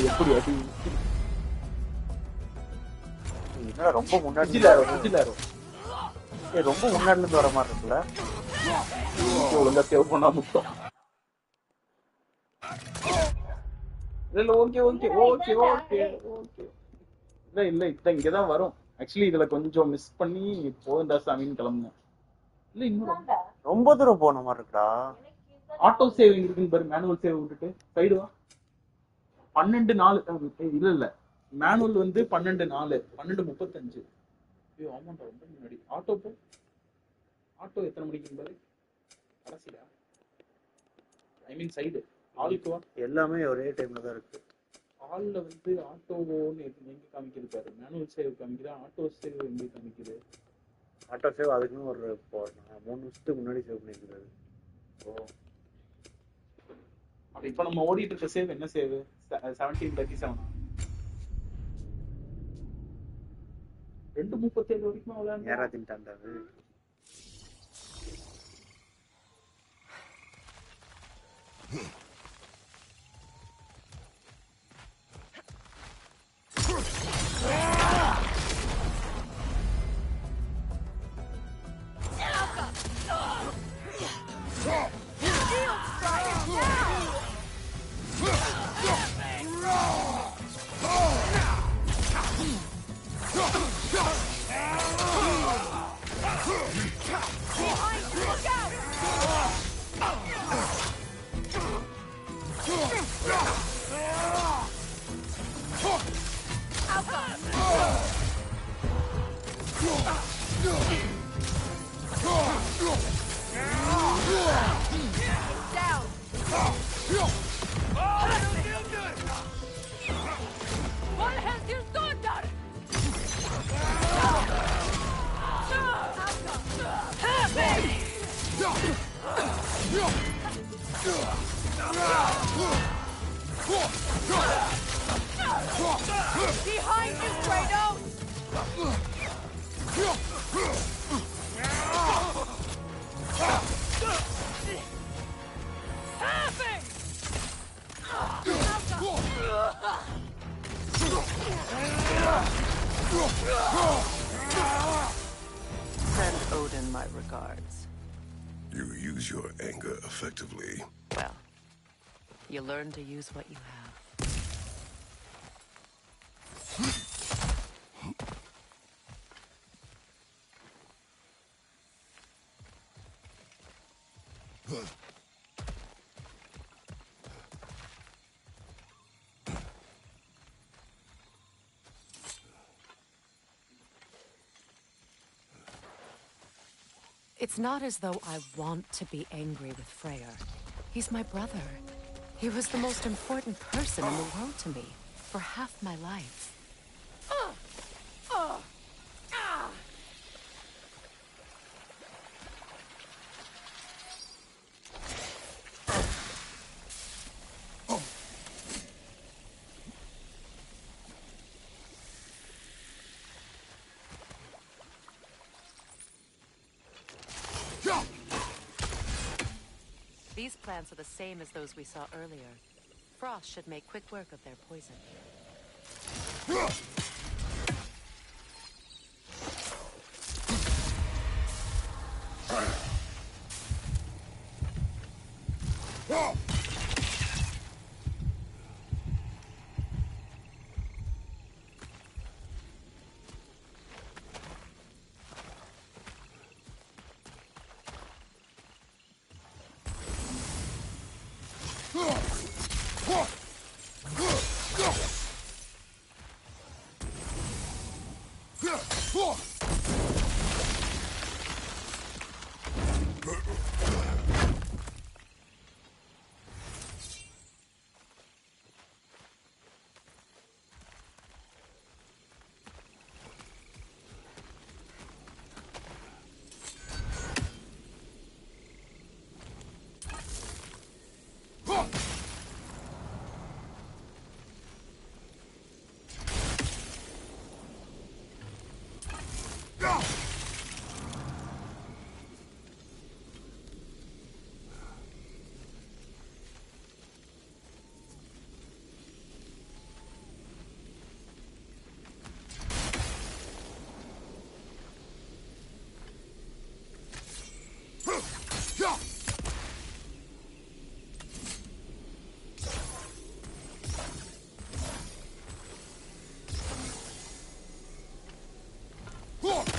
எப்படி அடி என்ன ரொம்ப முன்னாடி ரொம்ப முன்னாடில இருந்து வர மாதிரி இருக்குல்ல. ஒழுங்கா சேவ் பண்ணா முட்டோம். இல்ல okay okay okay okay okay இல்ல இல்ல இங்கதான் வரும். ஆக்சுவலி இதுல கொஞ்சம் மிஸ் பண்ணி போந்தா சாமின்னு கிளம்புனேன். இல்ல இன்னும் ரொம்ப தூரம் போன மாதிரி இருக்கா. ஆட்டோ சேவிங் இருக்குன்னு பாரு. மேனுவல் சேவ் விட்டுட்டு சைடு வா. 12:04 இல்ல இல்ல மேனுவல் வந்து 12:04 12:35. ஐயோ ஆமாண்டா ரொம்ப முன்னாடி. ஆட்டோ போ. ஆட்டோ எத்தனை மணிக்கு பாரு கடைசியா. ஐ மீன் சைடு ஆளுக்கு வா. எல்லாமே ஒரே டைம்ல தான் இருக்கு. ஆள்ல வந்து ஆட்டோன்னு எங்க காமிக்குது பாரு. மேனுவல் சேவ் காமிக்குதா ஆட்டோ சேவ் எங்க காமிக்குது. ஆட்டோ சேவ் அதுக்குன்னு ஒரு 3 நிமிஷத்துக்கு முன்னாடி சேவ் பண்ணிருக்காரு. ஓ அப்ப இப்ப நம்ம ஓடிட்டு இருக்க சேவ் என்ன சேவ் 17:37 2:37 வரைக்கும் விளையாண்டு நேரா திண்டாண்டாது. Send Odin my regards. You use your anger effectively. Well, you learn to use what you have. It's not as though I want to be angry with Freyr. He's my brother. He was the most important person in the world to me for half my life. These plants are the same as those we saw earlier. Frost should make quick work of their poison.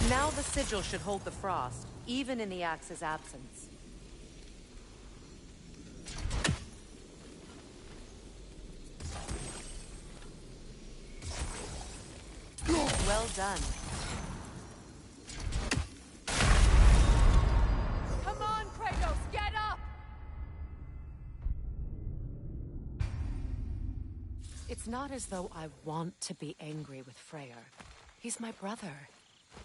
Now the sigil should hold the frost, even in the axe's absence. Well done. Come on, Kratos, get up! It's not as though I want to be angry with Freyr. He's my brother.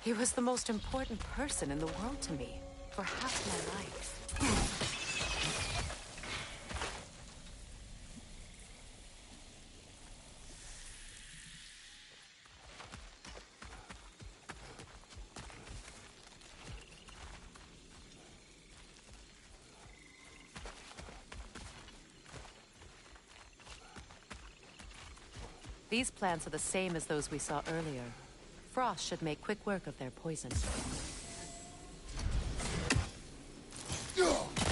He was the most important person in the world to me for half my life. These plants are the same as those we saw earlier. Frost should make quick work of their poison.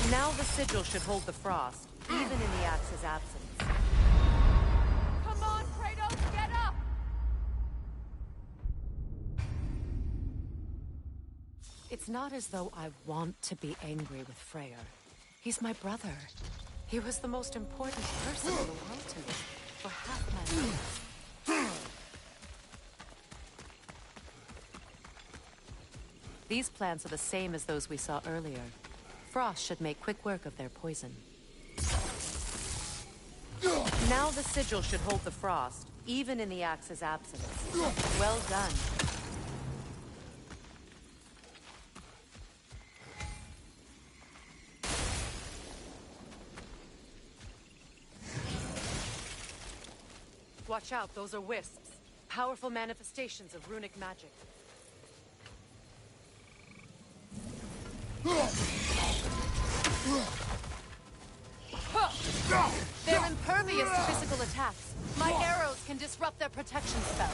Now the sigil should hold the frost, even in the axe's absence. Come on, Kratos, get up! It's not as though I want to be angry with Freyr. He's my brother. He was the most important person in the world to me for half my life. These plants are the same as those we saw earlier. Frost should make quick work of their poison. Now the sigil should hold the frost, even in the axe's absence. Well done. Watch out, those are wisps. Powerful manifestations of runic magic. They're impervious to physical attacks. My arrows can disrupt their protection spell.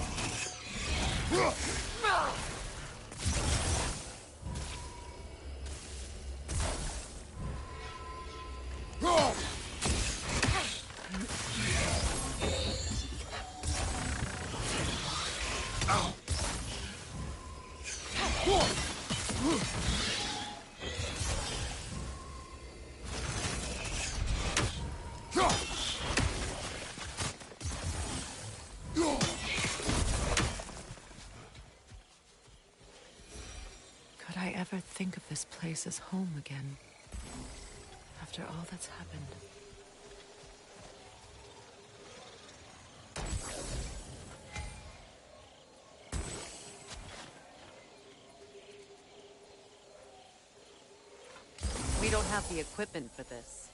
Could I ever think of this place as home again? After all that's happened. We don't have the equipment for this.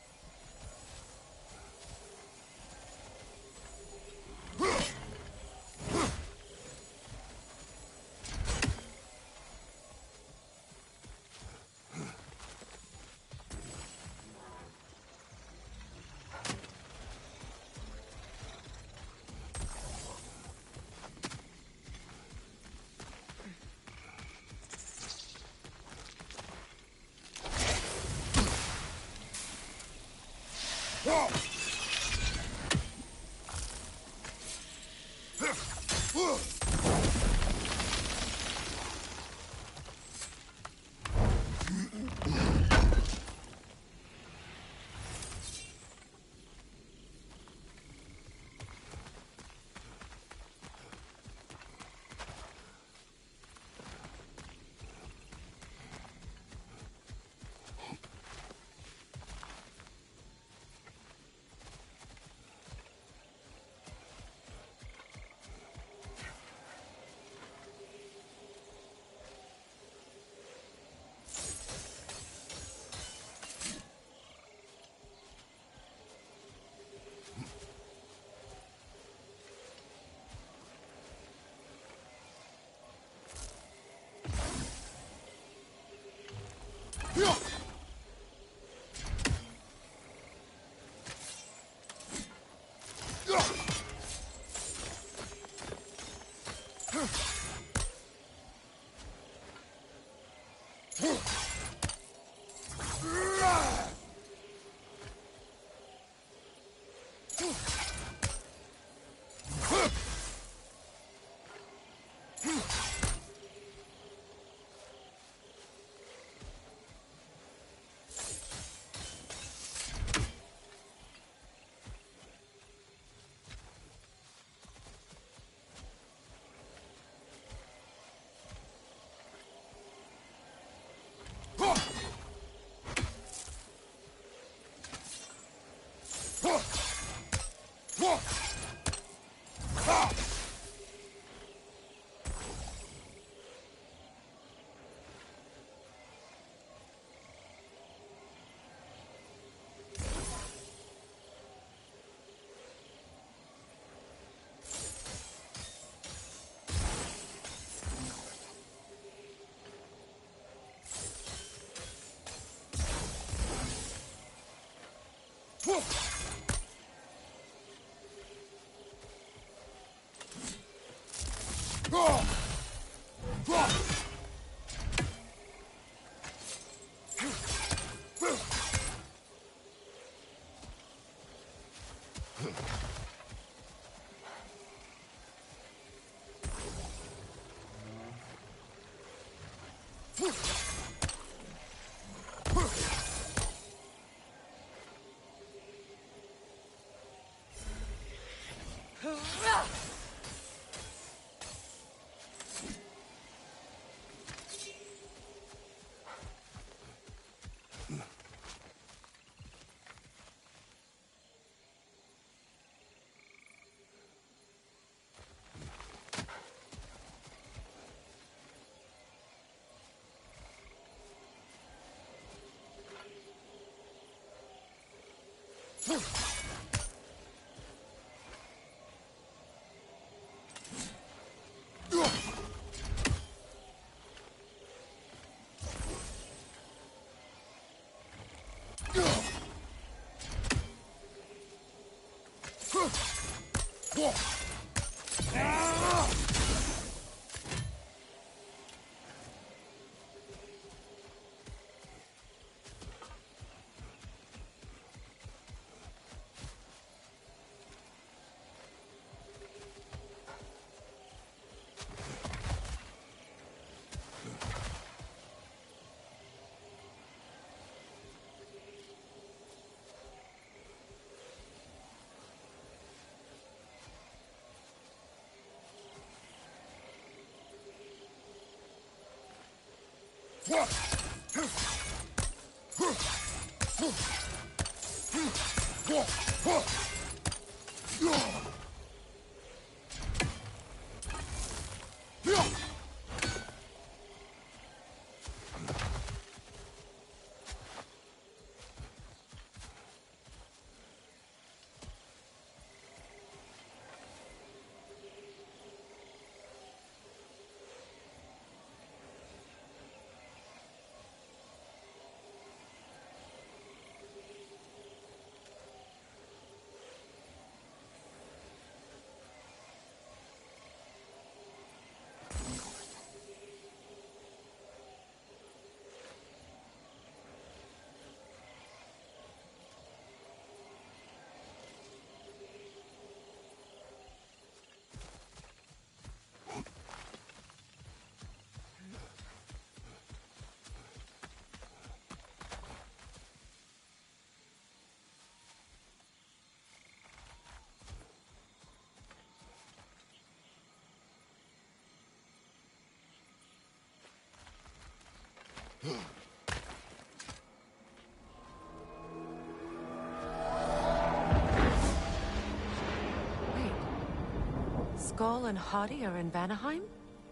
Skull and Hadi are in Vanaheim?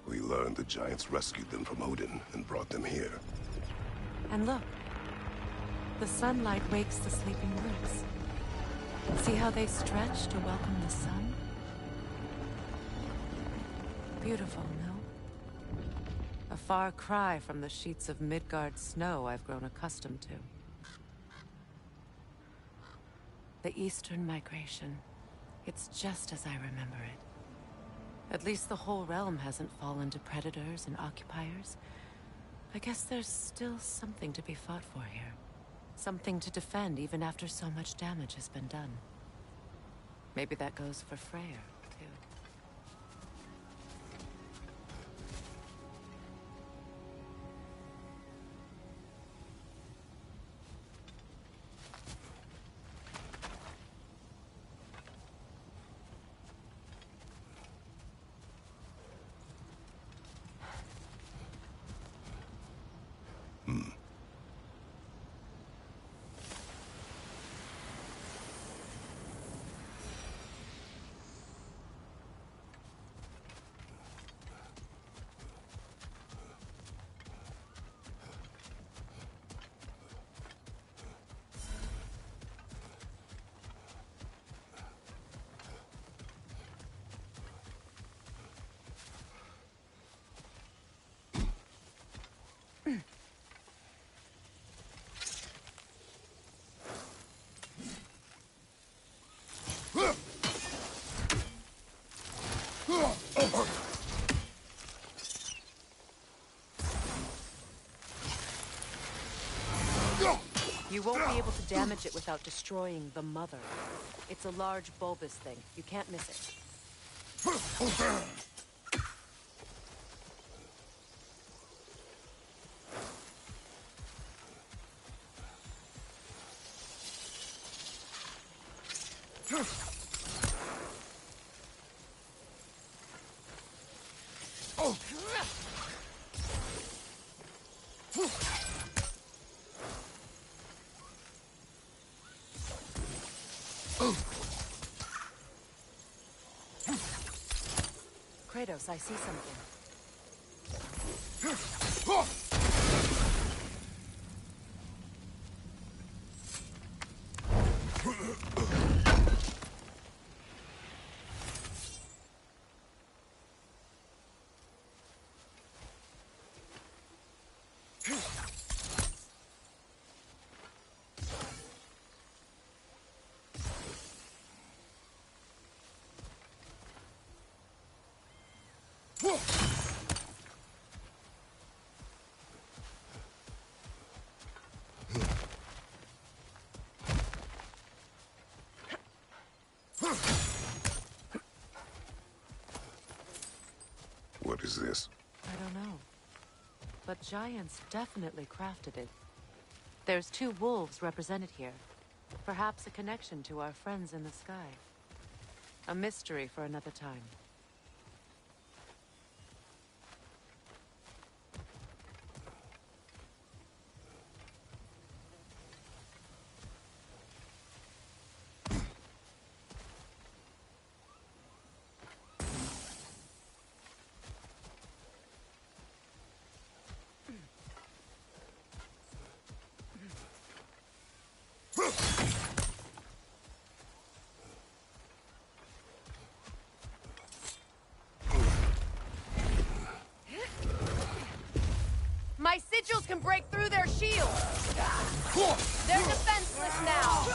We learned the giants rescued them from Odin and brought them here. And look, the sunlight wakes the sleeping roots. See how they stretch to welcome the sun? Beautiful, no? A far cry from the sheets of Midgard snow I've grown accustomed to. The Eastern Migration. It's just as I remember it. At least the whole realm hasn't fallen to predators and occupiers. I guess there's still something to be fought for here. Something to defend even after so much damage has been done. Maybe that goes for Freyr, too. You won't be able to damage it without destroying the mother. It's a large bulbous thing. You can't miss it. Kratos, I see something. What is this? I don't know. But giants definitely crafted it. There's 2 wolves represented here. Perhaps a connection to our friends in the sky. A mystery for another time. My sigils can break through their shields! They're defenseless now!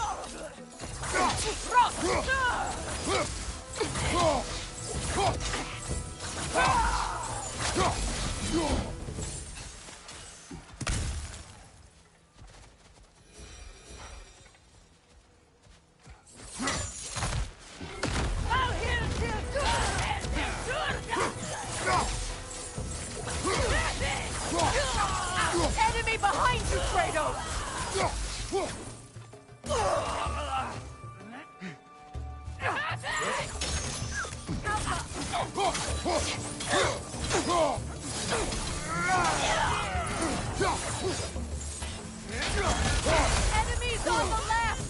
Enemy behind you, Kratos! Enemies on the left!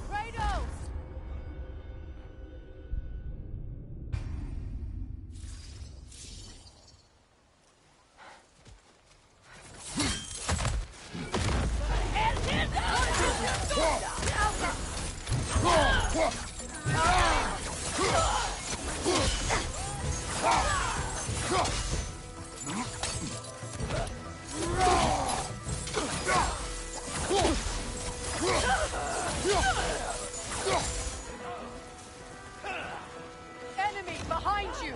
Kratos! Enemy behind you!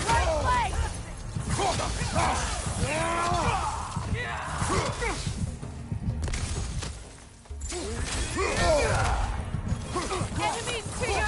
Right leg! Enemies to your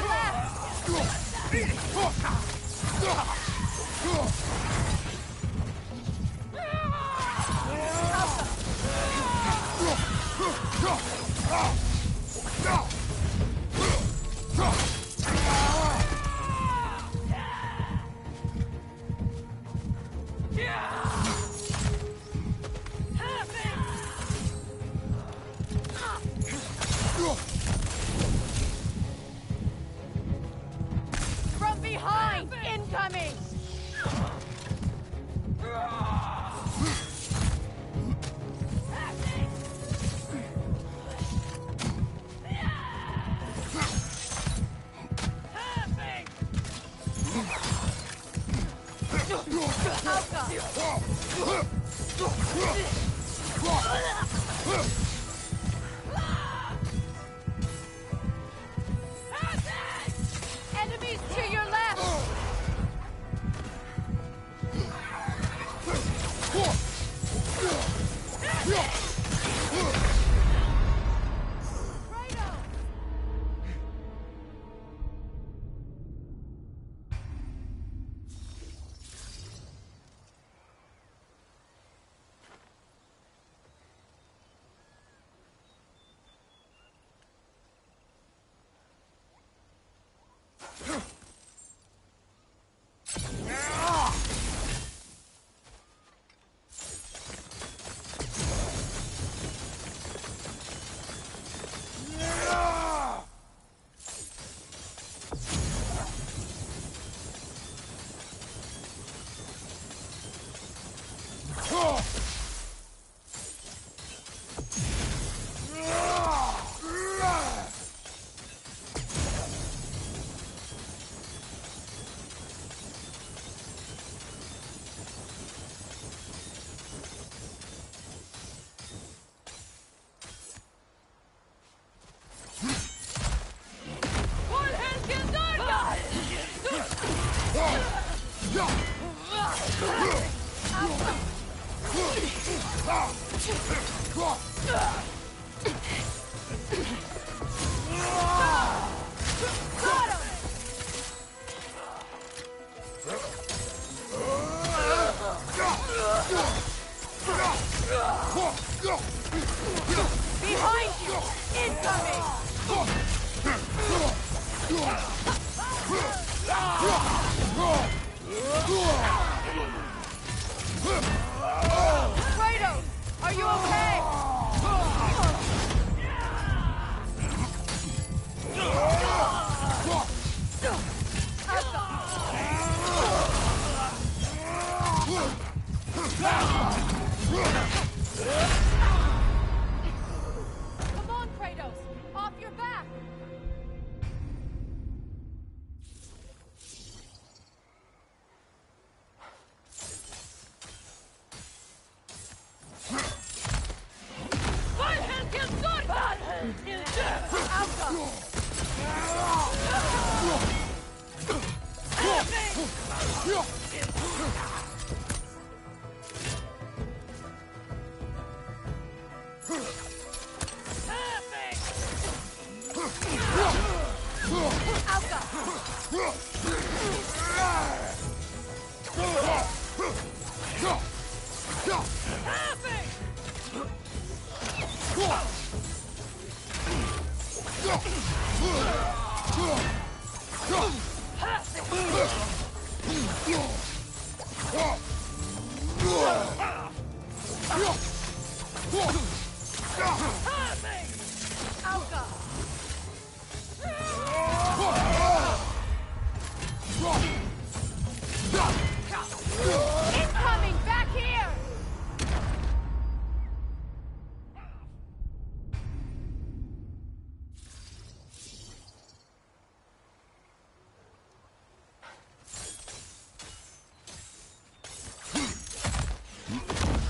Enemies to your left! Behind you! Incoming! Kratos! Are you okay? Come on, Kratos! Off your back! Incoming! Back here!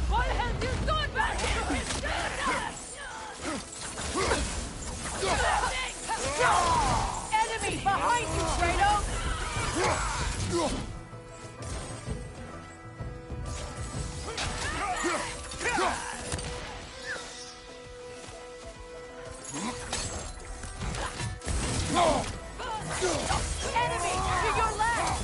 What have you done back here? Enemy behind you, Kratos! Enemy to your left!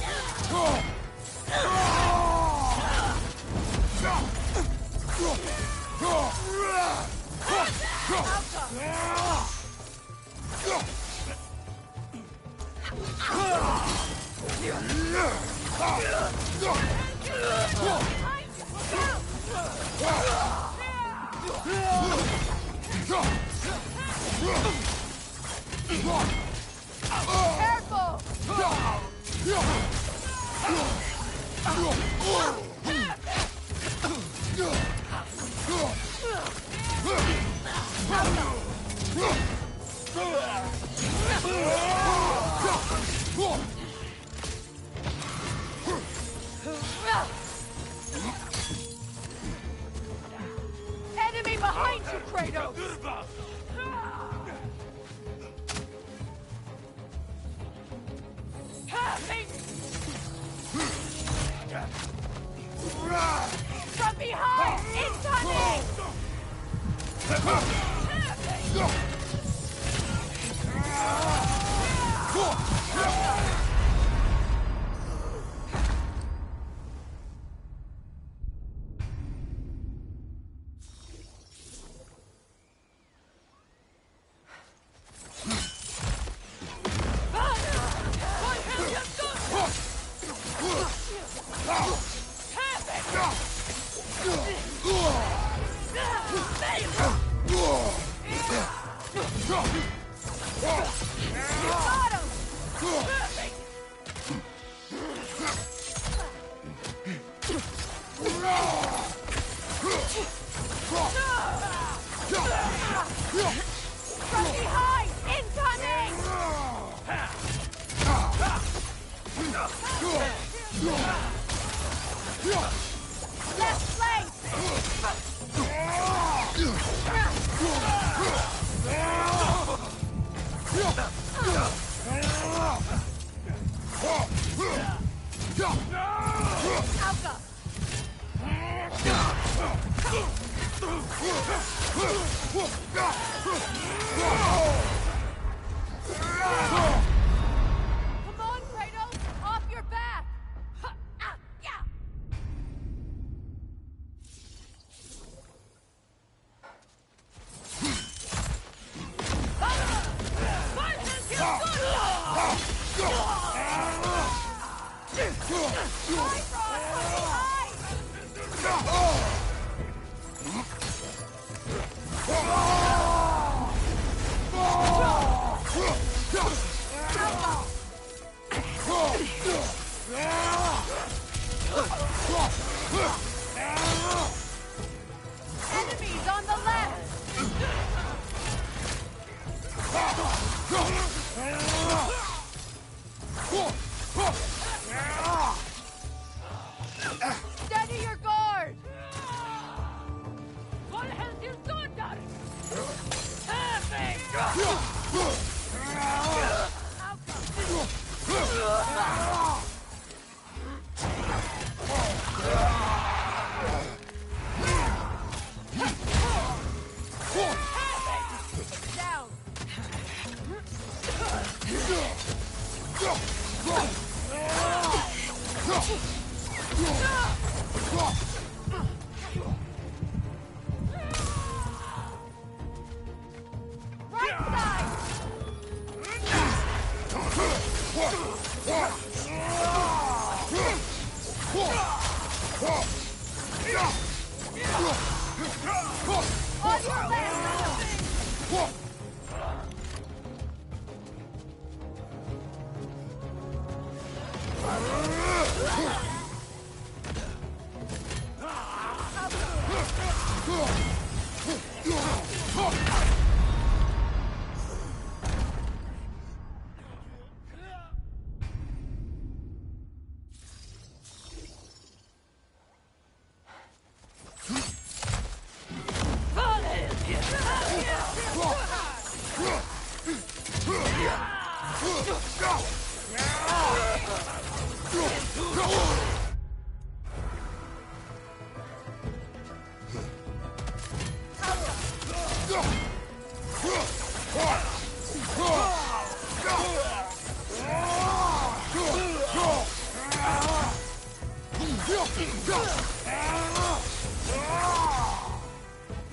Behind you, Kratos! From behind! Incoming! From behind! Incoming! Left flank! Alka! Come on, Kratos! Off your back! Enemies on the left! Steady your guard! What has you done? Down! Right side! On your left!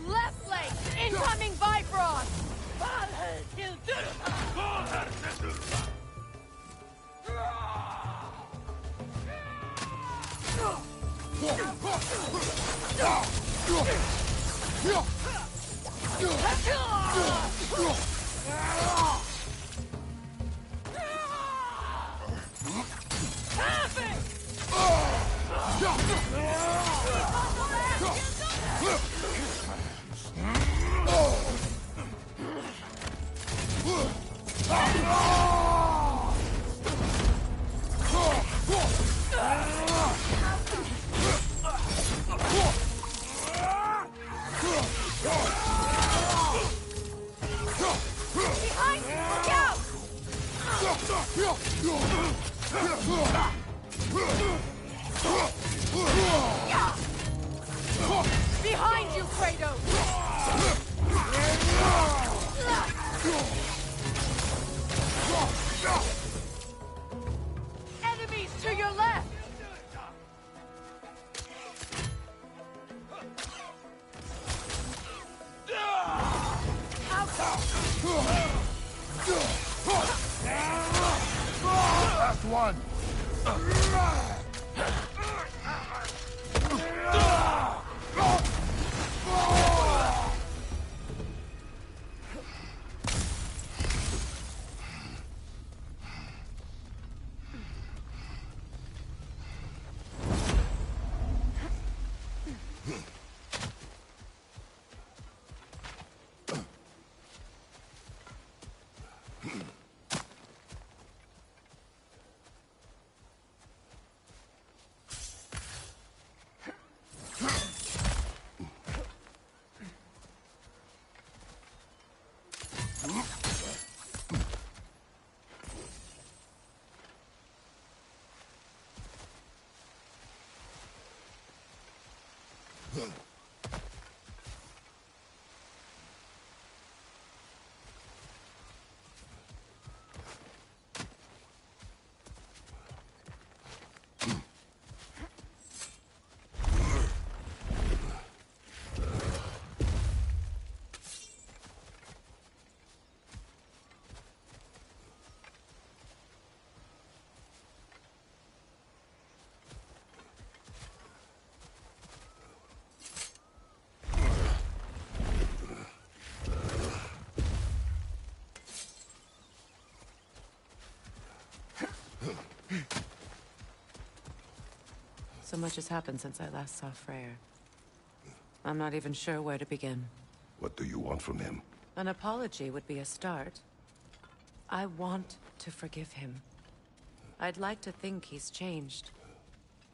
Left flank! Incoming Bifrost! Enemies to your left! Last one. So much has happened since I last saw Freyr. I'm not even sure where to begin. What do you want from him? An apology would be a start. I want to forgive him. I'd like to think he's changed.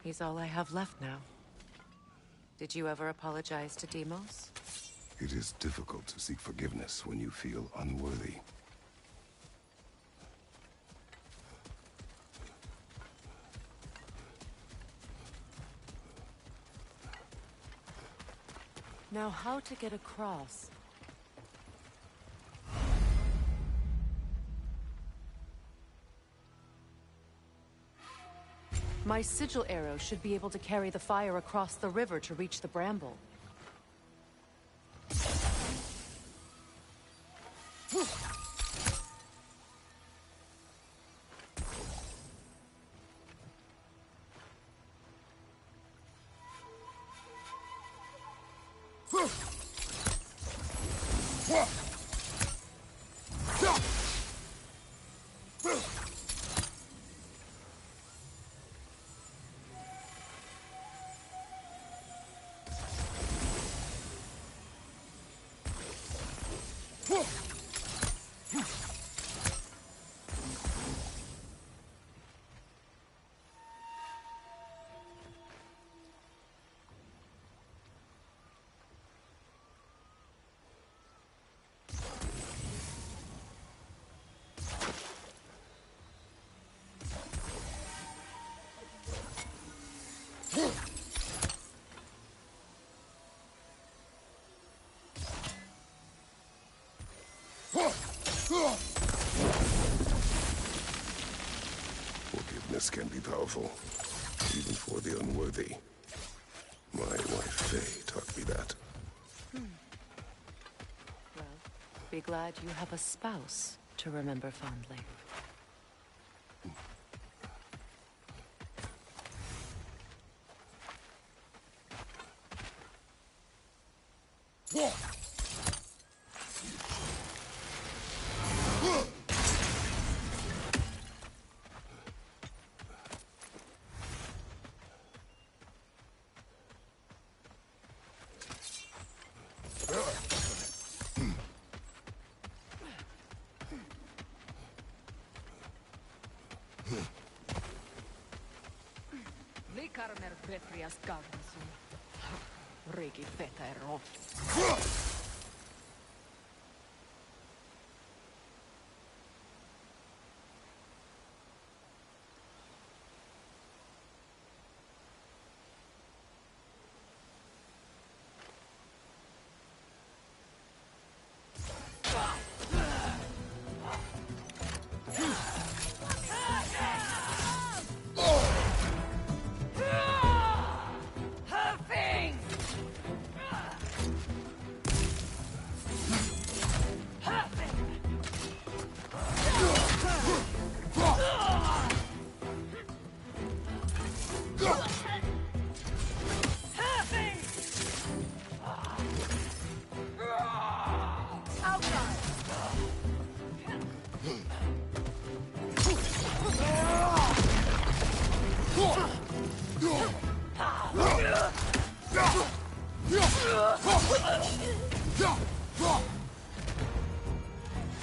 He's all I have left now. Did you ever apologize to Deimos? It is difficult to seek forgiveness when you feel unworthy. Now, how to get across? My sigil arrow should be able to carry the fire across the river to reach the bramble. Forgiveness can be powerful, even for the unworthy. My wife Faye taught me that. Well, be glad you have a spouse to remember fondly. Likarmer Petrias Gagnason. Rigi Vetero.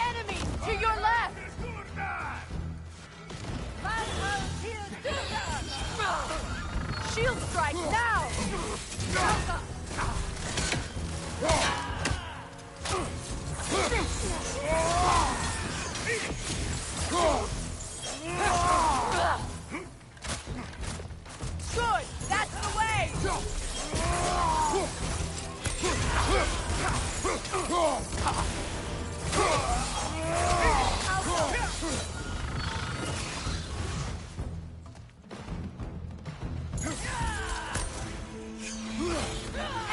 Enemy to your left! Shield strike now! Good! That's the way!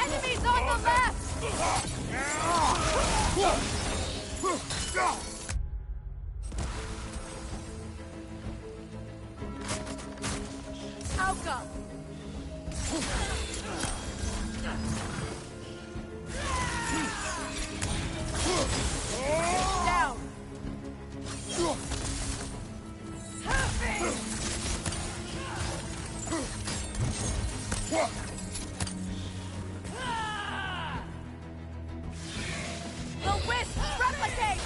Enemies on the left! Alka! Down! The wisp replicate!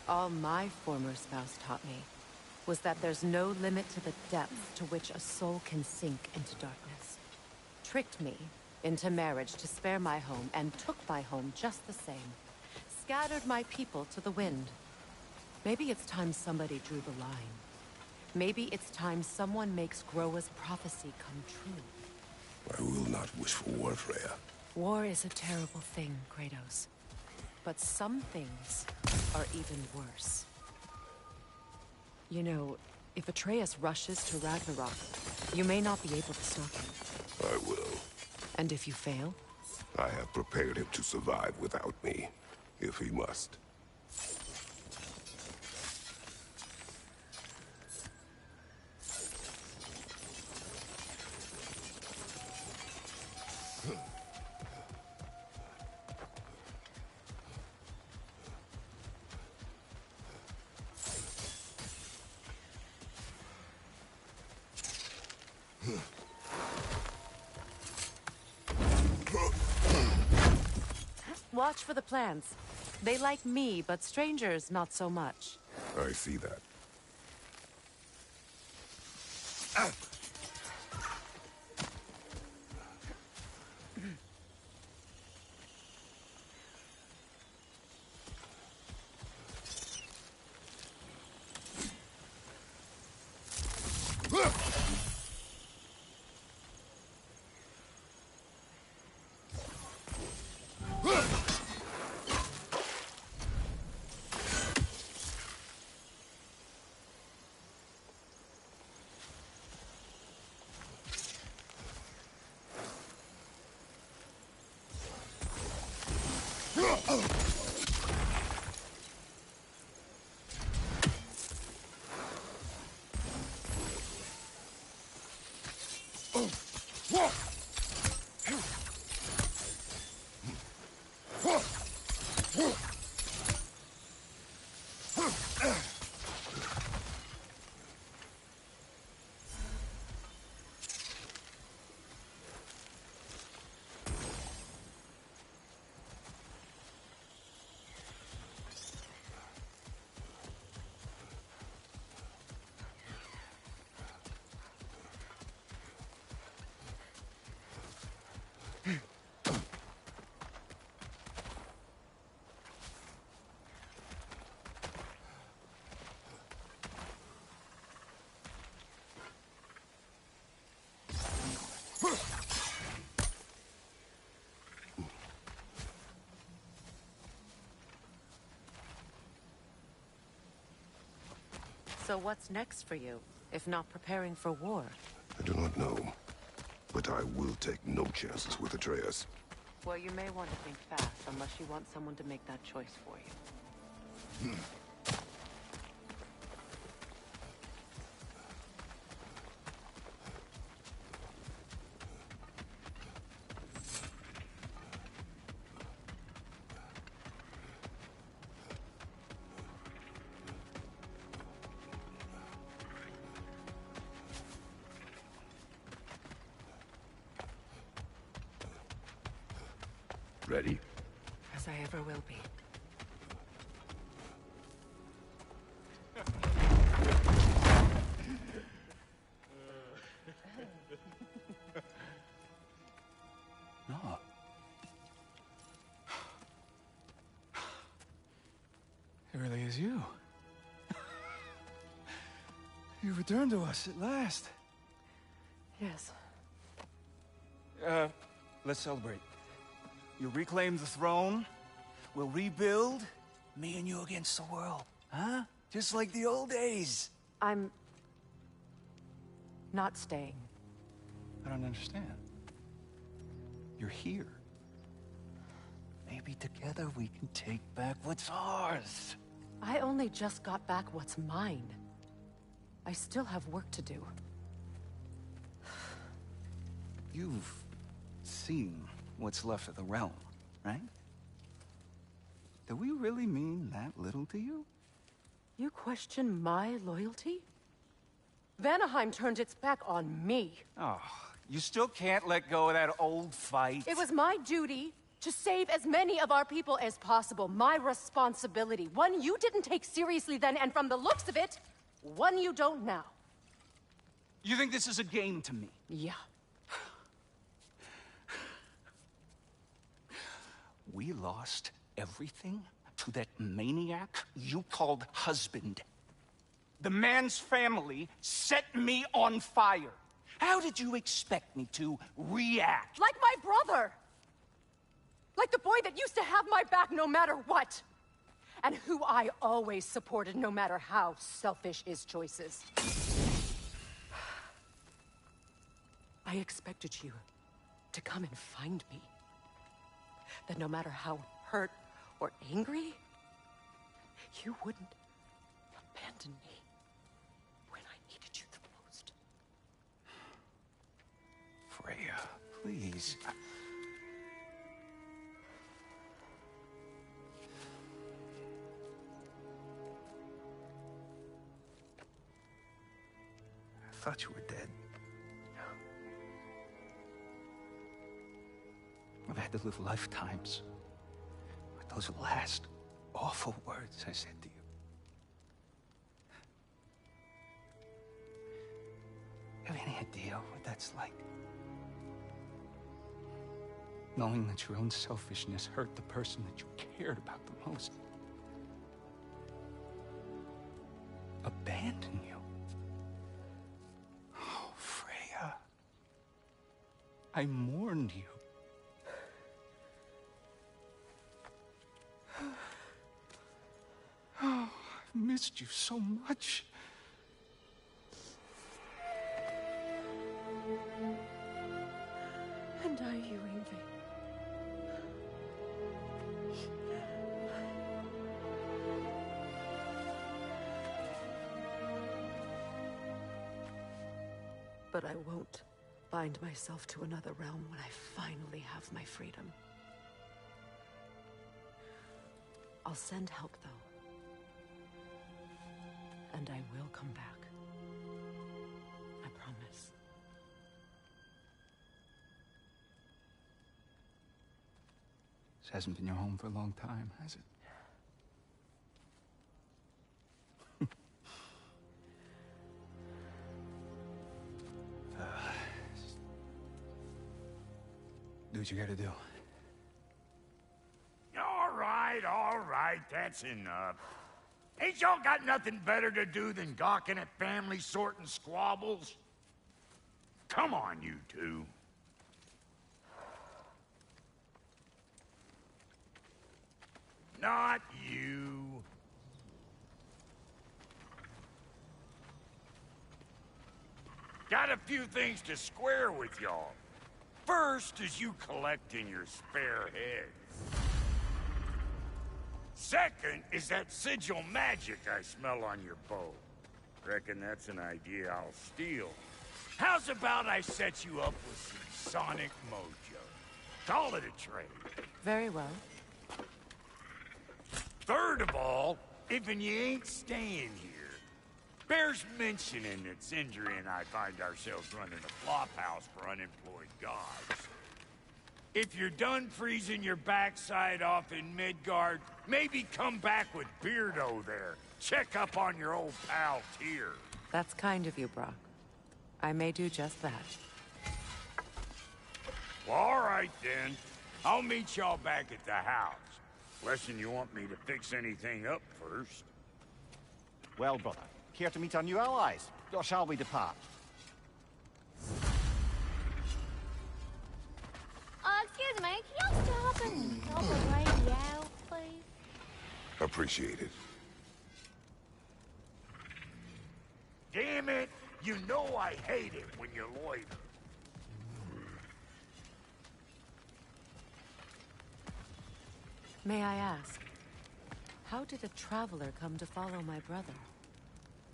All my former spouse taught me was that there's no limit to the depth to which a soul can sink into darkness. Tricked me into marriage to spare my home and took my home just the same. Scattered my people to the wind. Maybe it's time somebody drew the line. Maybe it's time someone makes Groa's prophecy come true. I will not wish for war, Freya. War is a terrible thing, Kratos. But some things are even worse. You know, if Atreus rushes to Ragnarok, you may not be able to stop him. I will. And if you fail? I have prepared him to survive without me, if he must. Watch for the plants. They like me, but strangers not so much. I see that. So what's next for you, if not preparing for war? I do not know, but I will take no chances with Atreus. Well, you may want to think fast, unless you want someone to make that choice for you. Ready? As I ever will be. No. It really is you. You returned to us at last. Yes. Let's celebrate. You reclaim the throne. We'll rebuild. Me and you against the world. Huh? Just like the old days. I'm... not staying. I don't understand. You're here. Maybe together we can take back what's ours. I only just got back what's mine. I still have work to do. You've seen what's left of the realm, right? Do we really mean that little to you? You question my loyalty? Vanaheim turned its back on me. Oh, you still can't let go of that old fight? It was my duty to save as many of our people as possible. My responsibility. One you didn't take seriously then, and from the looks of it, one you don't now. You think this is a game to me? Yeah. We lost everything to that maniac you called husband. The man's family set me on fire. How did you expect me to react? Like my brother! Like the boy that used to have my back no matter what! And who I always supported no matter how selfish his choices. I expected you to come and find me. That no matter how hurt or angry, you wouldn't abandon me when I needed you the most. Freya, please. I thought you were dead. I've had to live lifetimes with those last awful words I said to you. You have any idea what that's like? Knowing that your own selfishness hurt the person that you cared about the most. Abandon you. Oh, Freya. I mourned you. Oh, I've missed you so much. And I, you, Ingvi. But I won't bind myself to another realm when I finally have my freedom. I'll send help, though. And I will come back. I promise. This hasn't been your home for a long time, has it? Do what you gotta do. All right, that's enough. Ain't y'all got nothing better to do than gawking at family sorting squabbles? Come on, you two. Not you. Got a few things to square with y'all. First is you collecting your spare heads. Second is that sigil magic I smell on your bow. Reckon that's an idea I'll steal. How's about I set you up with some sonic mojo? Call it a trade. Very well. Third of all, if you ain't staying here, bears mentioning that Sindri and I find ourselves running a flop house for unemployed gods. If you're done freezing your backside off in Midgard, maybe come back with Beardo there. Check up on your old pal Tyr. That's kind of you, Brock. I may do just that. Well, all right then. I'll meet y'all back at the house. Lesson you want me to fix anything up first. Well, brother, care to meet our new allies? Or shall we depart? Excuse me, can y'all stop and help a lady out, please? Appreciate it. Damn it! You know I hate it when you loiter. May I ask, how did a traveler come to follow my brother?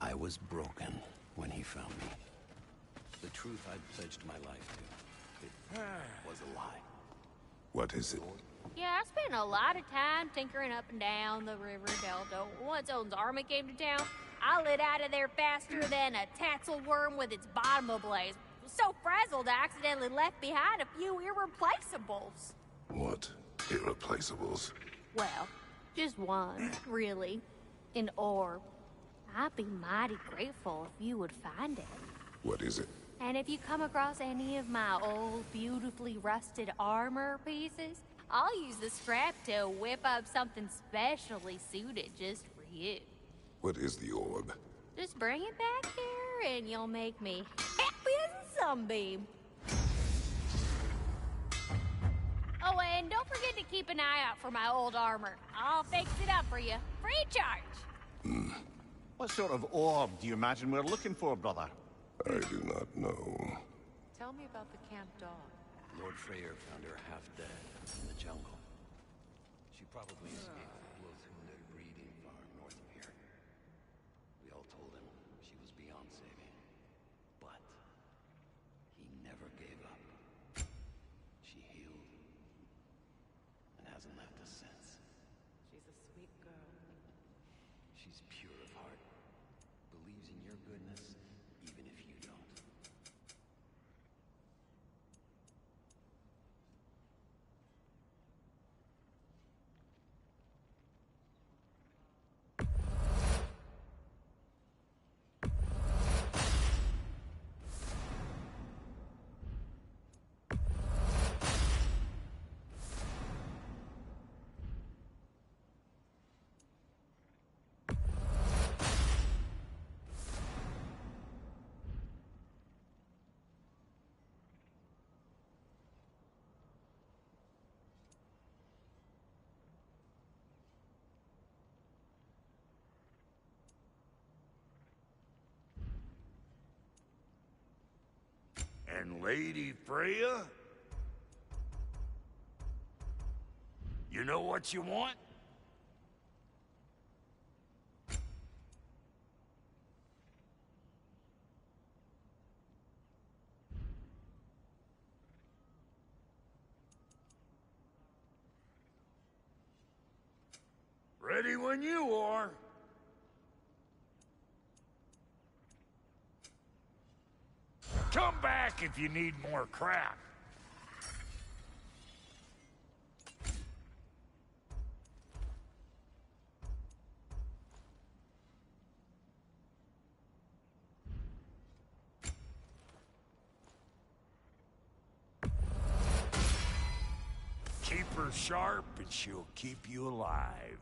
I was broken when he found me. The truth I'd pledged my life to, it was a lie. What is it? Yeah, I spent a lot of time tinkering up and down the river delta. Once Odin's army came to town, I lit out of there faster than a tassel worm with its bottom ablaze. So frazzled, I accidentally left behind a few irreplaceables. What? Irreplaceables? Well, just one, really. An orb. I'd be mighty grateful if you would find it. What is it? And if you come across any of my old, beautifully rusted armor pieces, I'll use the scrap to whip up something specially suited just for you. What is the orb? Just bring it back here and you'll make me happy as a sunbeam. Oh, and don't forget to keep an eye out for my old armor. I'll fix it up for you, free of charge. What sort of orb do you imagine we're looking for, brother? I do not know. Tell me about the camp dog. Lord Freyr found her half dead in the jungle. She probably escaped the Bloodhound breeding farm north of here. We all told him she was beyond saving. But he never gave up. She healed and hasn't left us since. She's a sweet girl. She's pure of heart, believes in your goodness, even if you don't. And Lady Freya? You know what you want? Ready when you are. Come back if you need more crap. Keep her sharp and she'll keep you alive.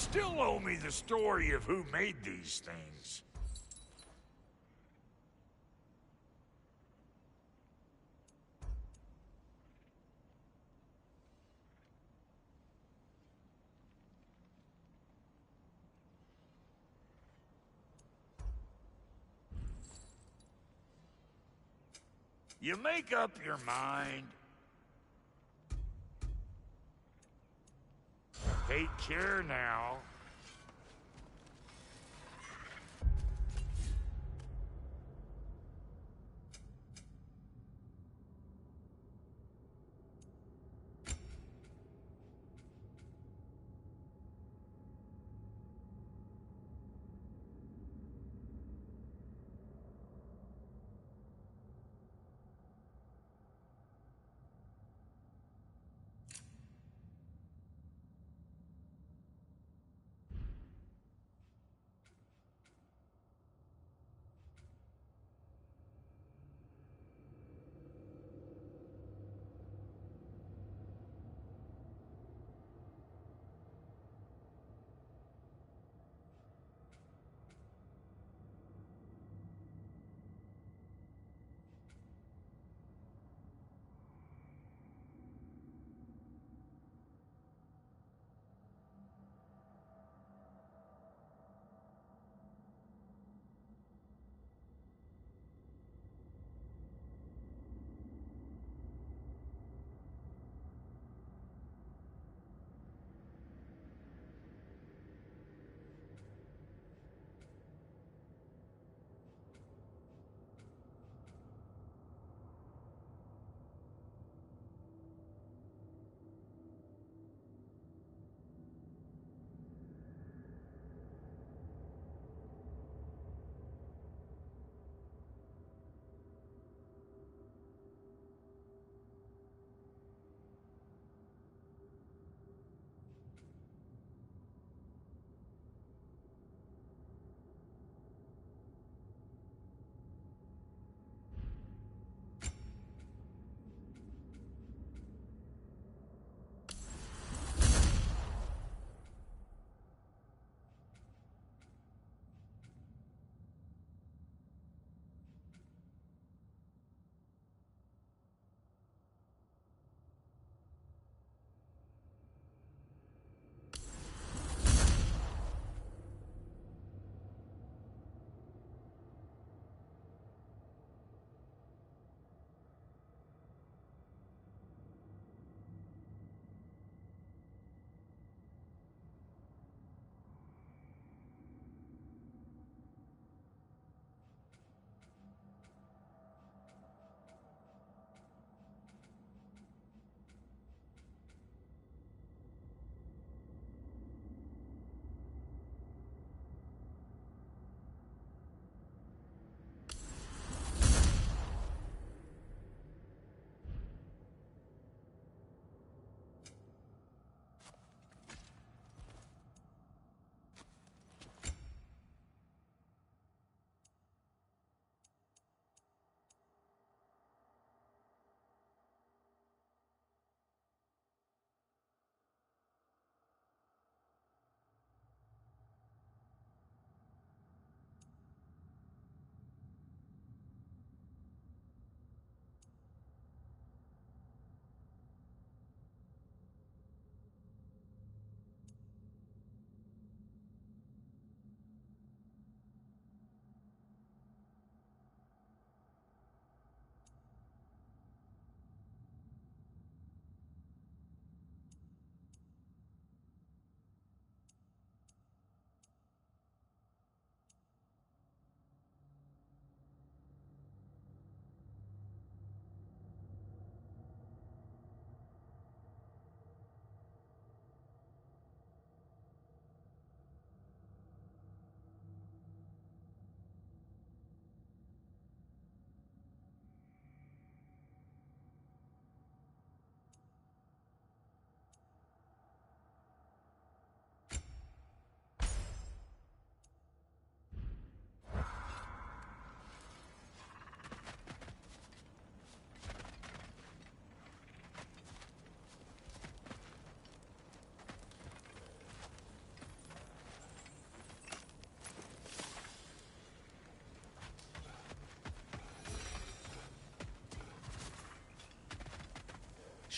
still owe me the story of who made these things. You make up your mind. Take care now.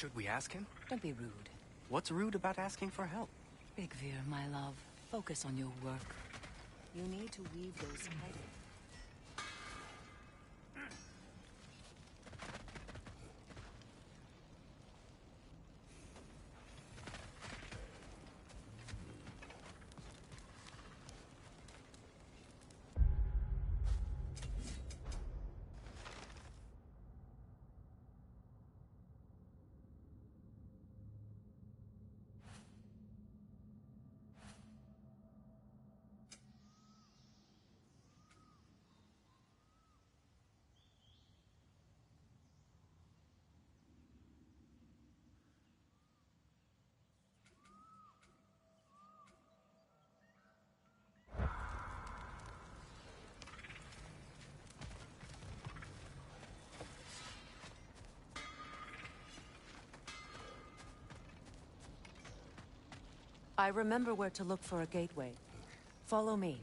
Should we ask him? Don't be rude. What's rude about asking for help? Big Veer, my love. Focus on your work. You need to weave those titles. I remember where to look for a gateway. Follow me.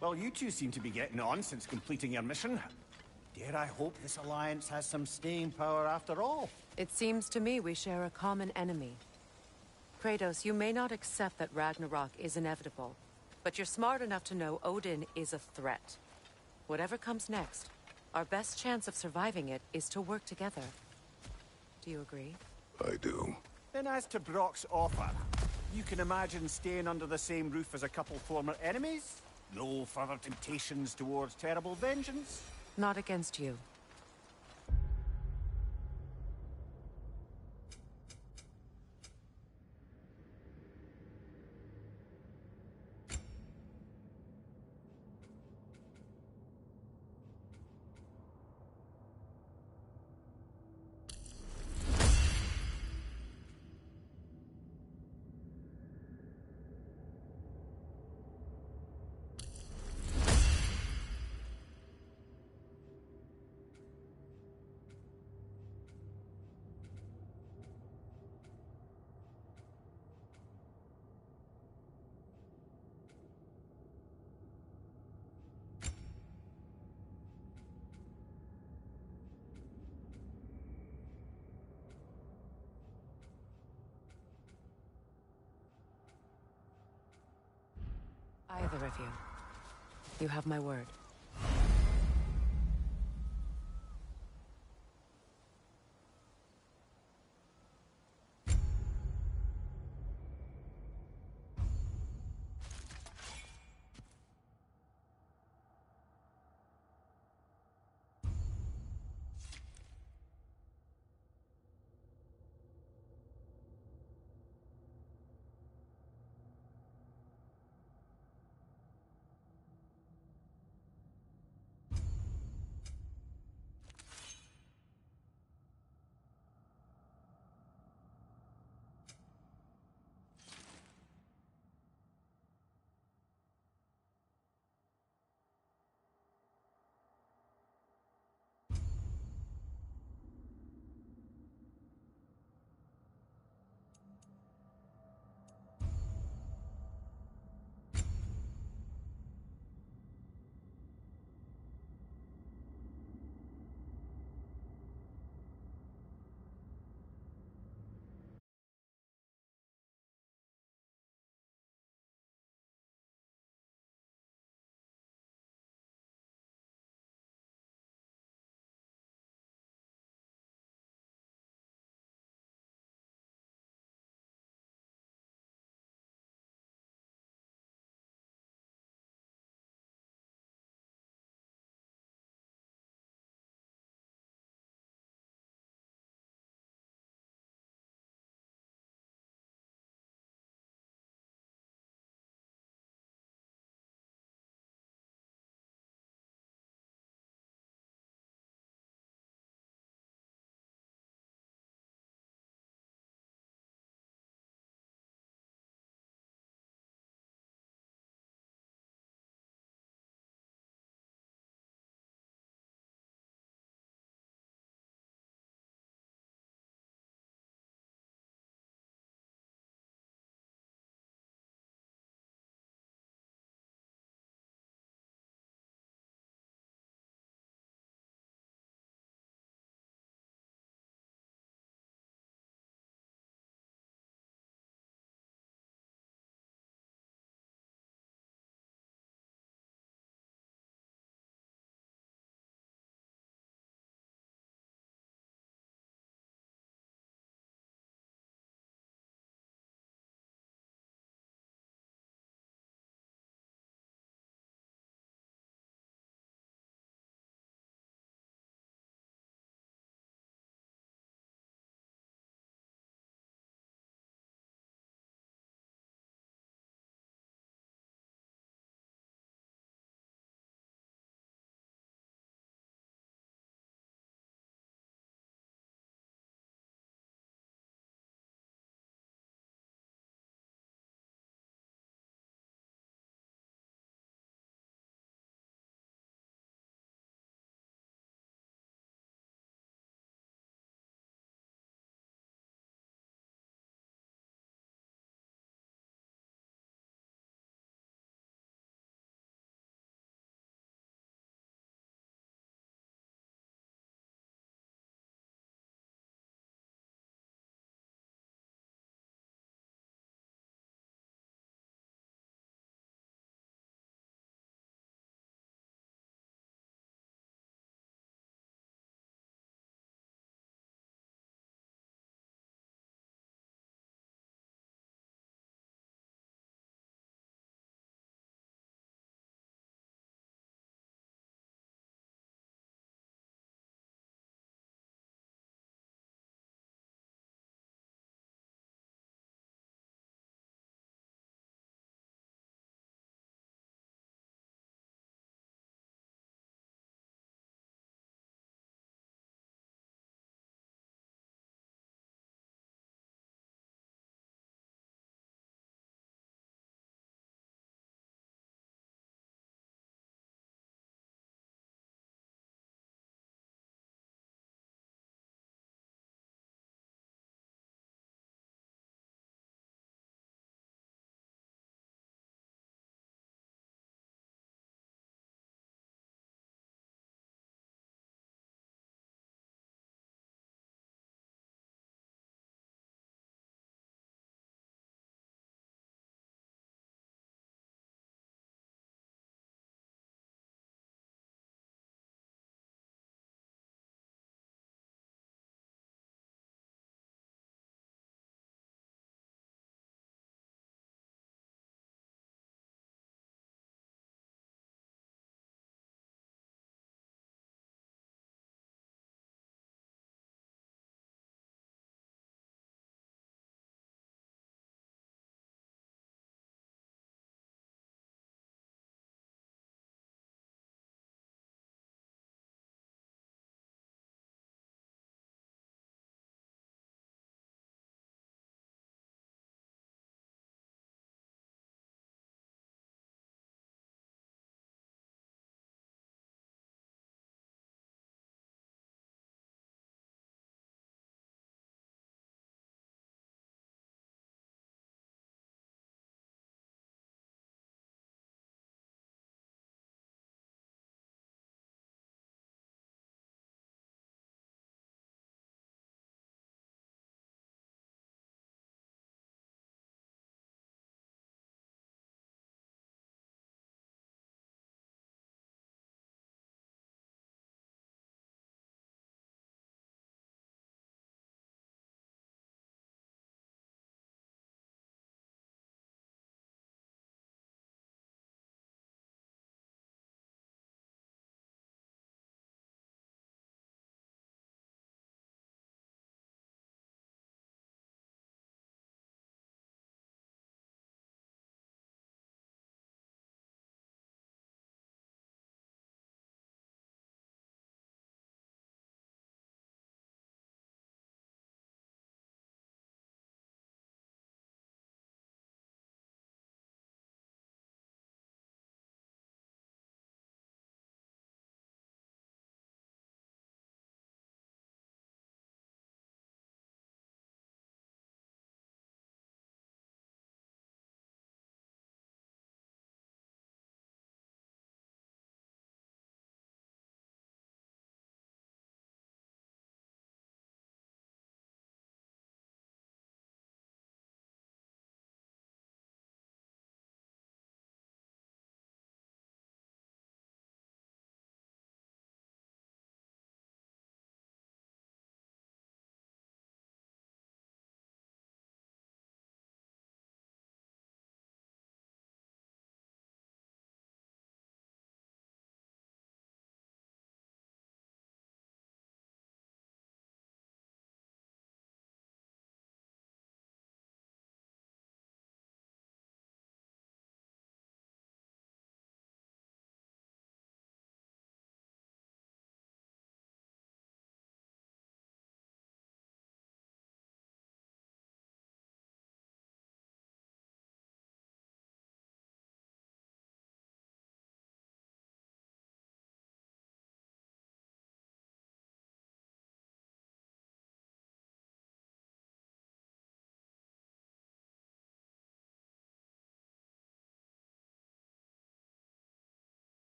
Well, you two seem to be getting on since completing your mission. Dare I hope this alliance has some staying power after all? It seems to me we share a common enemy. Kratos, you may not accept that Ragnarok is inevitable, but you're smart enough to know Odin is a threat. Whatever comes next, our best chance of surviving it is to work together. Do you agree? I do. Then as to Brock's offer, you can imagine staying under the same roof as a couple former enemies? No further temptations towards terrible vengeance? Not against you. Either of you. You have my word.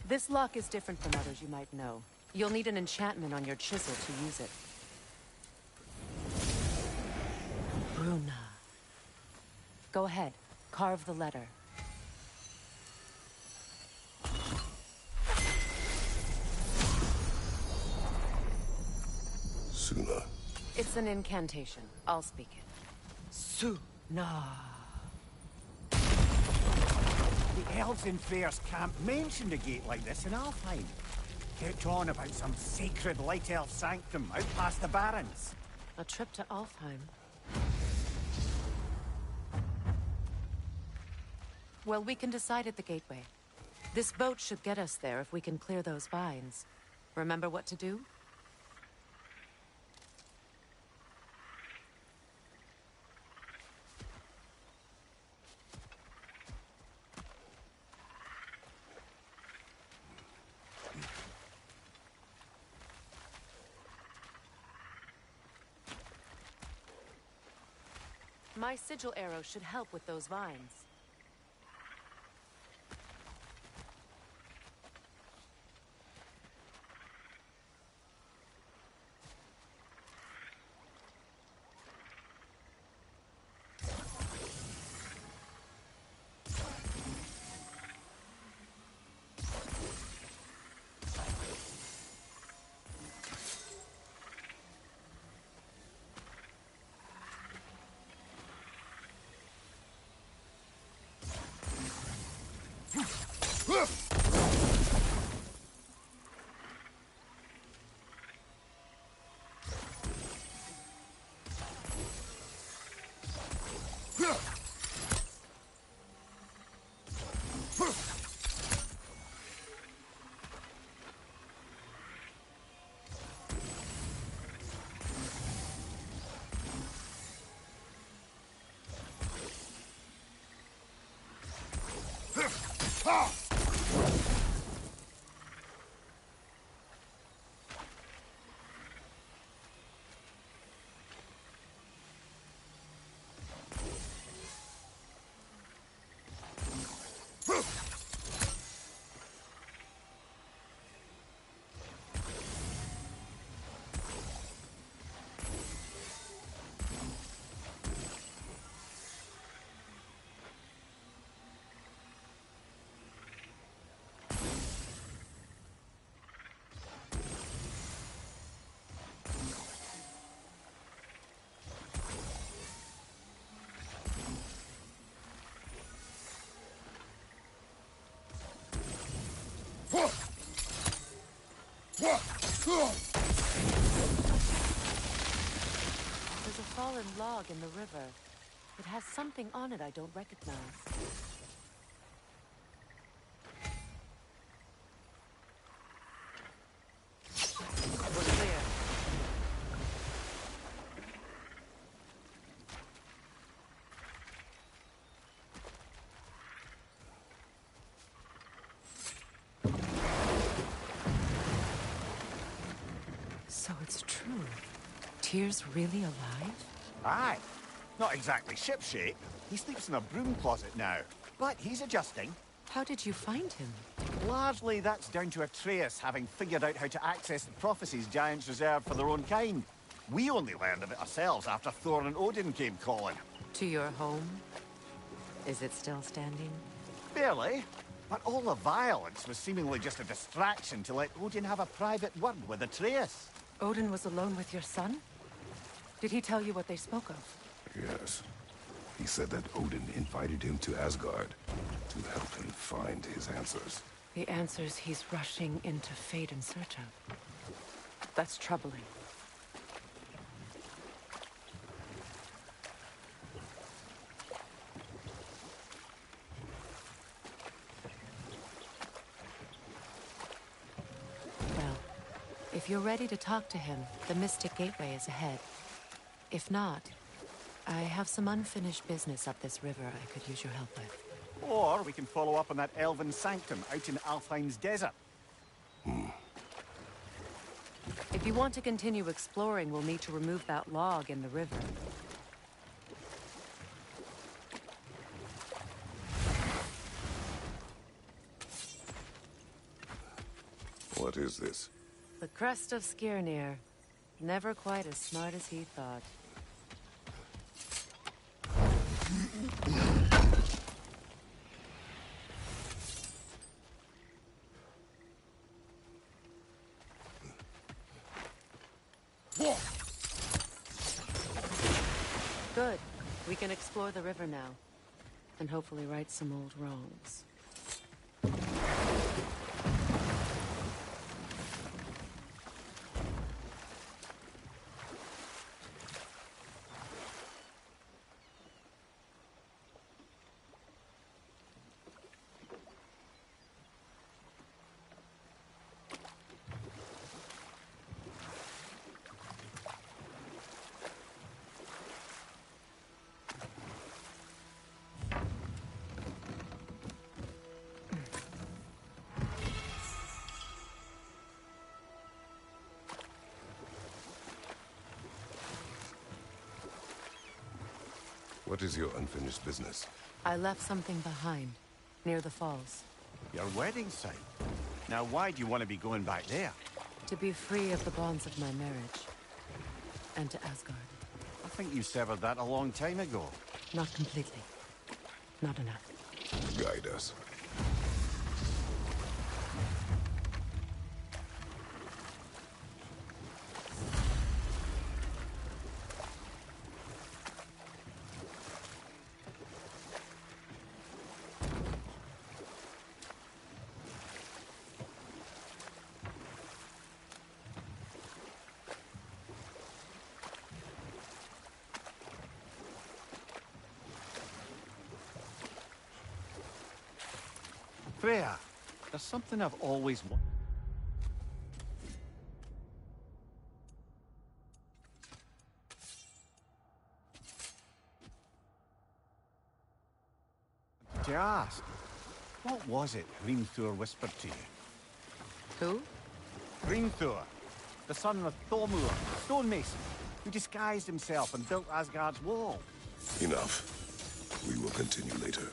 This lock is different from others you might know. You'll need an enchantment on your chisel to use it. Bruna. Go ahead. Carve the letter. Suna. It's an incantation. I'll speak it. Suna. The elves in Freyr's camp mentioned a gate like this in Alfheim. Kept on about some sacred light elf sanctum out past the barrens. A trip to Alfheim. Well, we can decide at the gateway. This boat should get us there if we can clear those vines. Remember what to do? My sigil arrow should help with those vines. There's a fallen log in the river. It has something on it I don't recognize. We're clear. So it's true. Tyr's really alive? Aye. Not exactly shipshape. He sleeps in a broom closet now. But he's adjusting. How did you find him? Largely, that's down to Atreus having figured out how to access the prophecies giants reserve for their own kind. We only learned of it ourselves after Thor and Odin came calling. To your home? Is it still standing? Barely. But all the violence was seemingly just a distraction to let Odin have a private word with Atreus. Odin was alone with your son? Did he tell you what they spoke of? Yes. He said that Odin invited him to Asgard to help him find his answers. The answers he's rushing into fate in search of. That's troubling. Well, if you're ready to talk to him, the Mystic Gateway is ahead. If not, I have some unfinished business up this river I could use your help with. Or we can follow up on that elven sanctum out in Alfheim's desert. If you want to continue exploring, we'll need to remove that log in the river. What is this? The crest of Skirnir. Never quite as smart as he thought. Good. We can explore the river now. And hopefully right some old wrongs. What is your unfinished business? I left something behind, near the falls. Your wedding site. Now, why do you want to be going back there? To be free of the bonds of my marriage. And to Asgard. I think you severed that a long time ago. Not completely. Not enough. Guide us. Freya, there's something I've always wanted to ask. What was it Hrimthur whispered to you? Who? Hrimthur, the son of Thormur, stonemason, who disguised himself and built Asgard's wall. Enough. We will continue later.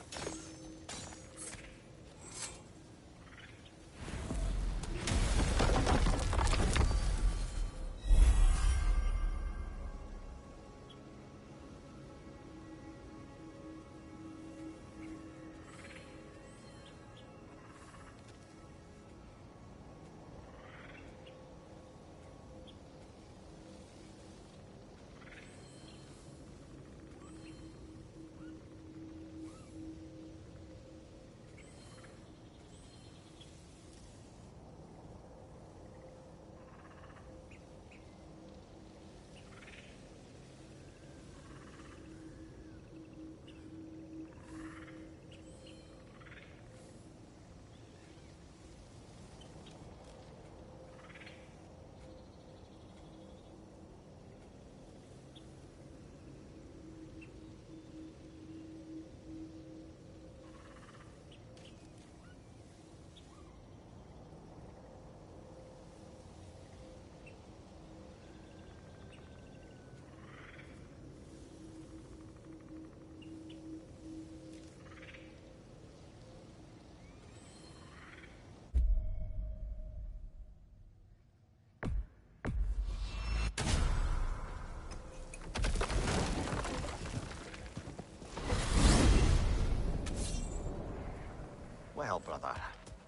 Well, brother,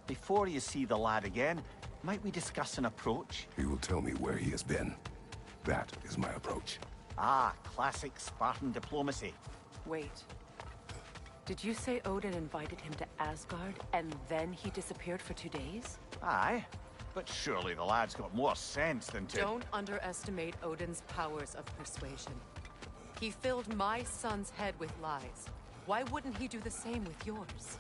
before you see the lad again, might we discuss an approach? He will tell me where he has been. That is my approach. Ah, classic Spartan diplomacy. Wait. Did you say Odin invited him to Asgard, and then he disappeared for 2 days? Aye, but surely the lad's got more sense than to... Don't underestimate Odin's powers of persuasion. He filled my son's head with lies. Why wouldn't he do the same with yours?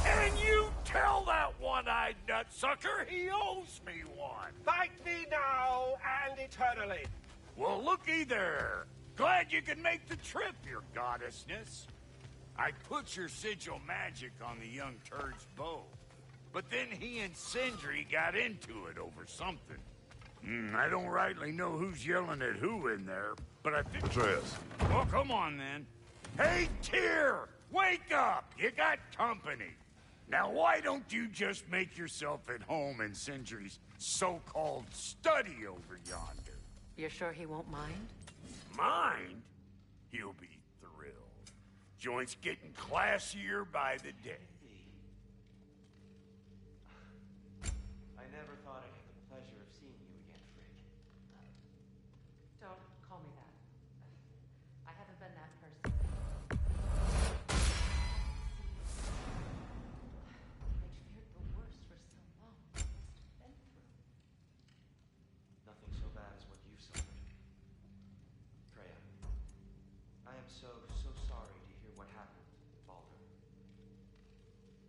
And you tell that one-eyed nutsucker he owes me one. Fight me now and eternally. Well, looky there. Glad you can make the trip, your goddessness. I put your sigil magic on the young turd's bow. But then he and Sindri got into it over something. I don't rightly know who's yelling at who in there, but I think... Atreus. Well, come on, then. Hey, Tyr! Wake up! You got company. Now, why don't you just make yourself at home in Sindri's so-called study over yonder? You're sure he won't mind? Mind? He'll be thrilled. Joint's getting classier by the day. I never thought I'd have the pleasure of seeing you again, Frig. Don't call me that. I haven't been that person. I'd feared the worst for so long. What must have been through. Nothing so bad as what you've suffered. Freya, I am so sorry to hear what happened to Baldur.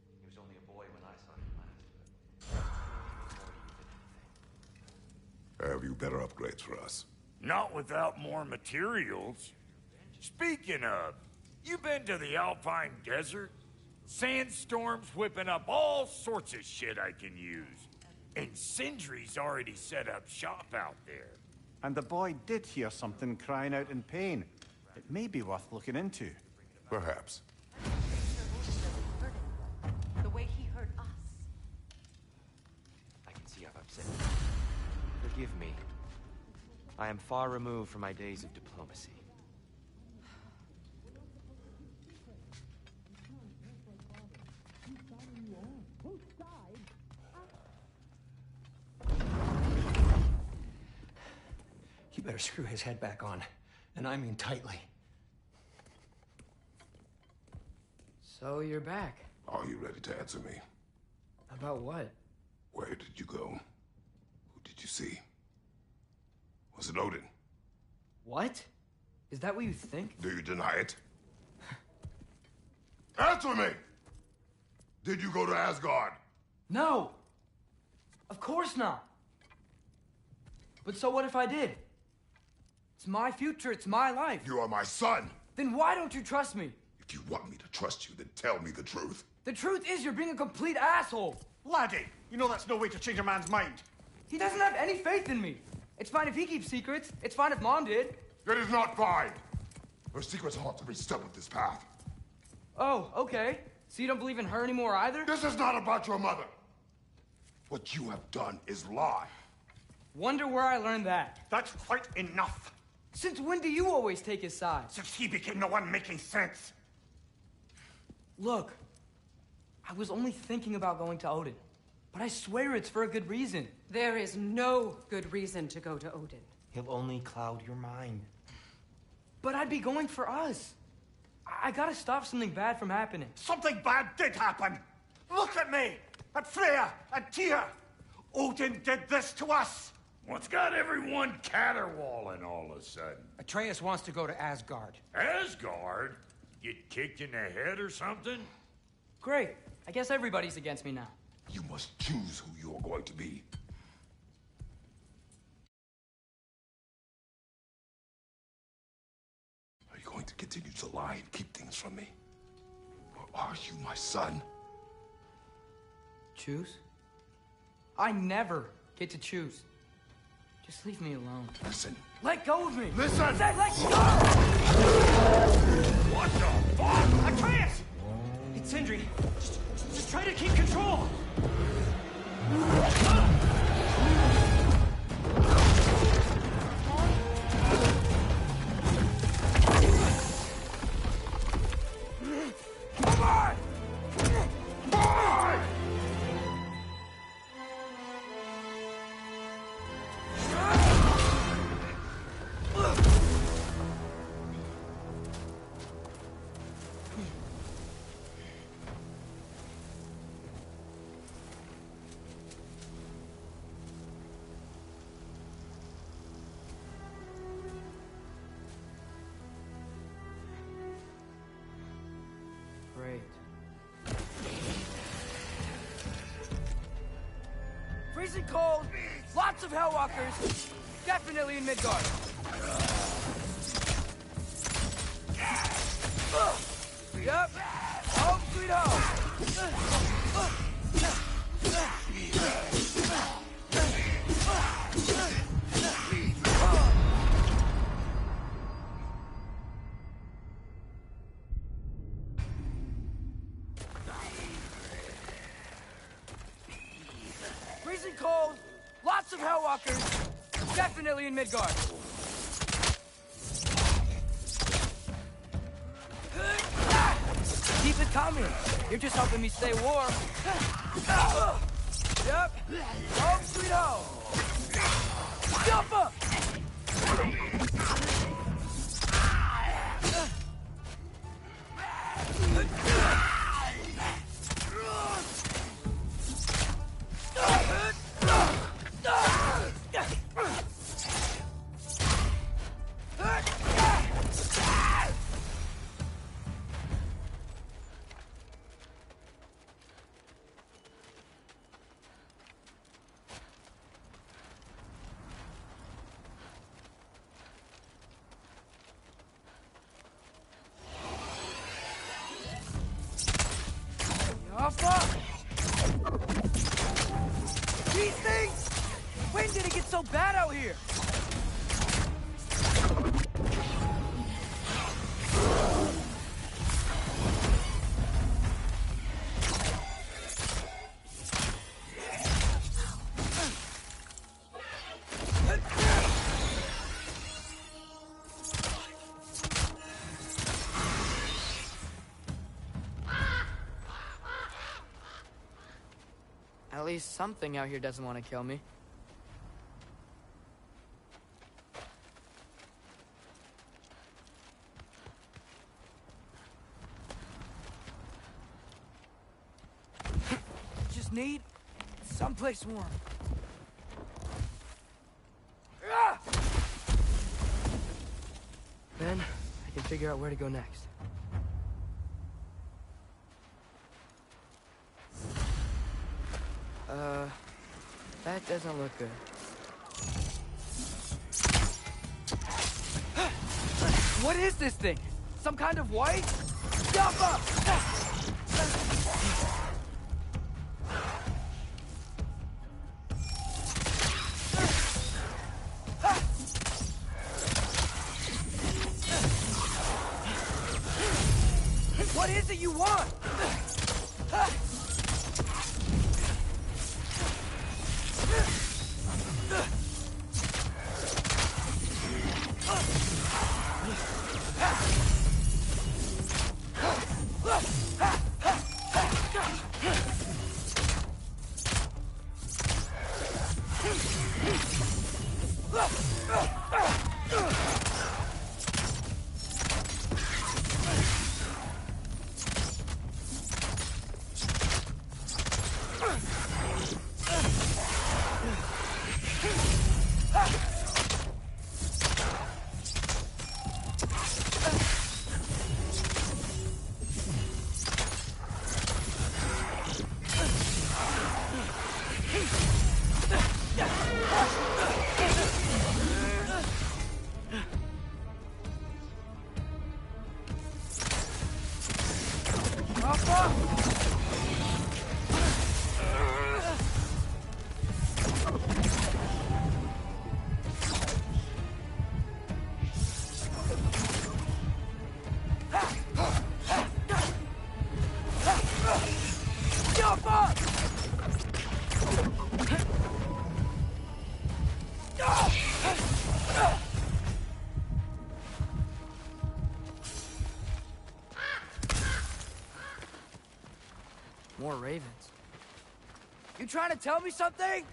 He was only a boy when I saw him last, but more to you than anything. Have you better upgrades for us? Not without more materials. Speaking of, you been to the Alpine Desert? Sandstorms whipping up all sorts of shit I can use. And Sindri's already set up shop out there. And the boy did hear something crying out in pain. It may be worth looking into. Perhaps. The way he hurt us. I can see I've upset you. Forgive me. I am far removed from my days of diplomacy. You better screw his head back on. And I mean tightly. So you're back. Are you ready to answer me? About what? Where did you go? Who did you see? Was it Odin? What? Is that what you think? Do you deny it? Answer me! Did you go to Asgard? No! Of course not! But so what if I did? It's my future, it's my life. You are my son! Then why don't you trust me? If you want me to trust you, then tell me the truth. The truth is you're being a complete asshole! Laddie, you know that's no way to change a man's mind. He doesn't have any faith in me. It's fine if he keeps secrets. It's fine if Mom did. It is not fine! Her secrets haunt every step of this path. Oh, okay. So you don't believe in her anymore either? This is not about your mother. What you have done is lie. Wonder where I learned that. That's quite enough. Since when do you always take his side? Since he became the one making sense. Look, I was only thinking about going to Odin. But I swear it's for a good reason. There is no good reason to go to Odin. He'll only cloud your mind. But I'd be going for us. I gotta stop something bad from happening. Something bad did happen. Look at me, at Freya, at Tyr. Odin did this to us. What's got everyone caterwauling all of a sudden? Atreus wants to go to Asgard. Asgard? Get kicked in the head or something? Great. I guess everybody's against me now. You must choose who you are going to be. Are you going to continue to lie and keep things from me? Or are you my son? Choose? I never get to choose. Just leave me alone. Listen. Let go of me! Listen! I said let go! What the fuck? Atreus! It's Sindri. Just try to keep control! Come on! Come on! Great. Freezing cold, lots of Hellwalkers, definitely in Midgard. Yep, home sweet home. walkers. Definitely in Midgard. Keep it coming. You're just helping me stay warm. Yep. Home sweet home. Jump up! These things! When did it get so bad out here? At least something out here doesn't want to kill me. Just need someplace warm. Then I can figure out where to go next. That doesn't look good. What is this thing? Some kind of white? Jump up! What is it you want? More ravens. You trying to tell me something?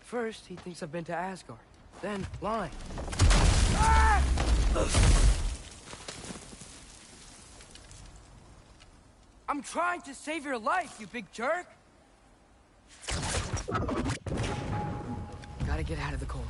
First, he thinks I've been to Asgard. Then, lying. Ah! I'm trying to save your life, you big jerk! Gotta get out of the cold.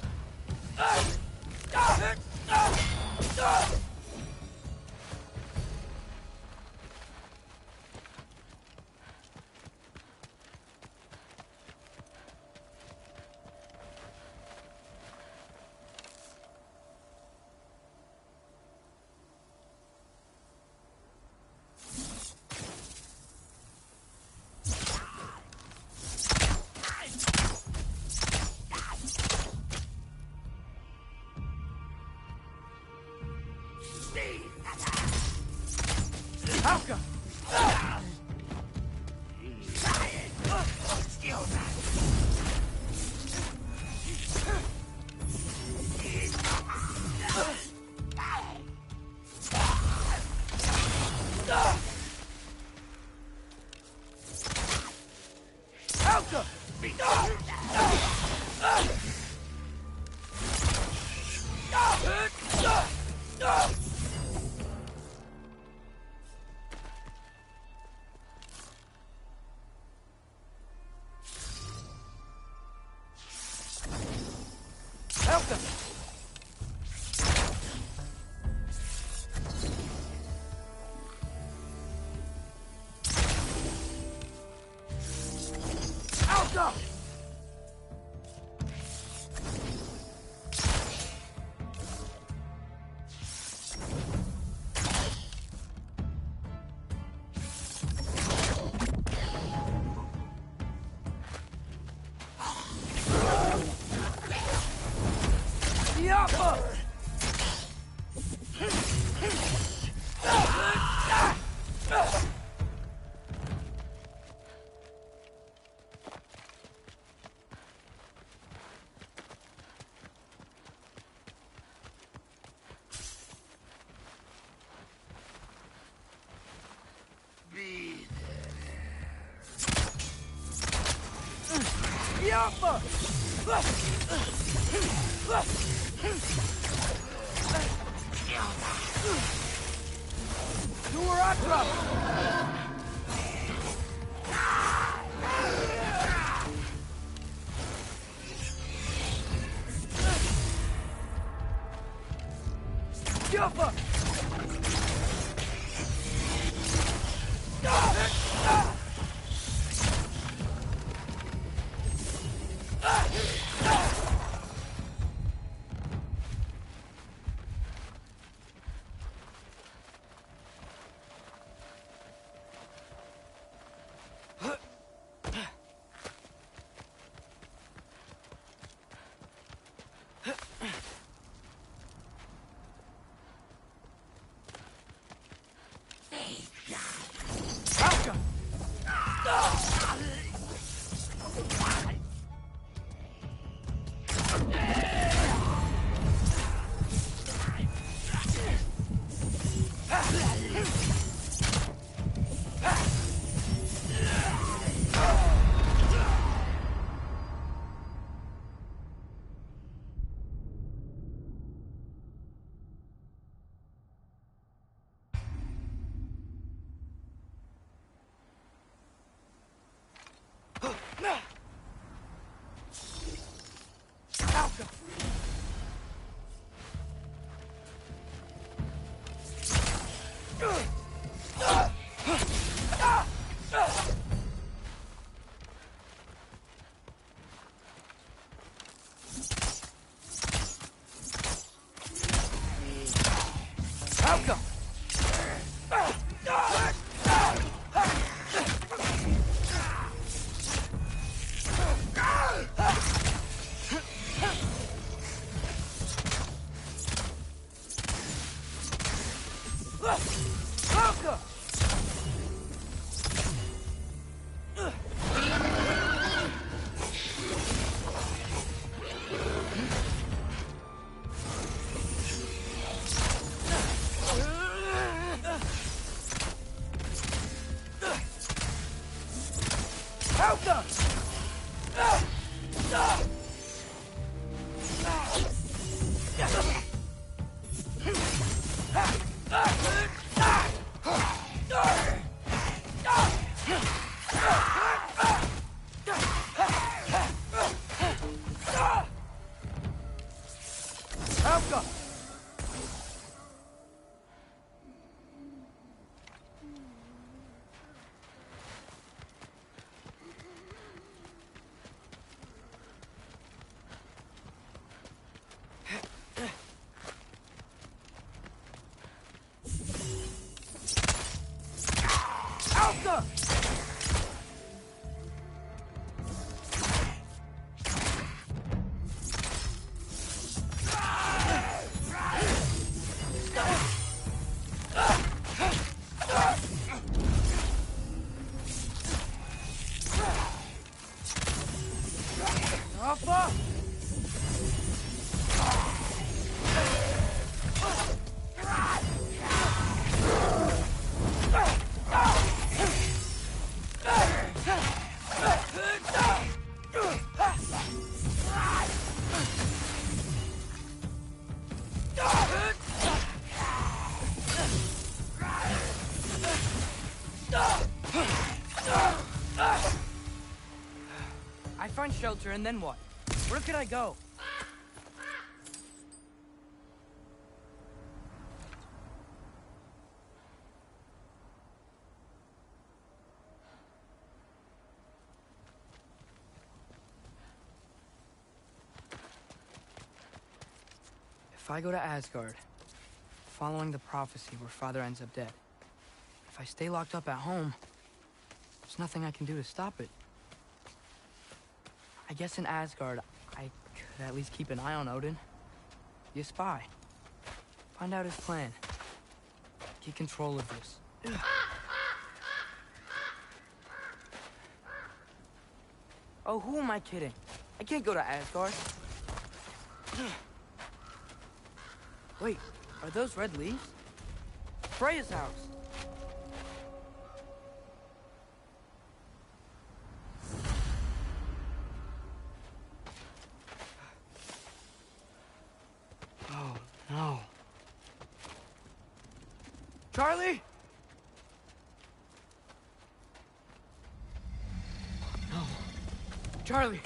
Alpha! I find shelter, and then what? Where could I go? If I go to Asgard, following the prophecy where Father ends up dead, if I stay locked up at home, there's nothing I can do to stop it. I guess in Asgard, I could at least keep an eye on Odin. Be a spy. Find out his plan. Get control of this. Oh, who am I kidding? I can't go to Asgard. Wait, are those red leaves? Freya's house. Oh, no. Charlie? No. Charlie.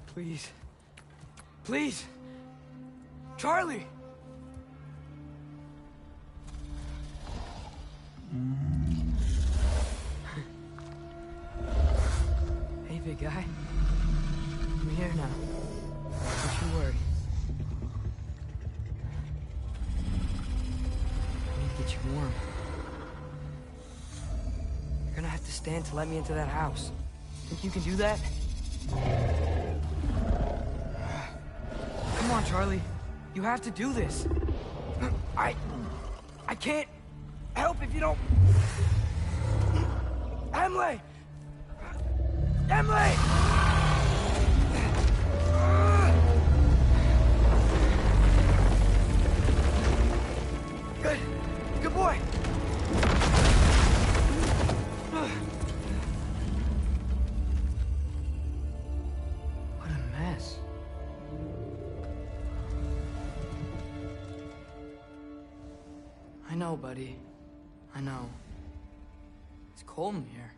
Please. Please. Charlie! Hey, big guy. I'm here now. Don't you worry. I need to get you warm. You're gonna have to stand to let me into that house. Think you can do that? Come on, Charlie. You have to do this. I can't help if you don't... Emily! Emily! Good. Good boy. What a mess. I know, buddy. I know. It's cold in here.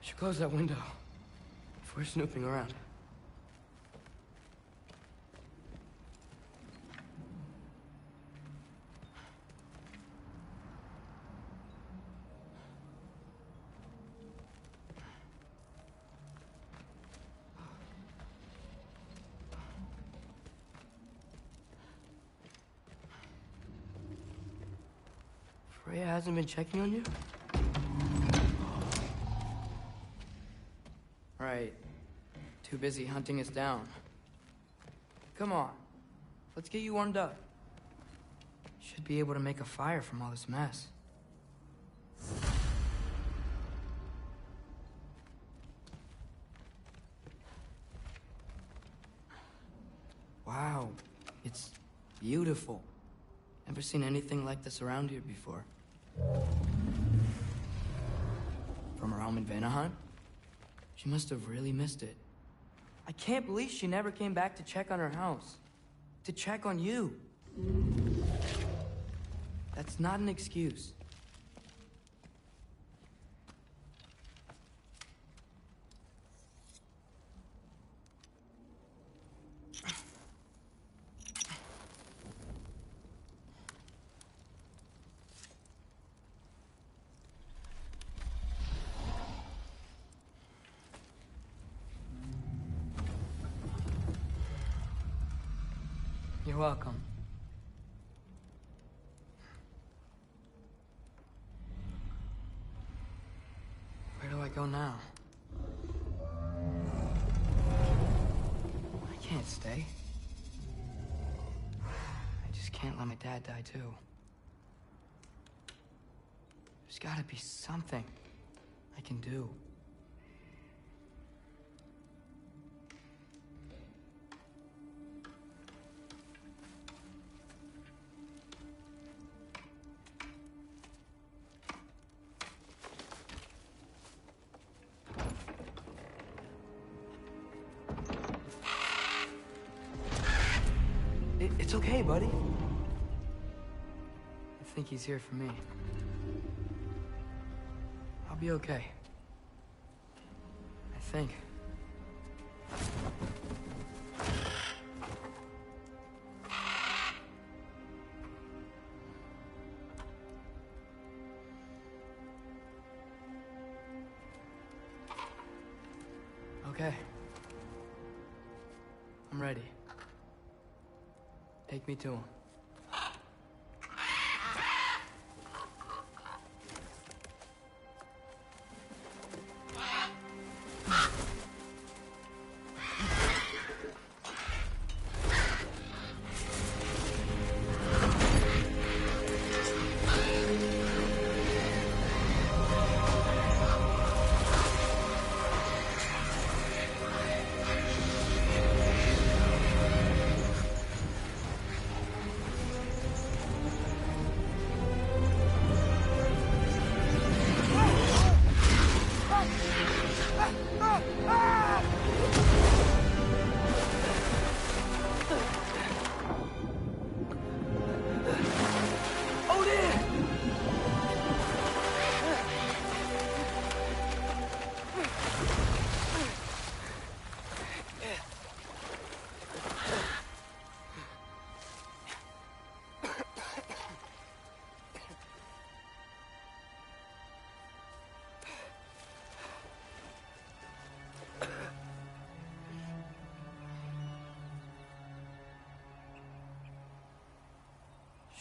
Should close that window if we're snooping around. Freya hasn't been checking on you? Right. Too busy hunting us down. Come on. Let's get you warmed up. Should be able to make a fire from all this mess. Wow. It's beautiful. Never seen anything like this around here before. From her home in Vanaheim? She must have really missed it. I can't believe she never came back to check on her house. To check on you. That's not an excuse. You're welcome. Where do I go now? I can't stay. I just can't let my dad die too. There's gotta be something I can do. It's okay, buddy. I think he's here for me. I'll be okay. I think. Okay. I'm ready. Take me to him.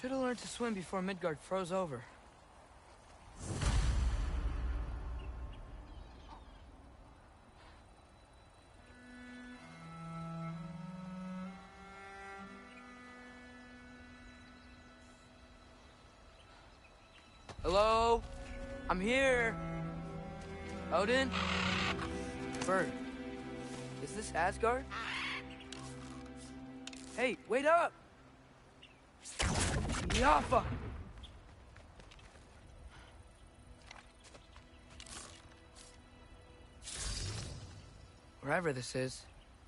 Should have learned to swim before Midgard froze over. Hello? I'm here. Odin? Bird. Is this Asgard? Hey, wait up! Yaffa! Wherever this is,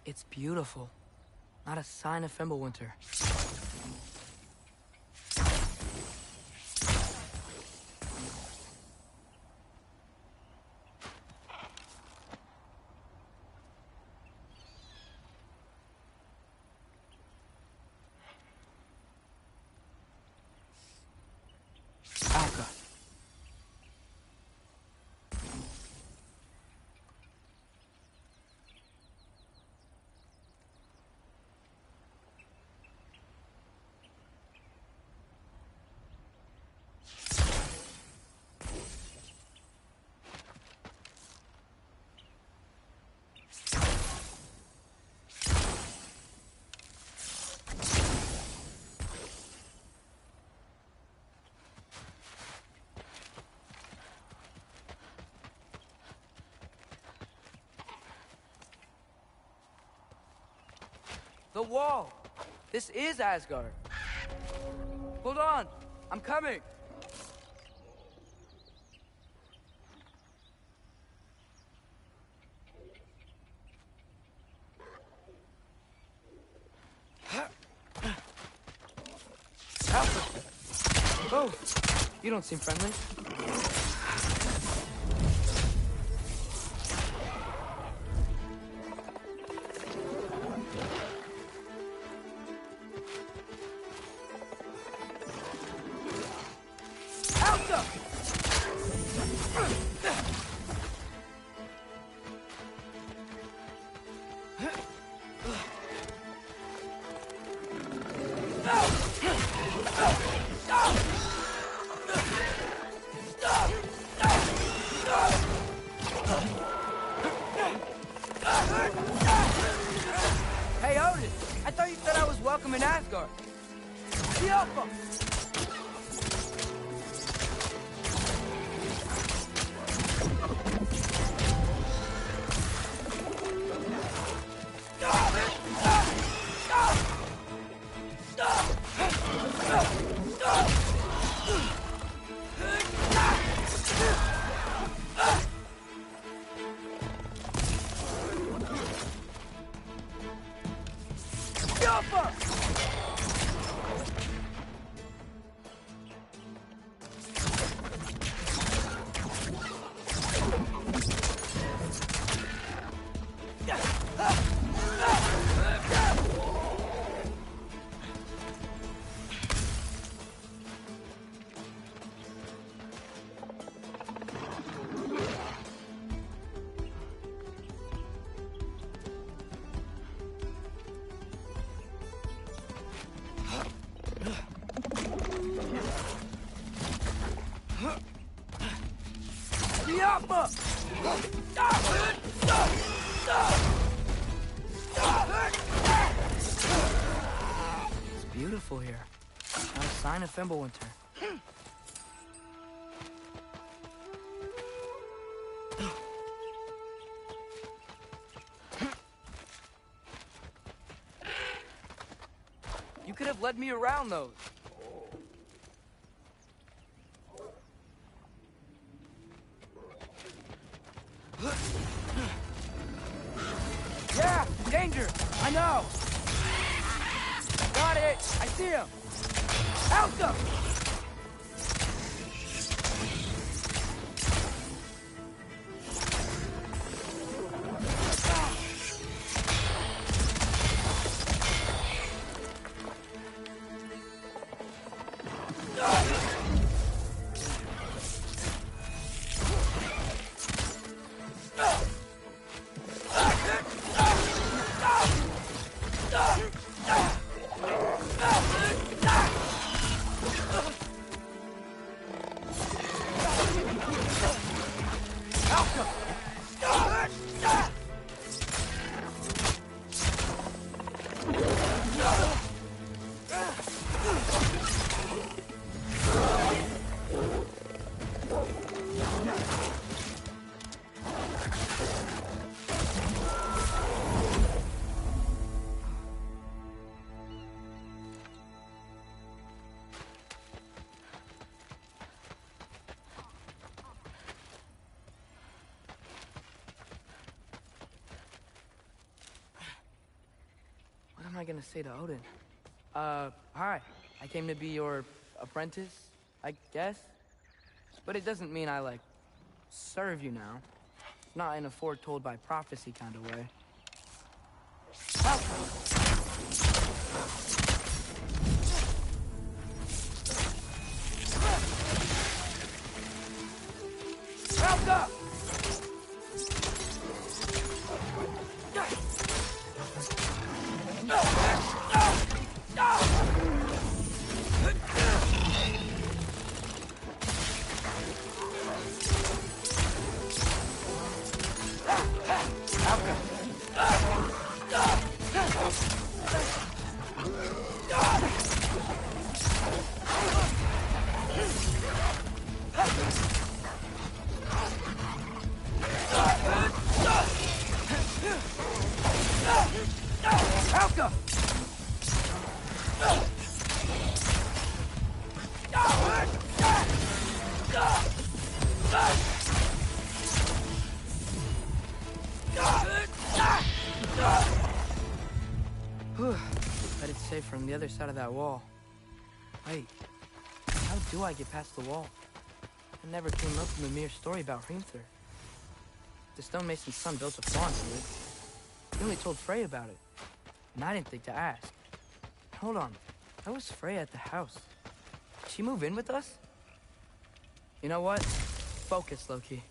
it's beautiful. Not a sign of Fimbulwinter. The wall! This is Asgard. Hold on! I'm coming! Oh, you don't seem friendly. Hey, Odin! I thought you said I was welcome in Asgard. The Alpha! It's beautiful here. Not a sign of Fimbulwinter. You could have led me around those. Yeah, danger! I know! Got it! I see him! Alka! What am I gonna say to Odin? Hi. I came to be your apprentice, I guess? But it doesn't mean I, like, serve you now. Not in a foretold by prophecy kind of way. Help up! the other side of that wall. Wait, how do I get past the wall? It never came up in the mere story about Hrimthur. The stonemason's son built a farm to it. He only told Frey about it, and I didn't think to ask. Hold on, how was Frey at the house? Did she move in with us? You know what? Focus, Loki.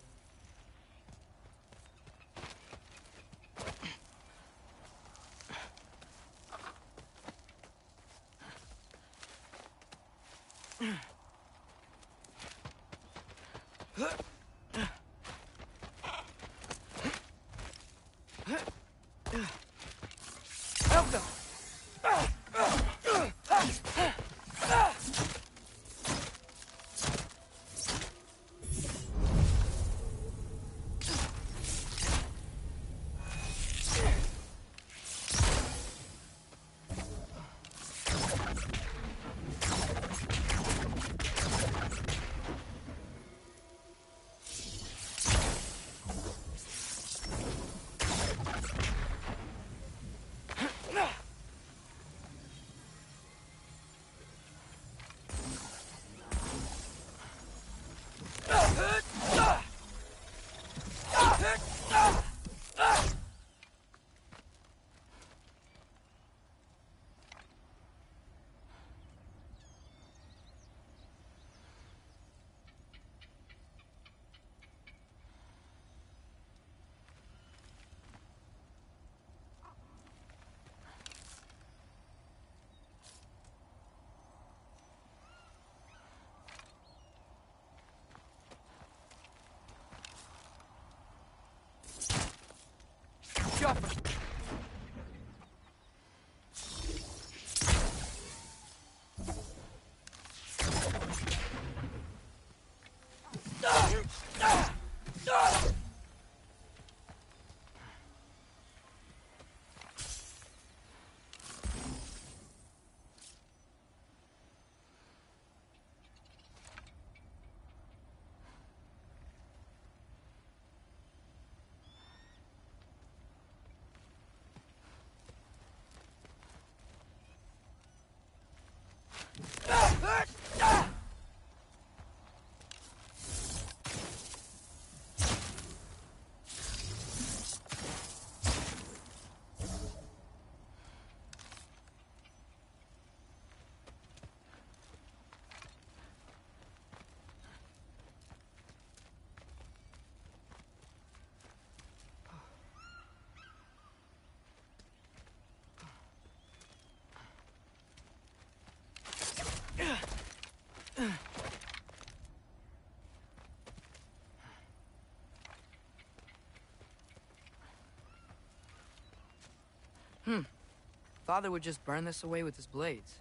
Father would just burn this away with his blades.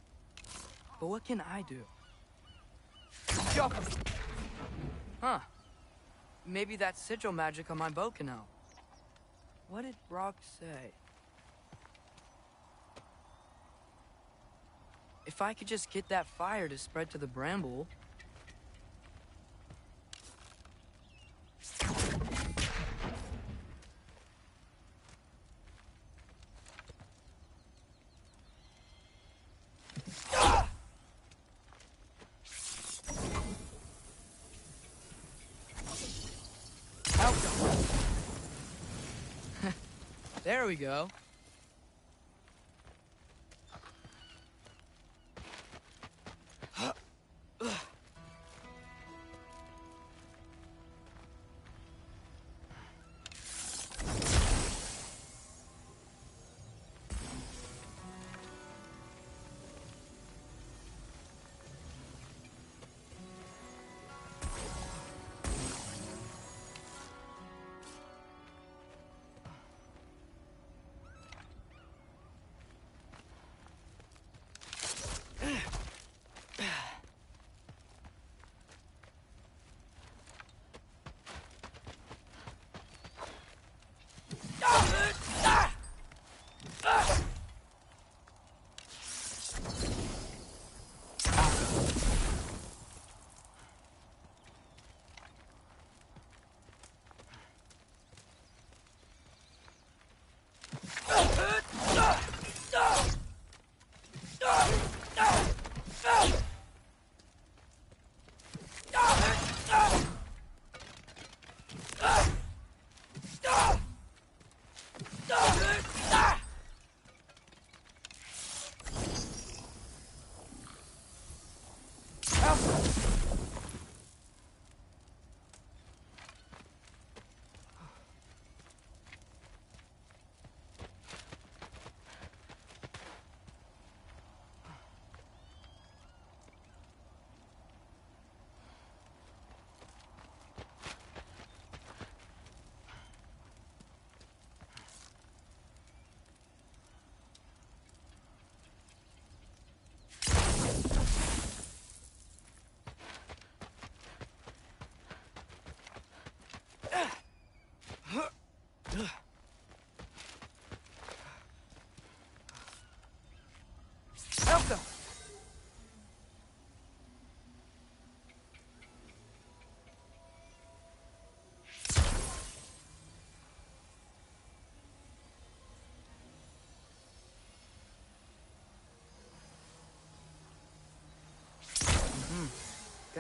But what can I do? Huh. Maybe that sigil magic on my bow can help. What did Brock say? If I could just get that fire to spread to the bramble... There we go.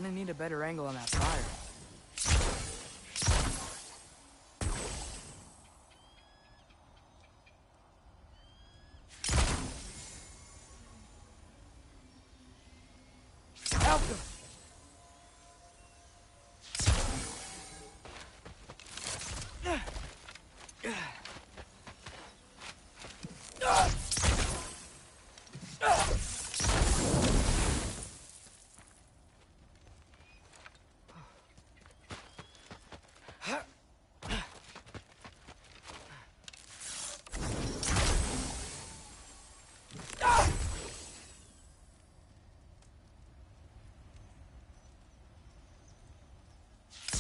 Gonna need a better angle on that fire.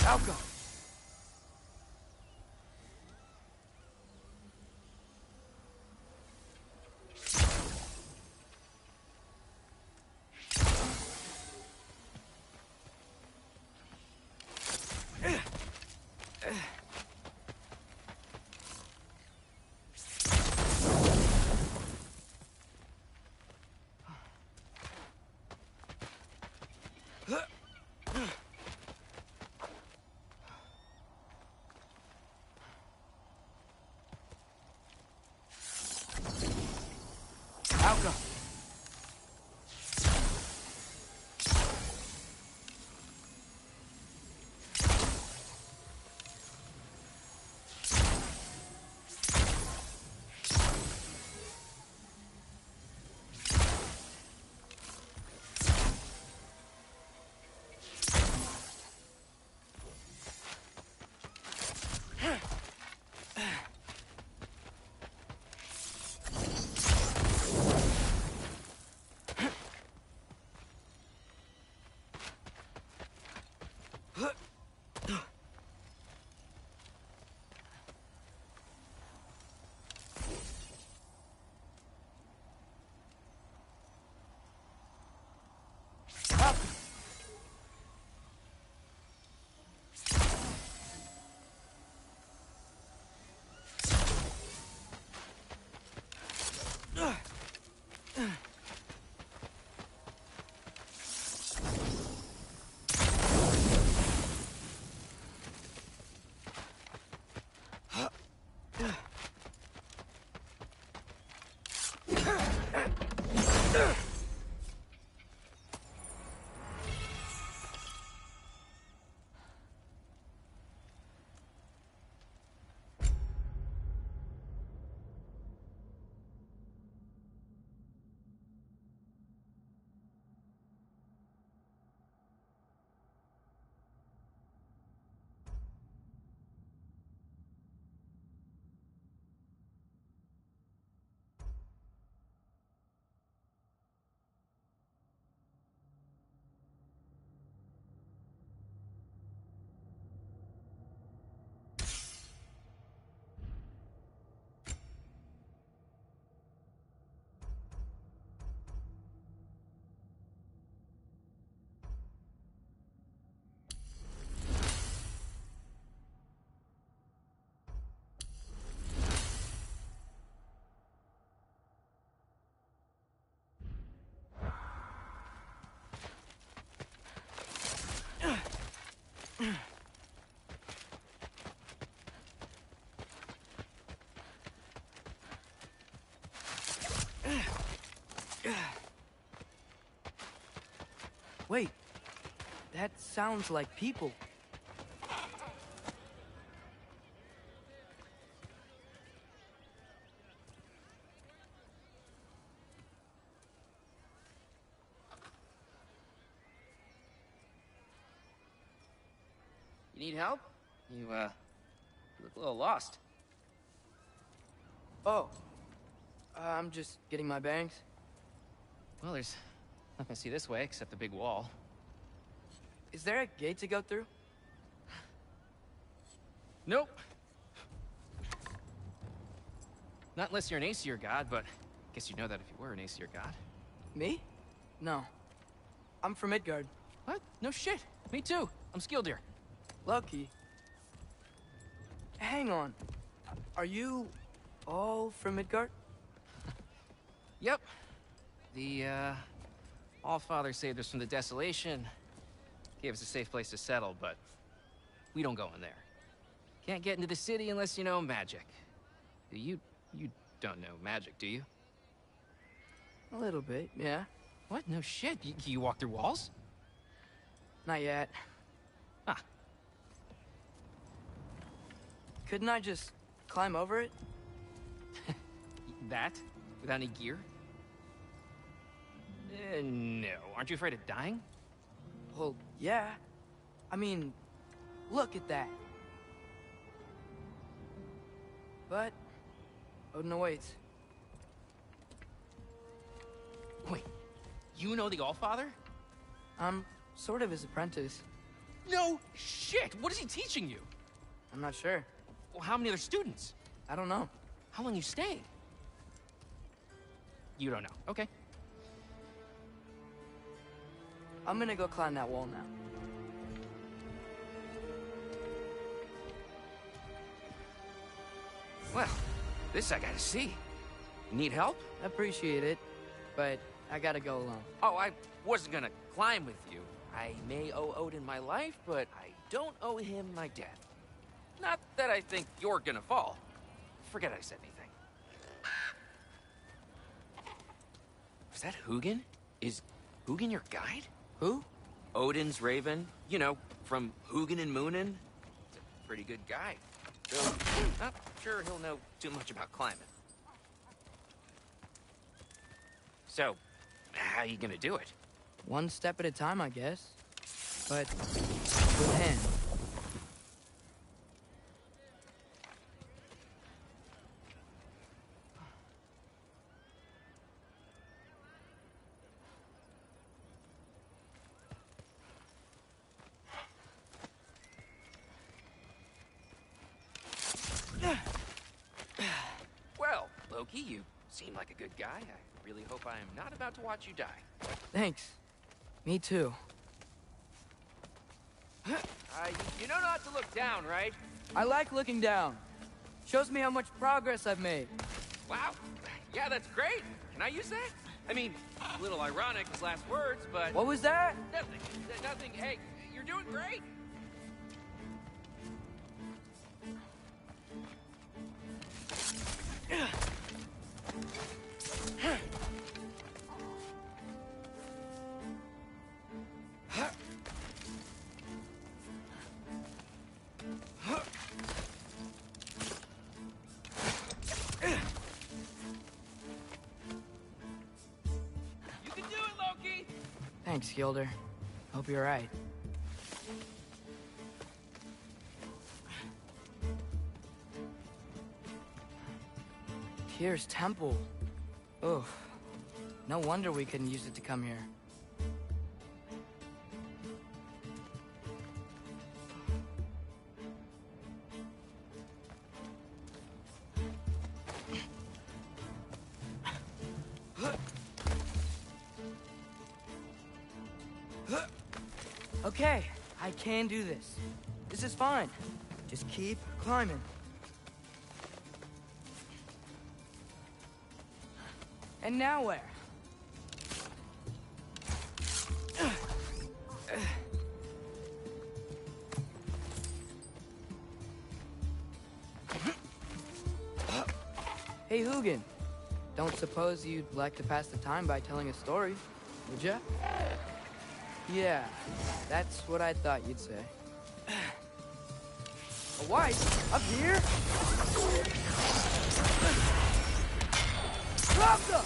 Alka! Alka! Wait, that sounds like people. You need help? You look a little lost. Oh, I'm just getting my bearings. Well, there's nothing to see this way except the big wall. Is there a gate to go through? Nope. Not unless you're an Aesir god, but I guess you'd know that if you were an Aesir god. Me? No. I'm from Midgard. What? No shit. Me too. I'm Skildir. Lucky. Hang on. Are you all from Midgard? Yep. The, Allfather saved us from the desolation. Gave us a safe place to settle, but we don't go in there. Can't get into the city unless you know magic. You don't know magic, do you? A little bit, yeah. What? No shit. You walk through walls? Not yet. Huh. Couldn't I just climb over it? That? Without any gear? No. Aren't you afraid of dying? Well, yeah. I mean, look at that. But Odin awaits. Wait, you know the Allfather? I'm sort of his apprentice. No shit! What is he teaching you? I'm not sure. Well, how many other students? I don't know. How long you staying? You don't know. Okay. I'm gonna go climb that wall now. Well, this I gotta see. You need help? Appreciate it, but I gotta go alone. Oh, I wasn't gonna climb with you. I may owe Odin my life, but I don't owe him my death. Not that I think you're gonna fall. Forget I said anything. Was that Hugin? Is Hugin your guide? Who? Odin's raven. You know, from Hugin and Moonin. He's a pretty good guy. So, not sure he'll know too much about climbing. So, how you gonna do it? One step at a time, I guess. But with him. Well, Loki, you seem like a good guy. I really hope I am not about to watch you die. Thanks. Me too. You know not to look down, right? I like looking down. Shows me how much progress I've made. Wow. Yeah, that's great. Can I use that? I mean, a little ironic, his last words, but... What was that? Nothing. Nothing. Hey, you're doing great. Thanks, Gilder. Hope you're right. Tyr's temple. Ugh. No wonder we couldn't use it to come here. Okay, I can do this. This is fine. Just keep climbing. And now where? Hey, Hugin. Don't suppose you'd like to pass the time by telling a story, would ya? Yeah, that's what I thought you'd say. A wife? Up here? Pravda!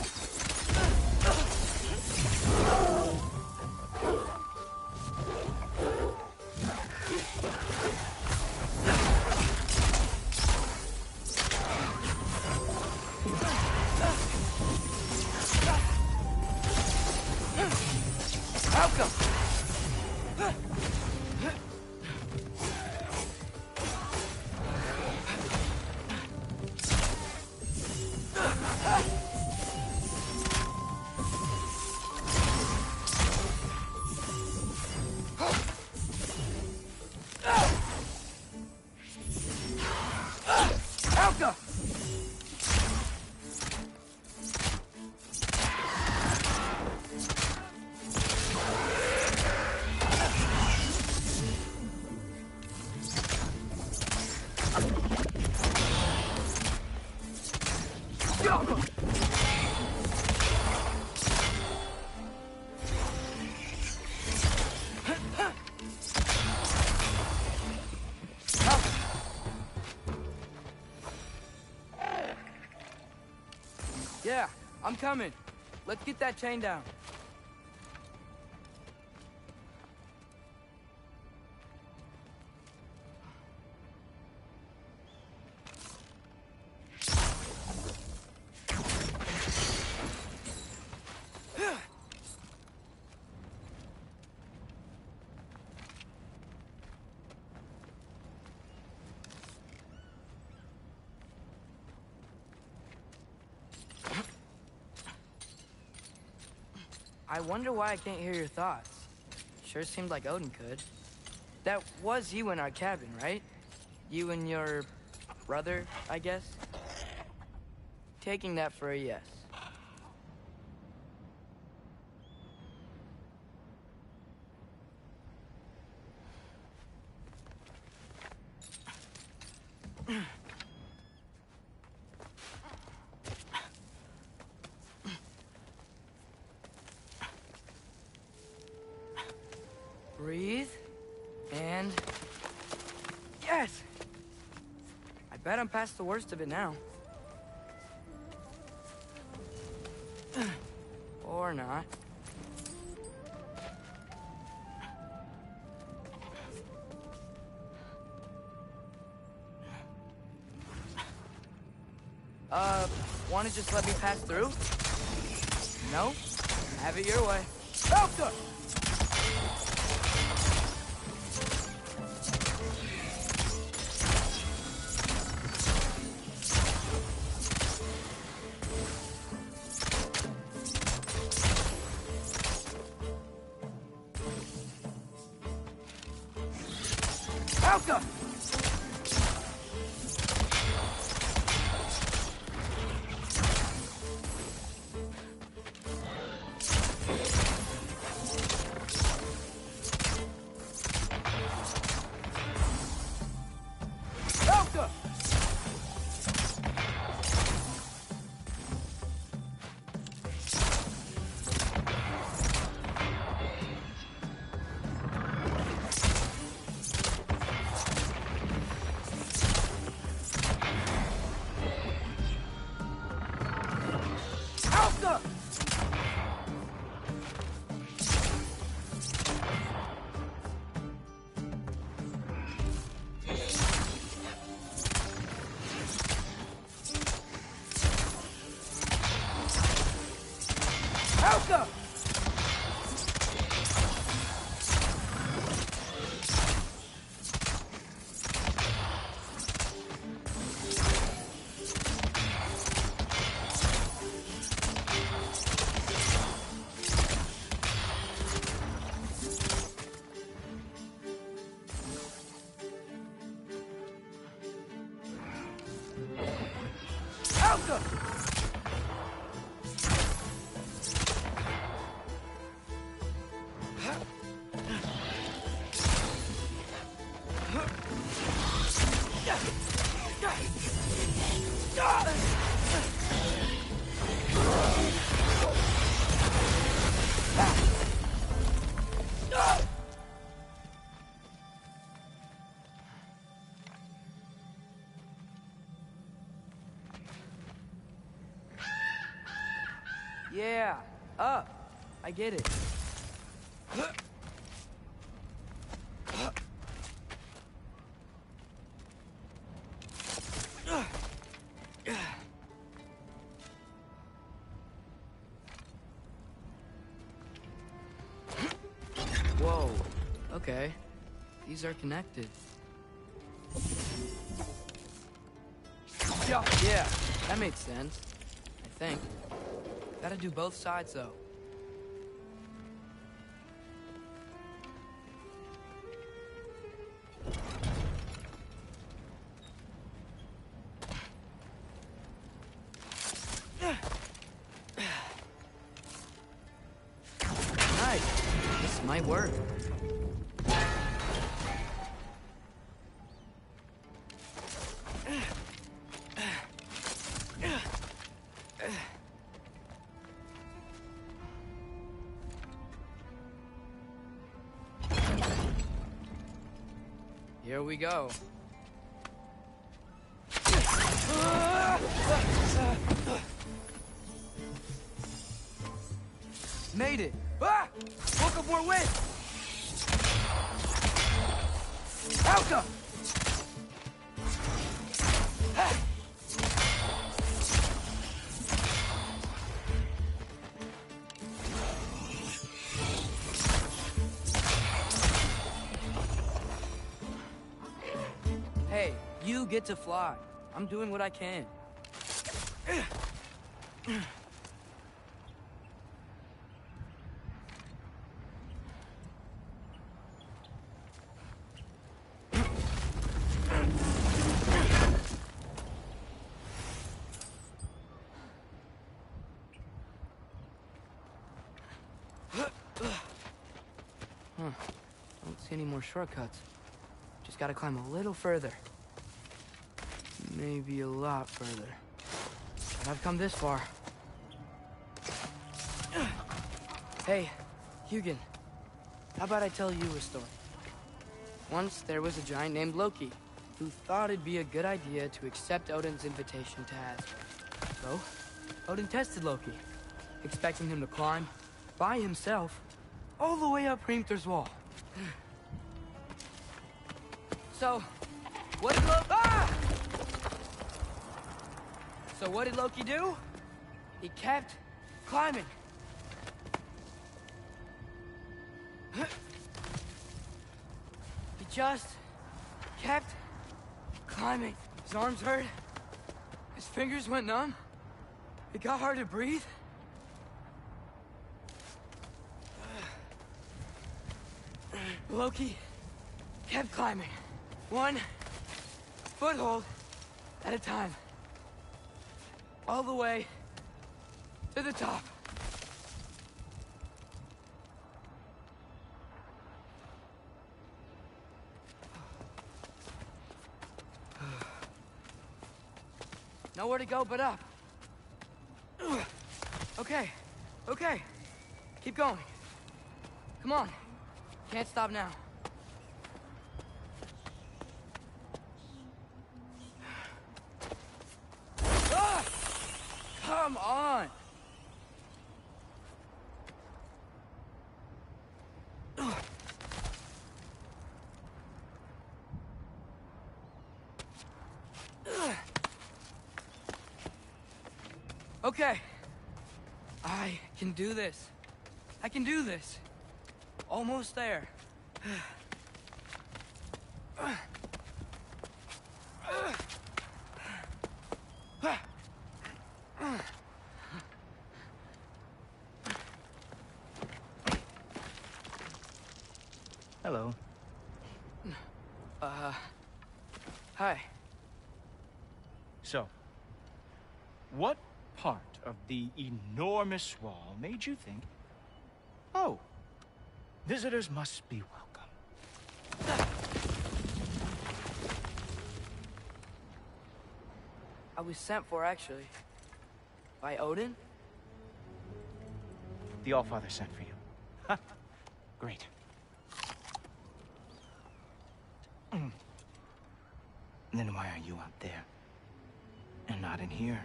Outcome! Yeah, I'm coming. Let's get that chain down. I wonder why I can't hear your thoughts. Sure seemed like Odin could. That was you in our cabin, right? You and your brother, I guess? Taking that for a yes. Breathe. And... yes! I bet I'm past the worst of it now. Or not. Wanna just let me pass through? No? Have it your way. Elka! Elka! Elka! Elka! Elka! Elka! Yeah, up. I get it. Whoa. Okay. These are connected. Yeah, that makes sense. I think. Gotta do both sides, though. Nice. This might work. we go. Made it! Ah! Woke up more wind! Alka! Hey, you get to fly. I'm doing what I can. Don't see any more shortcuts. Just gotta climb a little further. Maybe a lot further. But I've come this far. Hey, Hugin. How about I tell you a story? Once there was a giant named Loki who thought it'd be a good idea to accept Odin's invitation to Asgard. So, Odin tested Loki, expecting him to climb by himself all the way up Hrimthur's wall. So, what did So what did Loki do? He kept climbing. He just kept climbing. His arms hurt. His fingers went numb. It got hard to breathe. Loki kept climbing. One foothold at a time. All the way to the top. Nowhere to go but up. Okay, okay. Keep going. Come on. Can't stop now. Come on! Okay. I can do this. I can do this. Almost there. Hello. Hi. So, what part of the enormous wall made you think, oh, visitors must be welcome? I was sent for, actually. By Odin? The Allfather sent for you. Ha! Great. Then why are you out there? And not in here?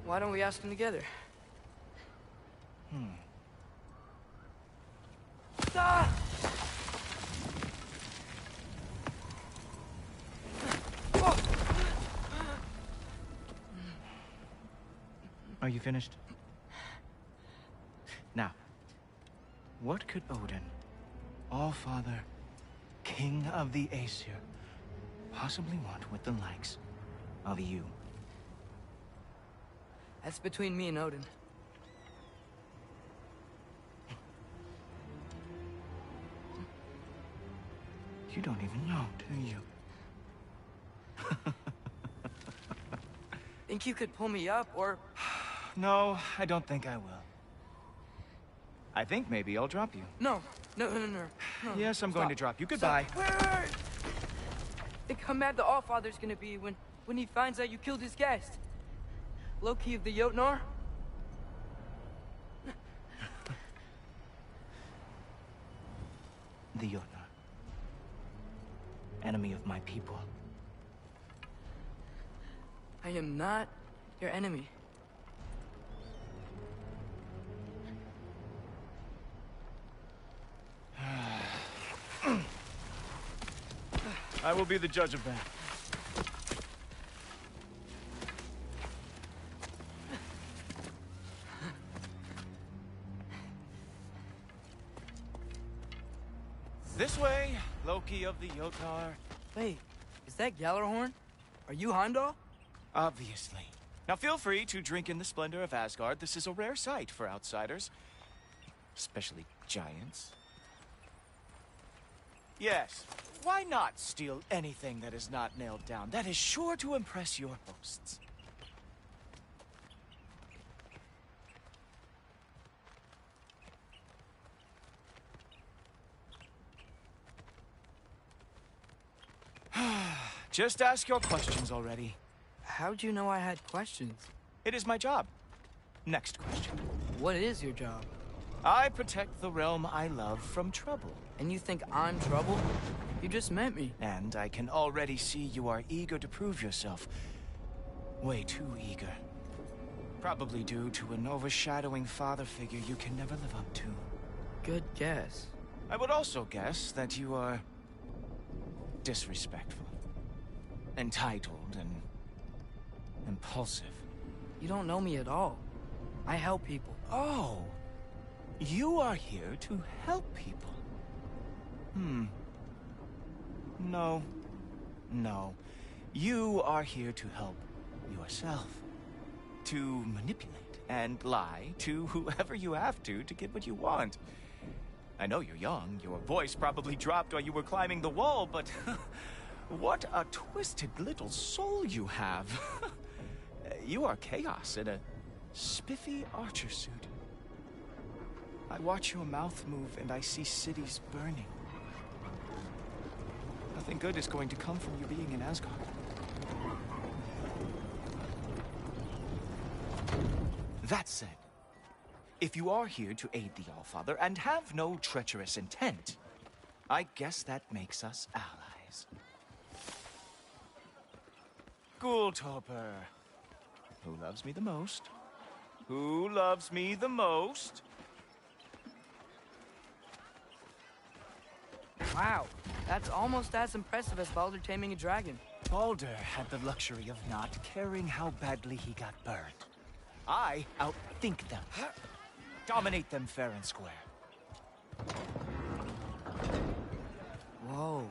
Why don't we ask them together? Ah! Are you finished? Now, what could Odin, Allfather, King of the Aesir, possibly want with the likes of you? That's between me and Odin. You don't even know, do you? Think you could pull me up, or... No, I don't think I will. I think maybe I'll drop you. No. Yes, I'm going to drop you. Goodbye. Wait. Think how mad the Allfather's gonna be when he finds out you killed his guest. Loki of the Jotnar? The Jotnar. enemy of my people. I am not your enemy. I will be the judge of that. This way, Loki of the Yotar. Wait, is that Gallarhorn? Are you Heimdall? Obviously. Now feel free to drink in the splendor of Asgard. This is a rare sight for outsiders. Especially giants. Yes, why not steal anything that is not nailed down? That is sure to impress your hosts. Just ask your questions already. How'd you know I had questions? It is my job. Next question. What is your job? I protect the realm I love from trouble. And you think I'm trouble? You just met me. And I can already see you are eager to prove yourself. Way too eager. Probably due to an overshadowing father figure you can never live up to. Good guess. I would also guess that you are disrespectful, entitled, and impulsive. You don't know me at all. I help people. Oh, you are here to help people. No. You are here to help yourself. To manipulate and lie to whoever you have to get what you want. I know you're young. Your voice probably dropped while you were climbing the wall, but what a twisted little soul you have. You are chaos in a spiffy archer suit. I watch your mouth move and I see cities burning. Nothing good is going to come from you being in Asgard. That said, if you are here to aid the Allfather and have no treacherous intent, I guess that makes us allies. Ghoultoper. Who loves me the most? Who loves me the most? Wow, that's almost as impressive as Baldur taming a dragon. Baldur had the luxury of not caring how badly he got burned. I outthink them. Dominate them fair and square. Whoa.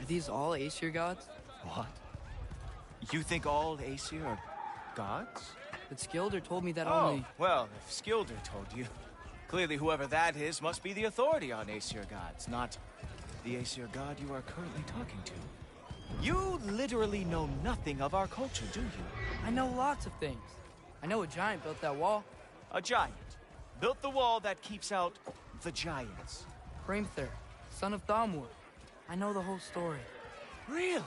Are these all Aesir gods? What? You think all Aesir are gods? But Skilder told me that Oh, only... well, if Skilder told you, clearly whoever that is must be the authority on Aesir gods, not the Aesir god you are currently talking to. You literally know nothing of our culture, do you? I know lots of things. I know a giant built that wall. A giant built the wall that keeps out the giants. Hrimthur, son of Thamur. I know the whole story. Really?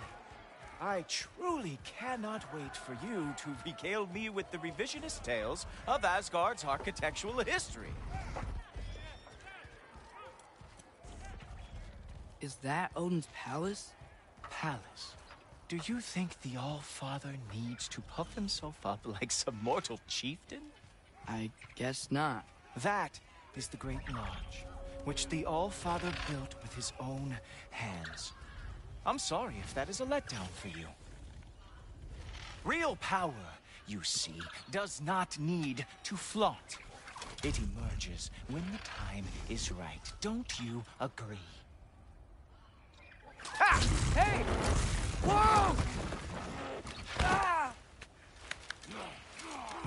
I truly cannot wait for you to regale me with the revisionist tales of Asgard's architectural history. Is that Odin's palace? Palace? Do you think the All-Father needs to puff himself up like some mortal chieftain? I guess not. That is the Great Lodge, which the All-Father built with his own hands. I'm sorry if that is a letdown for you. Real power, you see, does not need to flaunt. It emerges when the time is right. Don't you agree? Ah! Hey! Whoa! Ah!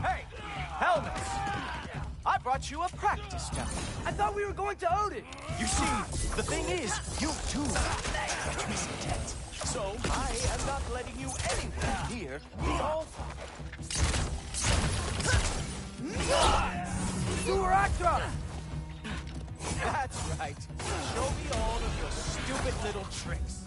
Hey! Helmets! I brought you a practice now. I thought we were going to Odin! You see, the thing is, you too have treacherous intent. So I am not letting you anywhere near the All-Father. Suraktra! That's right. Show me all of your stupid little tricks.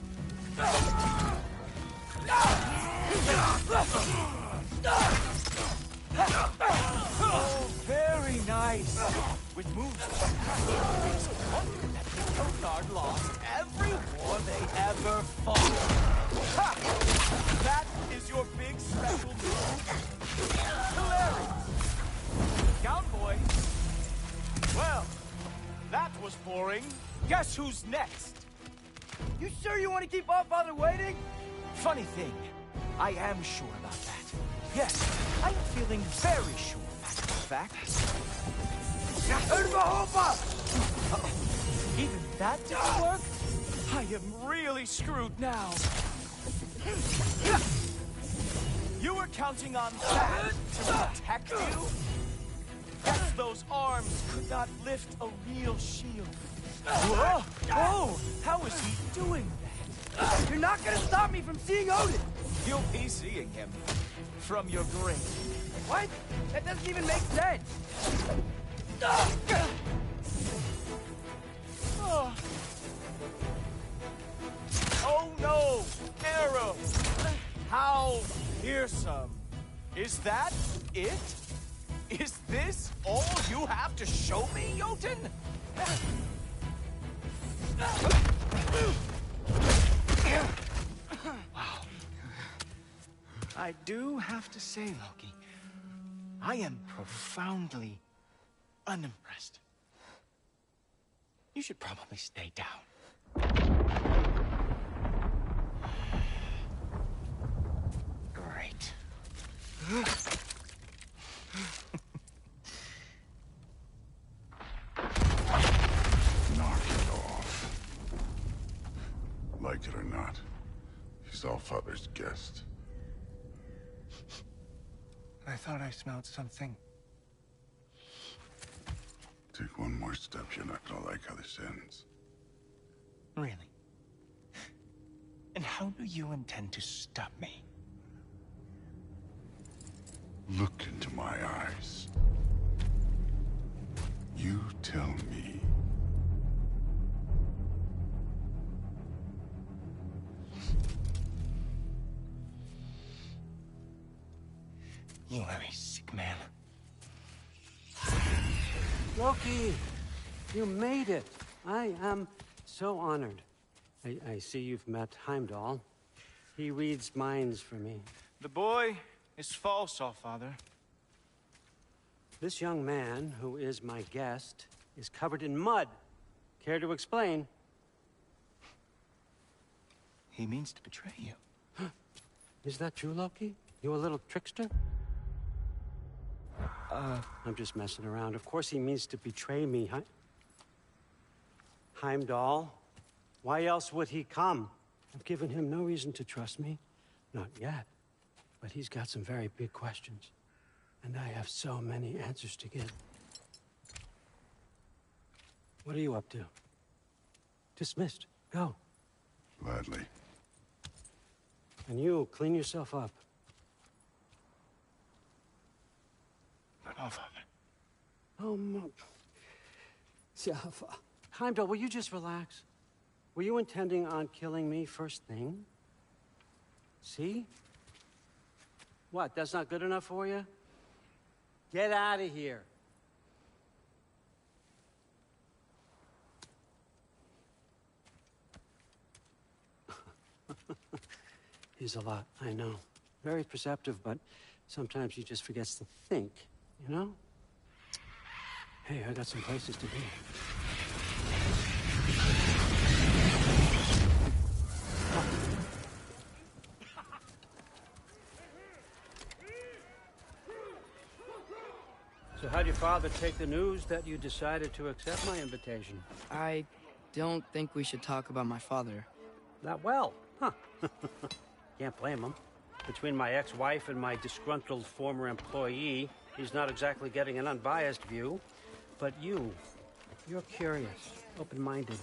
Oh, very nice. With moves that Nard lost every war they ever fought. Ha! That is your big special move? Hilarious! Cowboy. Well, that was boring. Guess who's next? You sure you want to keep our father waiting? Funny thing, I am sure about that. Yes, I'm feeling very sure, matter of fact. Uh-oh. Even that didn't work? I am really screwed now. You were counting on that to protect you? Guess those arms could not lift a real shield. Whoa! Oh, how is he doing that? You're not gonna stop me from seeing Odin! You'll be seeing him from your grave. What? That doesn't even make sense! Oh no! Arrow! How fearsome! Is that it? Is this all you have to show me, Jotun? Wow. I do have to say, Loki, I am profoundly unimpressed. You should probably stay down. Great. Knock it off. Like it or not, he's Allfather's guest. I thought I smelled something. Take one more step, you're not gonna like how this ends. Really? And how do you intend to stop me? Look into my eyes. You tell me. You are a sick man. Loki, you made it. I am so honored. I see you've met Heimdall. He reads minds for me. The boy is false, Allfather. This young man, who is my guest, is covered in mud. Care to explain? He means to betray you. Is that true, Loki? You a little trickster? I'm just messing around. Of course he means to betray me, huh? Heimdall? Why else would he come? I've given him no reason to trust me. Not yet. But he's got some very big questions. And I have so many answers to give. What are you up to? Dismissed. Go. Gladly. And you, clean yourself up. But Allfather. Oh, Jaffa. Heimdall, will you just relax? Were you intending on killing me first thing? See? What, that's not good enough for you? Get out of here. He's a lot, I know. Very perceptive, but sometimes he just forgets to think, you know? Hey, I got some places to be. So how'd your father take the news that you decided to accept my invitation? I don't think we should talk about my father. That well, huh? Can't blame him. Between my ex-wife and my disgruntled former employee, he's not exactly getting an unbiased view. But you're curious, open-minded.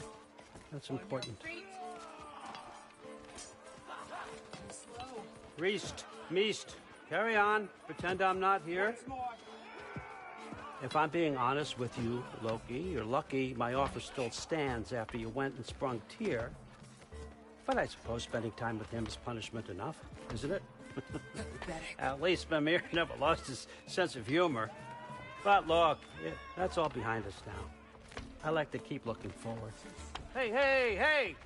That's important. Reist, Meest, carry on. Pretend I'm not here. If I'm being honest with you, Loki, you're lucky my offer still stands after you went and sprung Tyr. But I suppose spending time with him is punishment enough, isn't it? At least Mimir never lost his sense of humor. But look, that's all behind us now. I like to keep looking forward. Hey, hey, hey!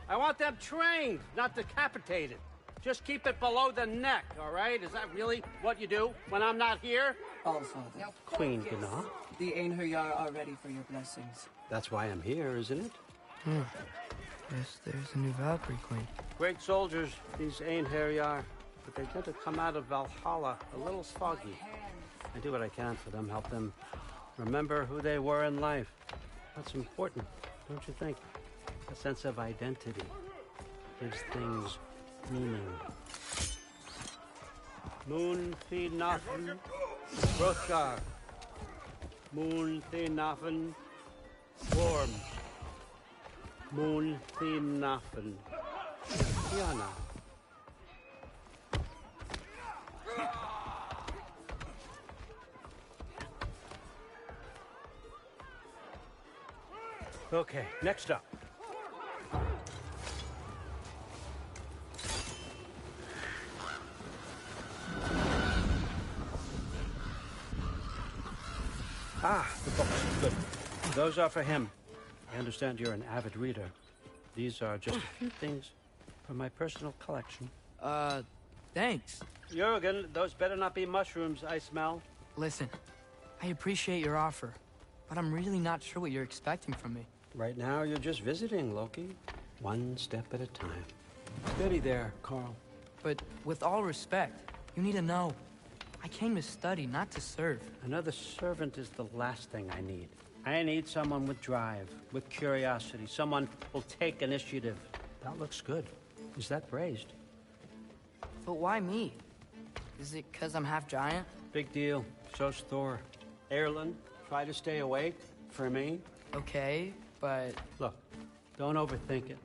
I want them trained, not decapitated. Just keep it below the neck, all right? Is that really what you do when I'm not here? All Father. Queen Gná. The Einherjar are ready for your blessings. That's why I'm here, isn't it? Yes, there's a new Valkyrie Queen. Great soldiers, these Einherjar, but they tend to come out of Valhalla a little foggy. I do what I can for them, help them remember who they were in life. That's important, don't you think? A sense of identity gives things meaning. Moon thi nafen, Hrothgar. Moon thi nafen, Worm. Moon thi nafen, Tiana. Okay, next up. Ah, the books. Good. Those are for him. I understand you're an avid reader. These are just a few things from my personal collection. Thanks. Jurgen, those better not be mushrooms I smell. Listen, I appreciate your offer, but I'm really not sure what you're expecting from me. Right now, you're just visiting, Loki. One step at a time. Steady there, Carl. But with all respect, you need to know. I came to study, not to serve. Another servant is the last thing I need. I need someone with drive, with curiosity, someone who'll take initiative. That looks good. Is that praised? But why me? Is it because I'm half giant? Big deal. So's Thor. Erlen, try to stay awake for me. Okay, but... Look, don't overthink it.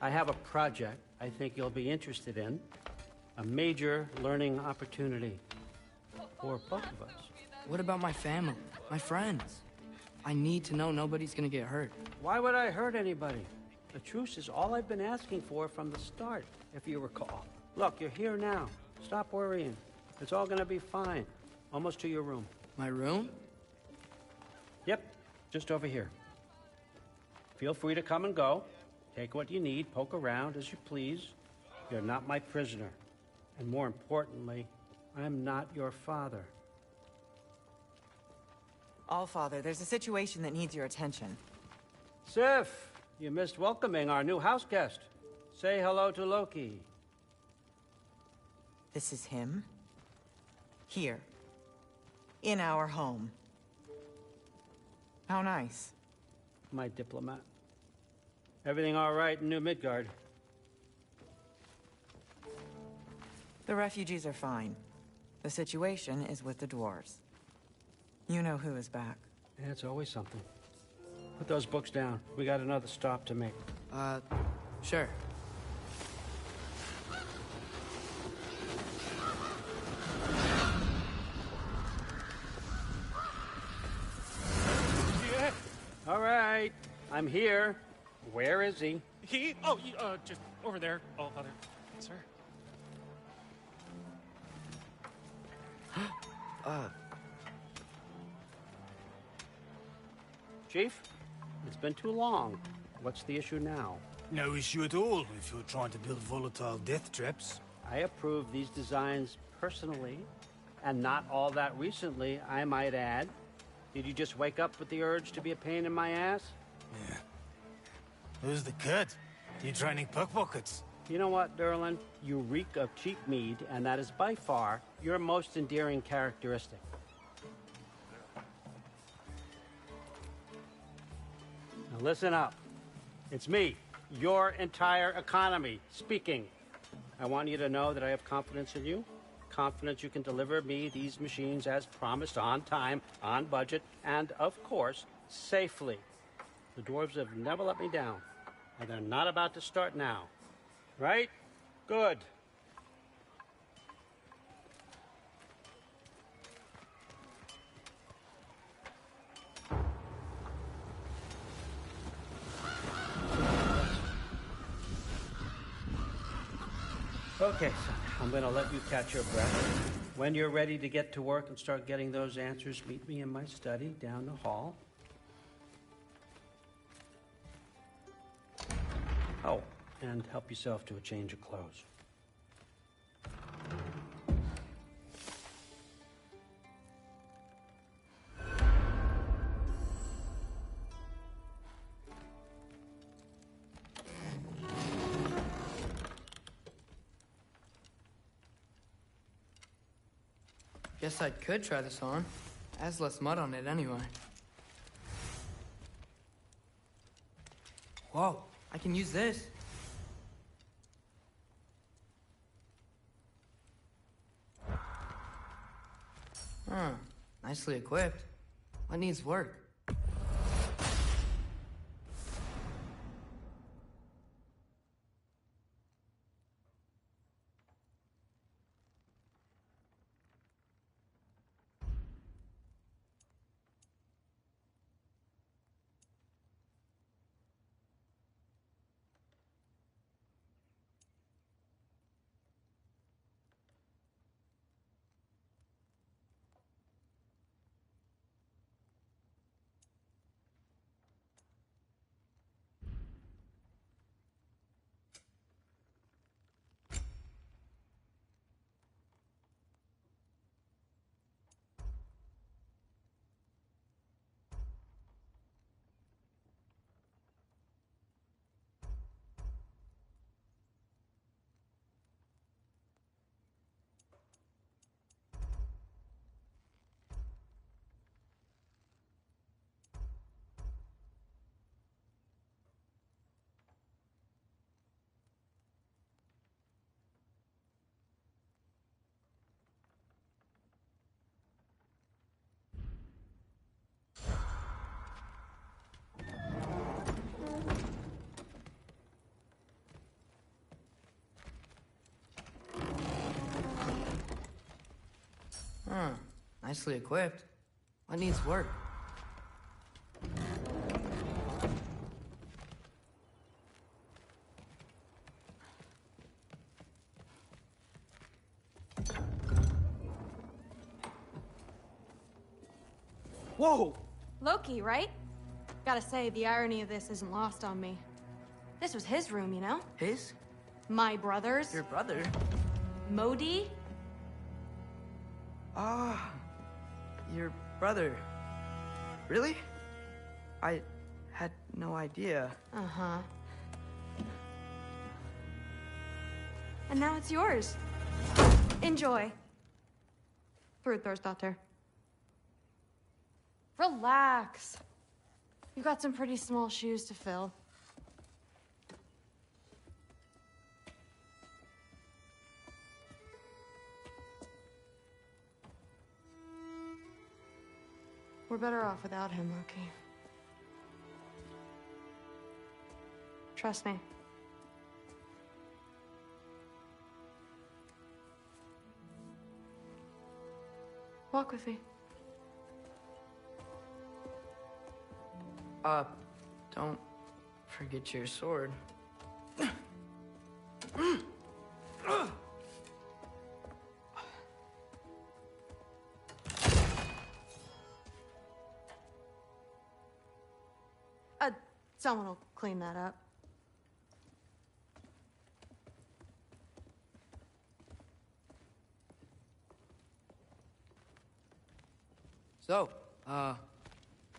I have a project I think you'll be interested in. A major learning opportunity. For both of us. What about my family? My friends? I need to know nobody's gonna get hurt. Why would I hurt anybody? A truce is all I've been asking for from the start, if you recall. Look, you're here now. Stop worrying. It's all gonna be fine. Almost to your room. My room? Yep, just over here. Feel free to come and go. Take what you need, poke around as you please. You're not my prisoner. And more importantly, I'm not your father. All Father, there's a situation that needs your attention. Sif, you missed welcoming our new house guest. Say hello to Loki. This is him. Here. In our home. How nice. My diplomat. Everything all right in New Midgard? The refugees are fine. The situation is with the dwarves. You know who is back. Yeah, it's always something. Put those books down. We got another stop to make. Sure. Yeah. All right. I'm here. Where is he? He? Oh, just over there. Oh, Father. Sir. Chief, it's been too long. What's the issue now? No issue at all if you're trying to build volatile death traps. I approve these designs personally, and not all that recently, I might add. Did you just wake up with the urge to be a pain in my ass? Yeah. Who's the cut? You training pickpockets? You know what, Derlin? You reek of cheap mead, and that is by far your most endearing characteristic. Now listen up. It's me, your entire economy, speaking. I want you to know that I have confidence in you. Confidence you can deliver me these machines as promised, on time, on budget, and, of course, safely. The dwarves have never let me down, and they're not about to start now. Right? Good. Okay, son, I'm going to let you catch your breath. When you're ready to get to work and start getting those answers, meet me in my study down the hall. Oh, and help yourself to a change of clothes. Guess I could try this on. Has less mud on it anyway. Whoa, I can use this. Huh, nicely equipped. What needs work? Huh, nicely equipped. What needs work? Whoa! Loki, right? Gotta say, the irony of this isn't lost on me. This was his room, you know? His? My brother's. Your brother? Modi? Ah, your brother. Really? I had no idea. Uh-huh. And now it's yours. Enjoy. Daughter. Relax. You've got some pretty small shoes to fill. We're better off without him, Loki. Trust me. Walk with me. Don't forget your sword. Someone will clean that up. So,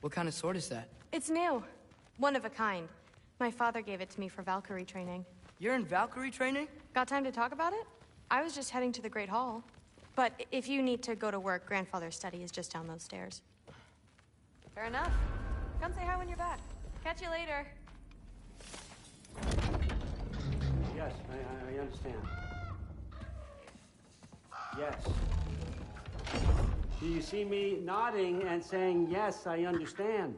what kind of sword is that? It's new. One of a kind. My father gave it to me for Valkyrie training. You're in Valkyrie training? Got time to talk about it? I was just heading to the Great Hall. But if you need to go to work, Grandfather's study is just down those stairs. Fair enough. Come say hi when you're back. Catch you later. Yes, I understand. Yes. Do you see me nodding and saying, yes, I understand?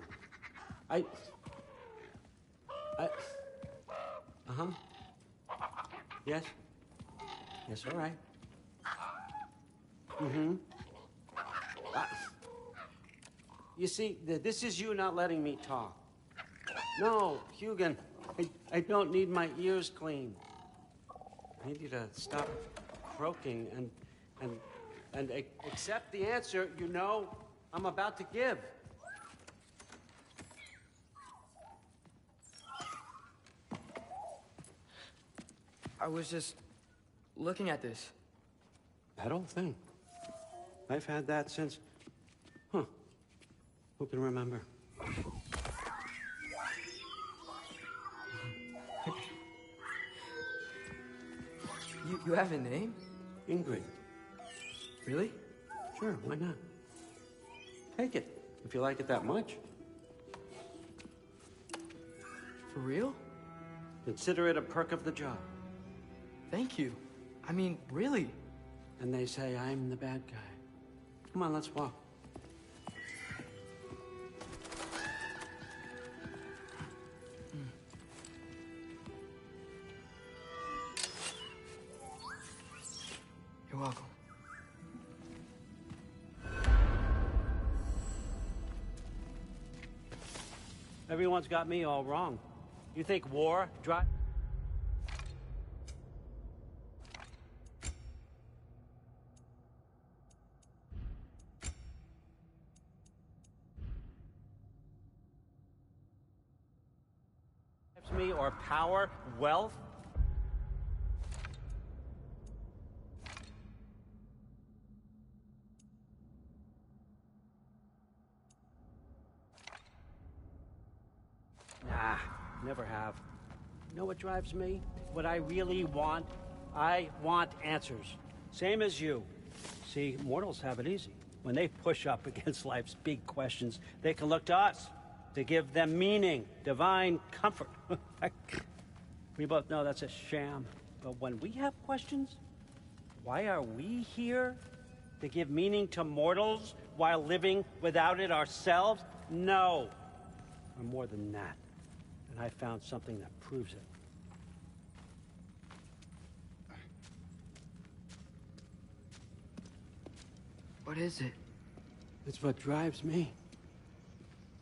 Uh-huh. Yes? Yes, all right. Mm-hmm. You see, this is you not letting me talk. No, Hugin, I don't need my ears cleaned. I need you to stop croaking and accept the answer you know I'm about to give. I was just looking at this. That old thing. I've had that since... Huh. Who can remember? You have a name? Ingrid. Really? Sure, why not? Take it, if you like it that much. For real? Consider it a perk of the job. Thank you. I mean, really. And they say I'm the bad guy. Come on, let's walk. You're welcome. Everyone's got me all wrong. You think war drives me, or power, wealth? Nah, never have. You know what drives me? What I really want? I want answers. Same as you. See, mortals have it easy. When they push up against life's big questions, they can look to us to give them meaning, divine comfort. We both know that's a sham. But when we have questions, why are we here? To give meaning to mortals while living without it ourselves? No. We're more than that. And I found something that proves it. What is it? It's what drives me.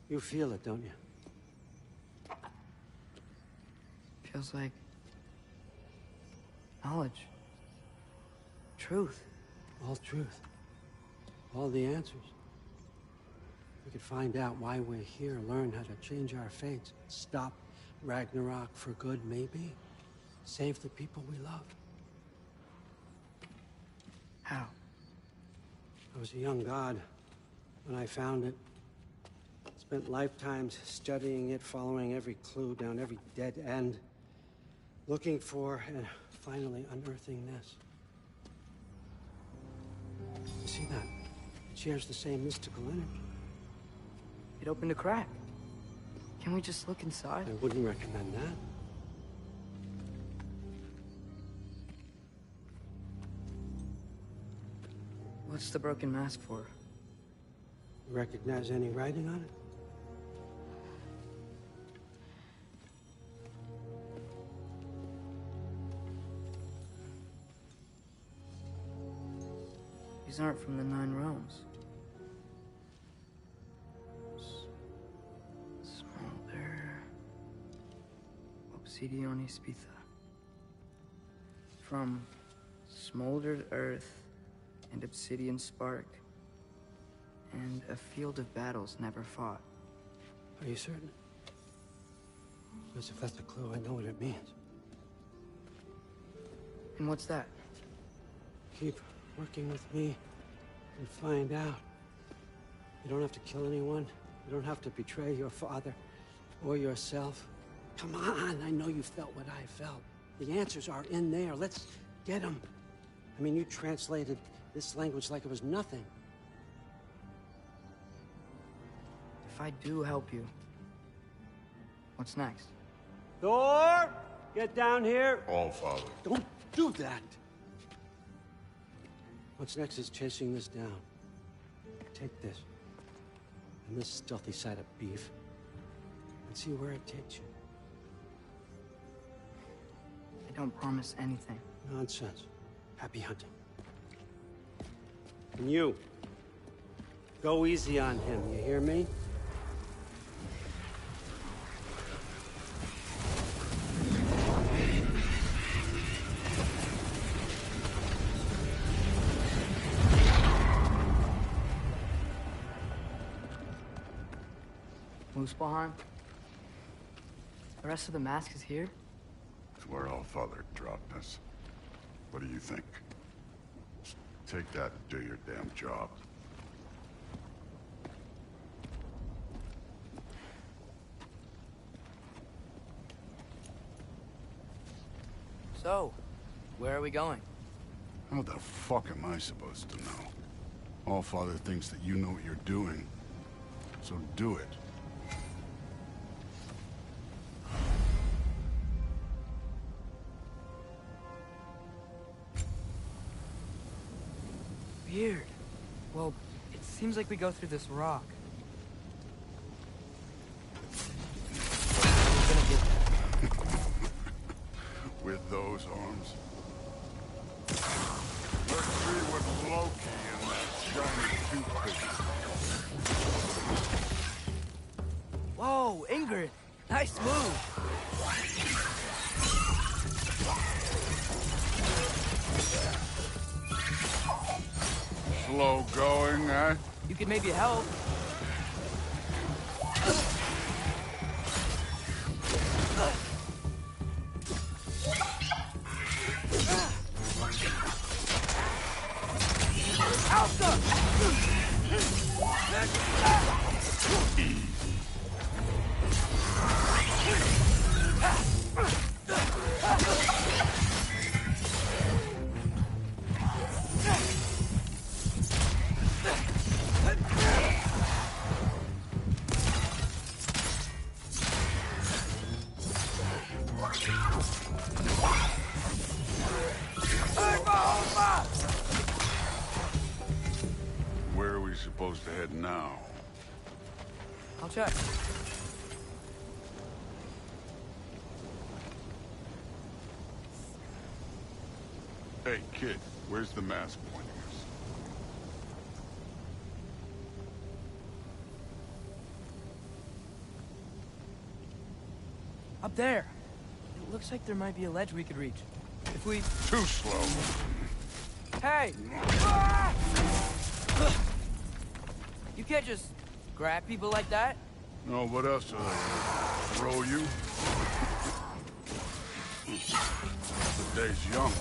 You feel it, don't you? Feels like knowledge. Truth. All truth. All the answers. We could find out why we're here, learn how to change our fates, stop Ragnarok for good, maybe. Save the people we love. How? I was a young god when I found it. Spent lifetimes studying it, following every clue down every dead end, looking for and finally unearthing this. You see that? It shares the same mystical energy. It opened a crack. Can we just look inside? I wouldn't recommend that. What's the broken mask for? You recognize any writing on it? These aren't from the Nine Realms. Smolder. Obsidion Ispitha. From smoldered earth and obsidian spark. And a field of battles never fought. Are you certain? Because if that's a clue, I know what it means. And what's that? Keep working with me and find out. You don't have to kill anyone. You don't have to betray your father or yourself. Come on, I know you felt what I felt. The answers are in there. Let's get them. I mean, you translated this language like it was nothing. If I do help you, what's next? Thor! Get down here! All, Father. Don't do that! What's next is chasing this down. Take this, and this stealthy side of beef, and see where it takes you. I don't promise anything. Nonsense. Happy hunting. And you, go easy on him, you hear me? Muspelheim? The rest of the mask is here? where Allfather dropped us. What do you think? Just take that and do your damn job. So, where are we going? How the fuck am I supposed to know? Allfather thinks that you know what you're doing. So do it. Weird. Well, it seems like we go through this rock. We're gonna get there. With those arms. Let's see what Loki and that shiny toothpick. Whoa, Ingrid! Nice move! Slow going, eh? You could maybe help. Where are we supposed to head now? I'll check. Hey, kid, where's the mask pointing us? Up there. It looks like there might be a ledge we could reach. If we... Too slow. Hey! You can't just grab people like that. No, what else are they gonna throw you? The day's young.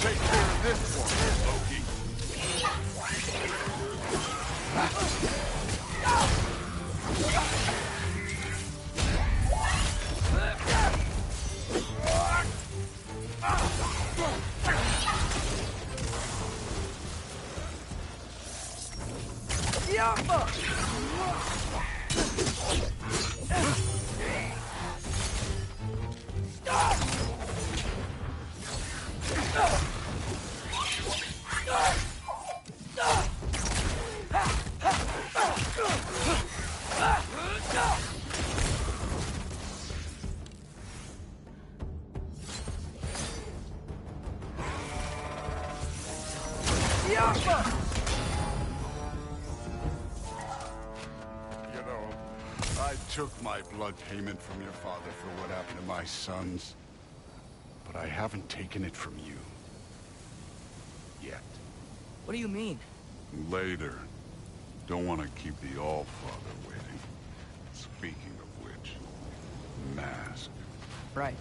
Take care of this one, Loki. I took my blood payment from your father for what happened to my sons. But I haven't taken it from you. Yet. What do you mean? Later. Don't want to keep the Allfather waiting. Speaking of which, mask. Right.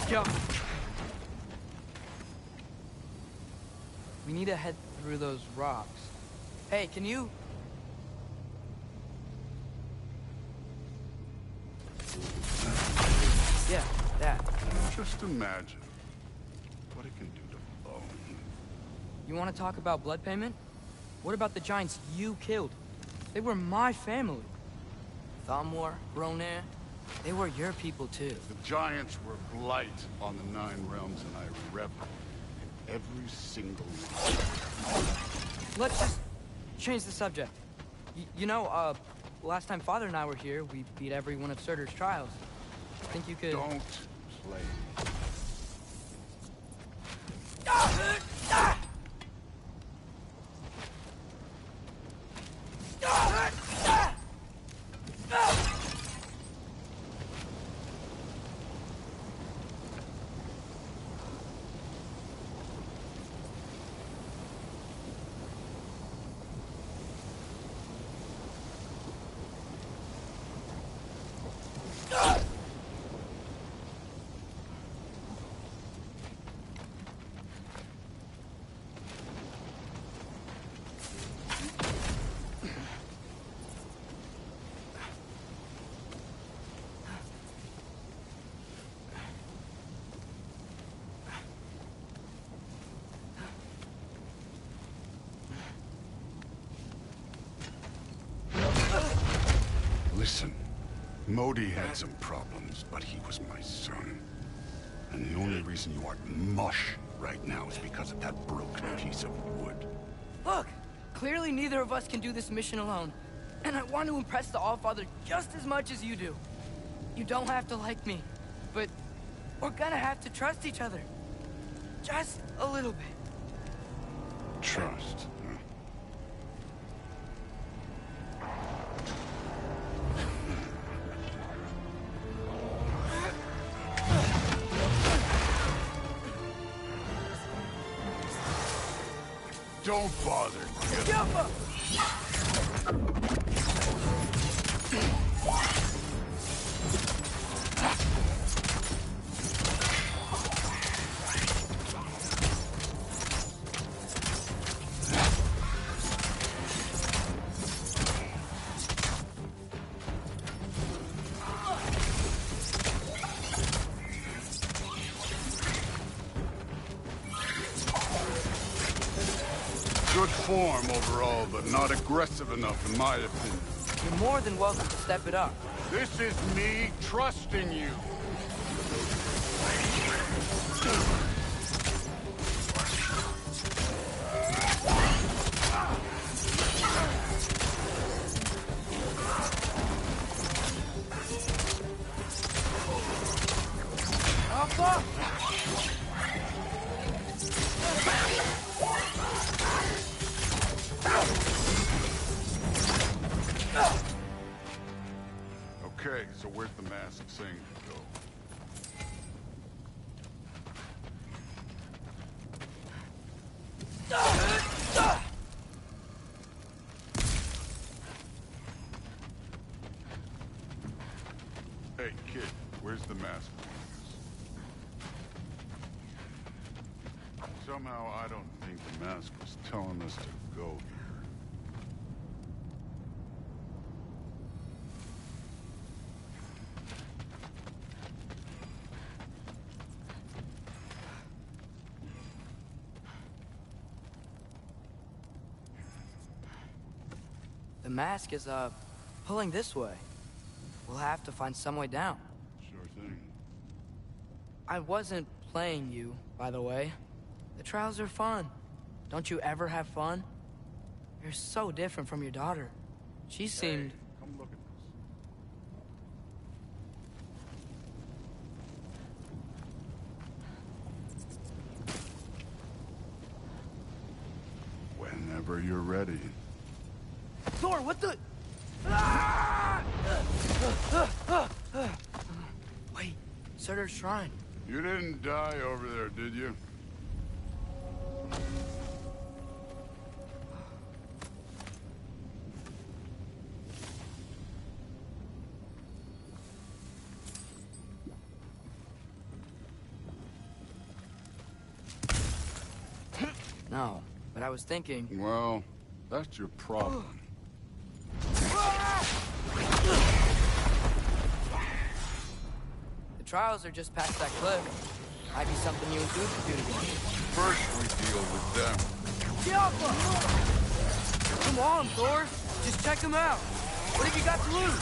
Go. We need to head through those rocks. Hey, can you... Yeah, that. Just imagine what it can do to bone. You want to talk about blood payment? What about the giants you killed? They were my family. Thamor, Ronir, they were your people too. The giants were blight on the Nine Realms, and I reveled in every single one. Let's just change the subject. You know, last time Father and I were here, we beat every one of Surtur's trials. I think you could... Don't play. Modi had some problems, but he was my son. And the only reason you aren't mush right now is because of that broken piece of wood. Look! Clearly neither of us can do this mission alone. And I want to impress the Allfather just as much as you do. You don't have to like me, but we're gonna have to trust each other. Just a little bit. Trust. Don't bother. Good form overall, but not aggressive enough in my opinion. You're more than welcome to step it up. This is me trusting you. Okay, so where's the mask saying to go? Hey, kid, where's the mask? Somehow I don't think the mask was telling us to go here. The mask is, pulling this way. We'll have to find some way down. Sure thing. I wasn't playing you, by the way. The trials are fun. Don't you ever have fun? You're so different from your daughter. She seemed... Hey, come look at this. Whenever you're ready. Thor, what the... Wait, Surtur's shrine. You didn't die over there, did you? No, but I was thinking... Well, that's your problem. The trials are just past that cliff. Might be something you and Dude could do together. First, we deal with them. Come on, Thor. Just check them out. What have you got to lose?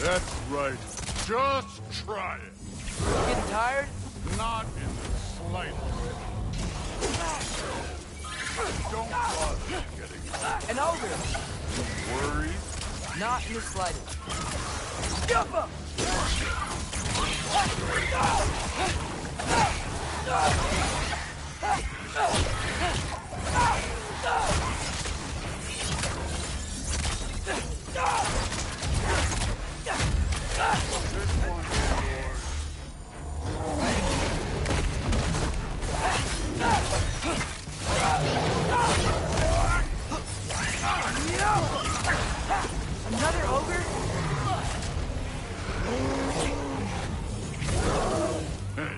That's right. Just try it. Getting tired? Not in the slightest. Don't bother getting tired. An ogre. Worried? Not in the slightest. Another ogre? Hey,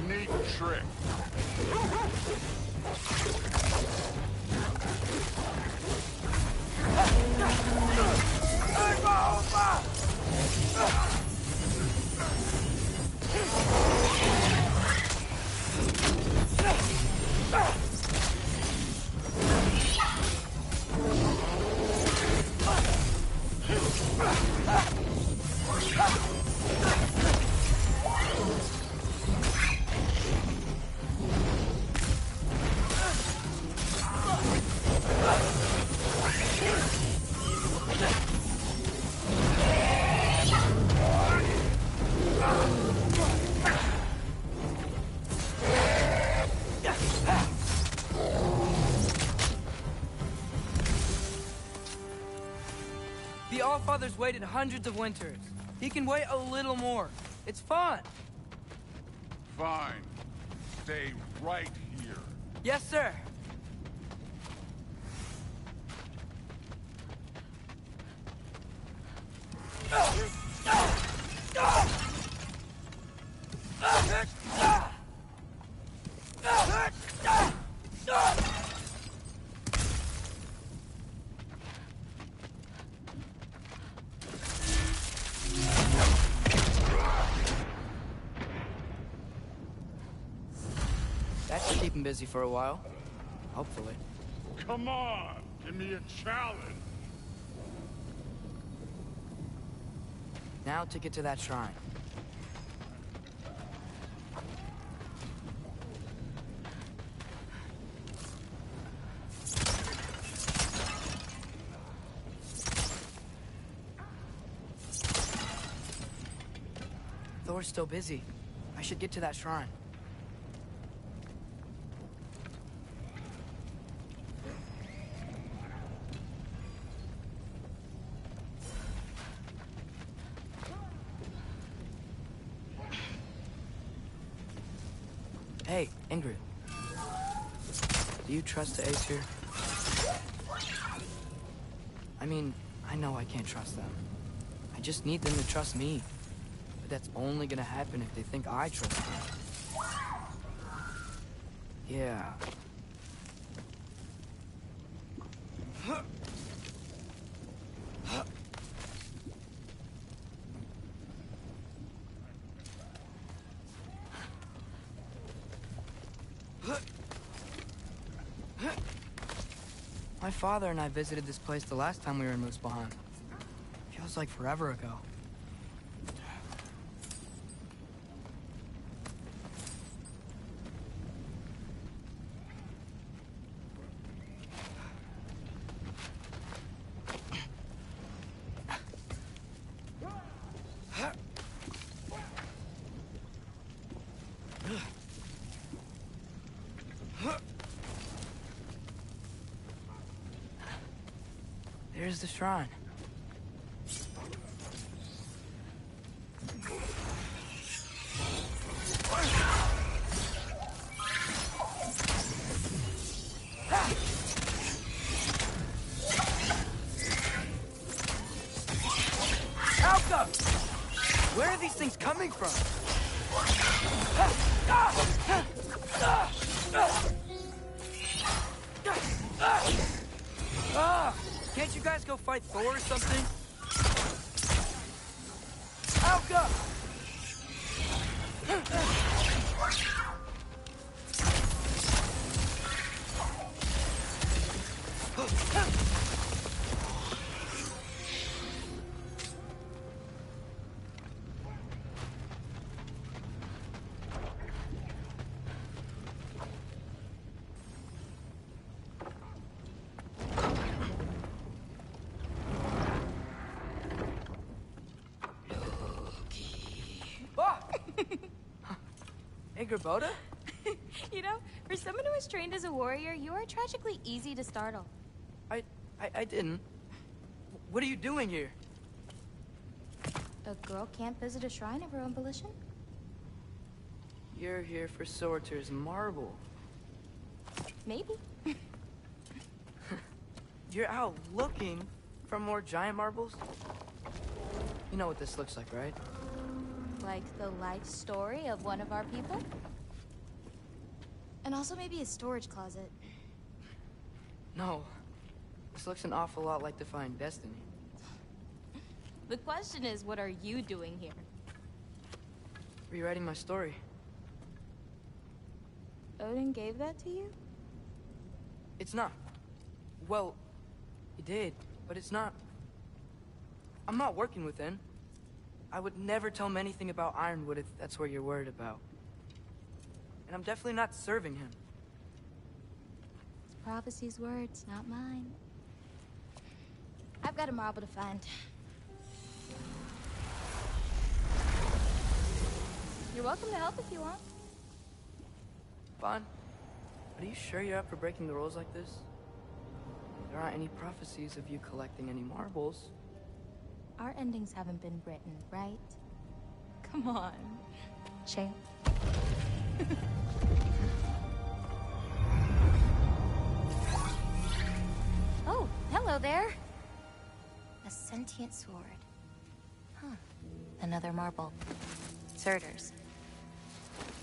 neat trick. The Allfather's waited hundreds of winters. He can wait a little more. It's fun. Fine. Stay right here. Yes, sir. That should keep him busy for a while. Hopefully. Come on! Give me a challenge! Now to get to that shrine. Thor's still busy. I should get to that shrine. Hey, Ingrid. Do you trust the Ace here? I mean, I know I can't trust them. I just need them to trust me. But that's only gonna happen if they think I trust them. Yeah. My father and I visited this place the last time we were in Muspelheim. Feels like forever ago. There's the shrine. Alka! Where are these things coming from? Can't you guys go fight Thor or something? Alka! Boda? You know, for someone who was trained as a warrior, you are tragically easy to startle. I didn't. What are you doing here? A girl can't visit a shrine of her own volition? You're here for Sorter's marble. Maybe. You're out looking for more giant marbles? You know what this looks like, right? Like the life story of one of our people? And also maybe a storage closet. No. This looks an awful lot like Defying Destiny. The question is, what are you doing here? Rewriting my story. Odin gave that to you? It's not. Well, he did, but it's not. I'm not working with him. I would never tell him anything about Ironwood if that's what you're worried about. And I'm definitely not serving him. It's prophecy's words, not mine. I've got a marble to find. You're welcome to help if you want. Fine. But are you sure you're up for breaking the rules like this? There aren't any prophecies of you collecting any marbles. our endings haven't been written, right? Come on, champ. Oh, hello there. A sentient sword. Huh. Another marble. Surtur's.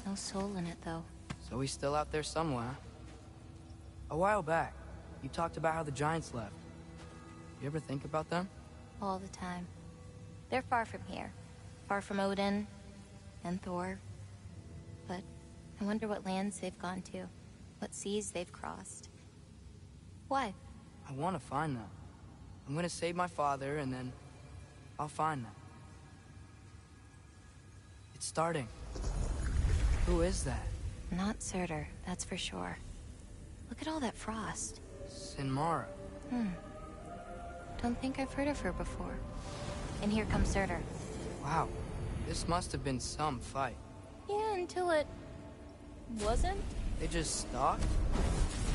No soul in it, though. So he's still out there somewhere. A while back, you talked about how the Giants left. You ever think about them? All the time. They're far from here. Far from Odin and Thor. But I wonder what lands they've gone to. What seas they've crossed. Why? I want to find them. I'm gonna save my father, and then I'll find them. It's starting. Who is that? Not Surtur, that's for sure. Look at all that frost. Sinmara. Don't think I've heard of her before. And here comes Surtur. Wow. This must have been some fight. Yeah, until it... wasn't? They just stopped?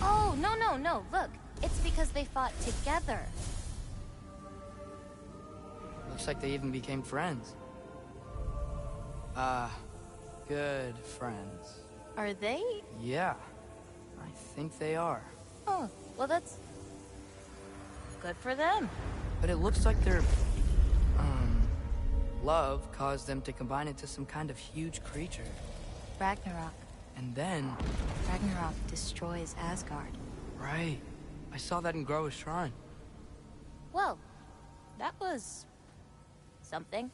Oh, no. Look. It's because they fought together. Looks like they even became friends. Good friends. Are they? Yeah. I think they are. Oh, well that's... good for them. But it looks like their... love caused them to combine into some kind of huge creature. Ragnarok. And then... Ragnarok destroys Asgard. Right. I saw that in Groa's shrine. Well, that was... something.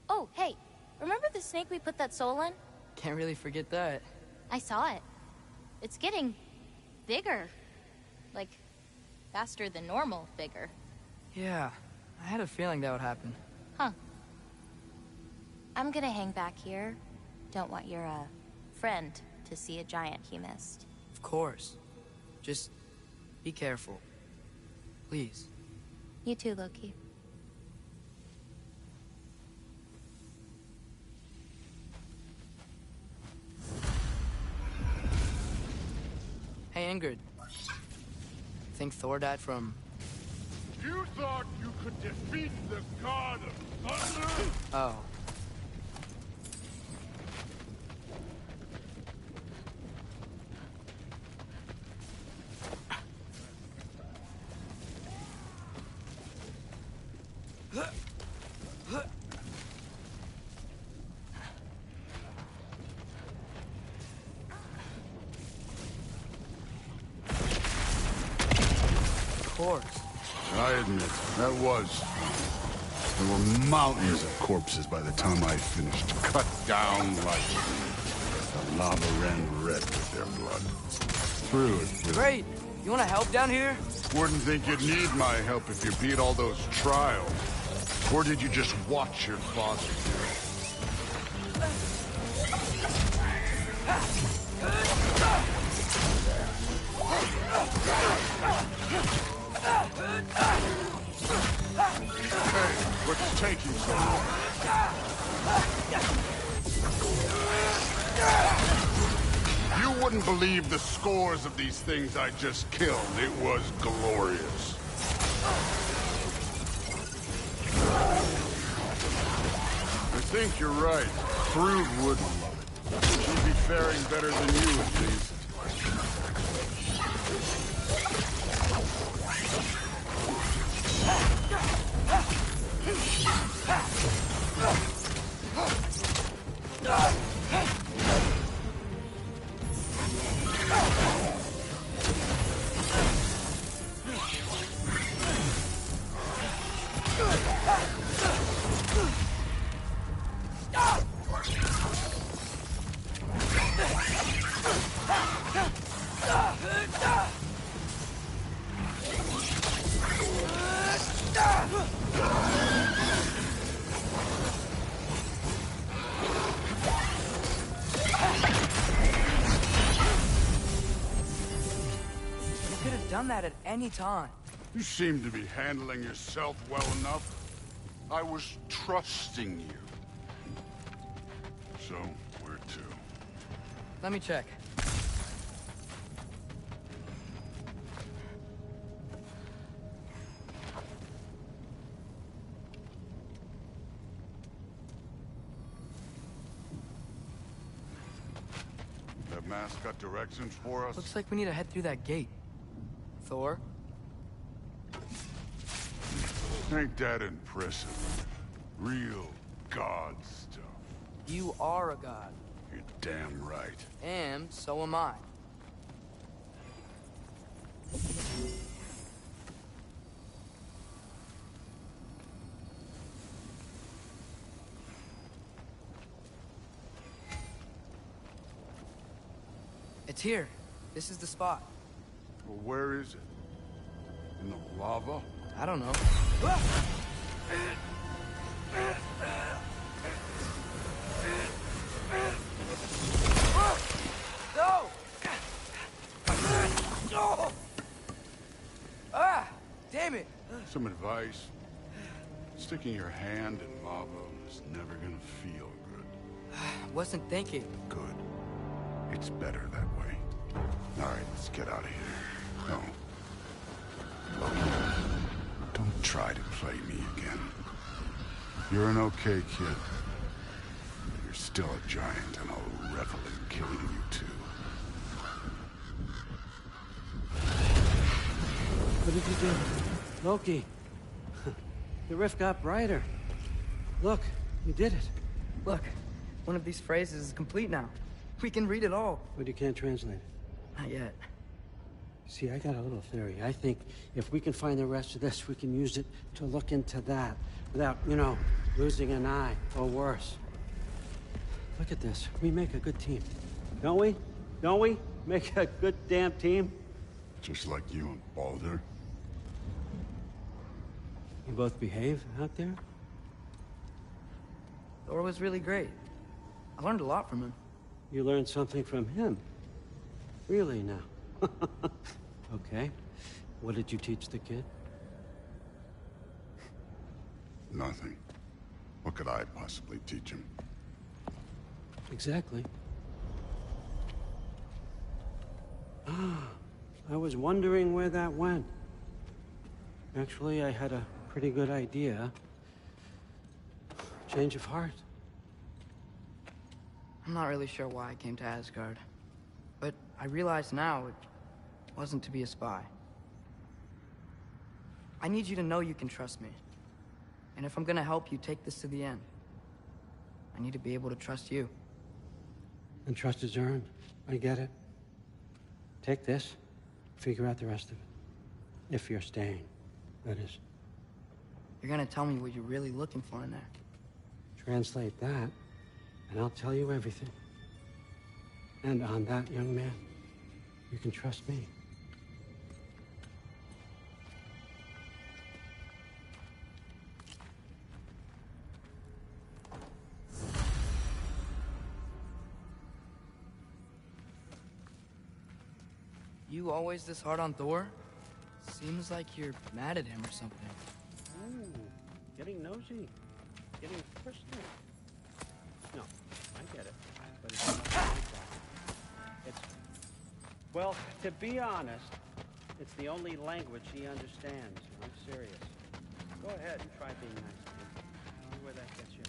Oh, hey, remember the snake we put that soul in? Can't really forget that. I saw it. It's getting... bigger. Like, faster than normal bigger. Yeah, I had a feeling that would happen. Huh. I'm gonna hang back here. Don't want your, friend to see a giant he missed. Of course. Just be careful. Please. You too, Loki. Hey, Ingrid. Think Thor died from... You thought you could defeat the god of thunder? Oh. I admit, that was... There were mountains of corpses by the time I finished. Cut down like... The lava ran red with their blood. Through it. Great! You wanna help down here? Wouldn't think you'd need my help if you beat all those trials. Or did you just watch your father do it? Hey, what's taking so long? You wouldn't believe the scores of these things I just killed. It was glorious. I think you're right. Thrud would love it. She'd be faring better than you, at least. Done that at any time. You seem to be handling yourself well enough. I was trusting you. So, where to? Let me check. Mask got directions for us? Looks like we need to head through that gate. Thor? Ain't that impressive? Real god stuff. You are a god. You're damn right. And so am I. It's here. This is the spot. Well, where is it? In the lava? I don't know. No! No! Ah! Damn it! Some advice. Sticking your hand in lava is never gonna feel good. Wasn't thinking. Good. It's better that way. All right, let's get out of here. No. Loki, don't try to play me again. You're an okay kid. But you're still a giant, and I'll revel in killing you too. What did you do? Loki. The rift got brighter. Look, you did it. Look, one of these phrases is complete now. We can read it all. But you can't translate it. Not yet. See, I got a little theory. I think if we can find the rest of this, we can use it to look into that without, you know, losing an eye or worse. Look at this. We make a good team. Don't we? Don't we? Make a good damn team? Just like you and Baldur. You both behave out there? Thor was really great. I learned a lot from him. You learned something from him? Really now? Okay. What did you teach the kid? Nothing. What could I possibly teach him? Exactly. I was wondering where that went. Actually, I had a pretty good idea. Change of heart. I'm not really sure why I came to Asgard. But I realize now it wasn't to be a spy. I need you to know you can trust me. And if I'm gonna help you take this to the end, I need to be able to trust you. And trust is earned. I get it. Take this, figure out the rest of it. If you're staying, that is. You're gonna tell me what you're really looking for in there. Translate that, and I'll tell you everything. And on that, young man, you can trust me. You always this hard on Thor? Seems like you're mad at him or something. Ooh, getting nosy. Getting personal. No, I get it. But it's not like that. It's... Well, to be honest, it's the only language he understands. I'm serious. Go ahead and try being nice to him. See where that gets you.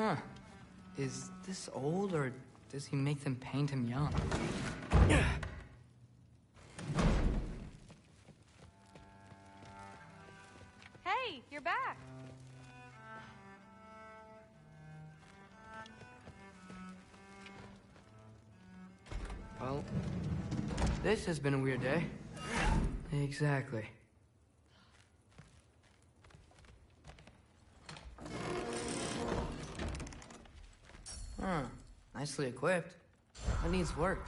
Huh. Is this old, or does he make them paint him young? Hey, you're back. Well, this has been a weird day. Exactly. Huh. Nicely equipped. That needs work.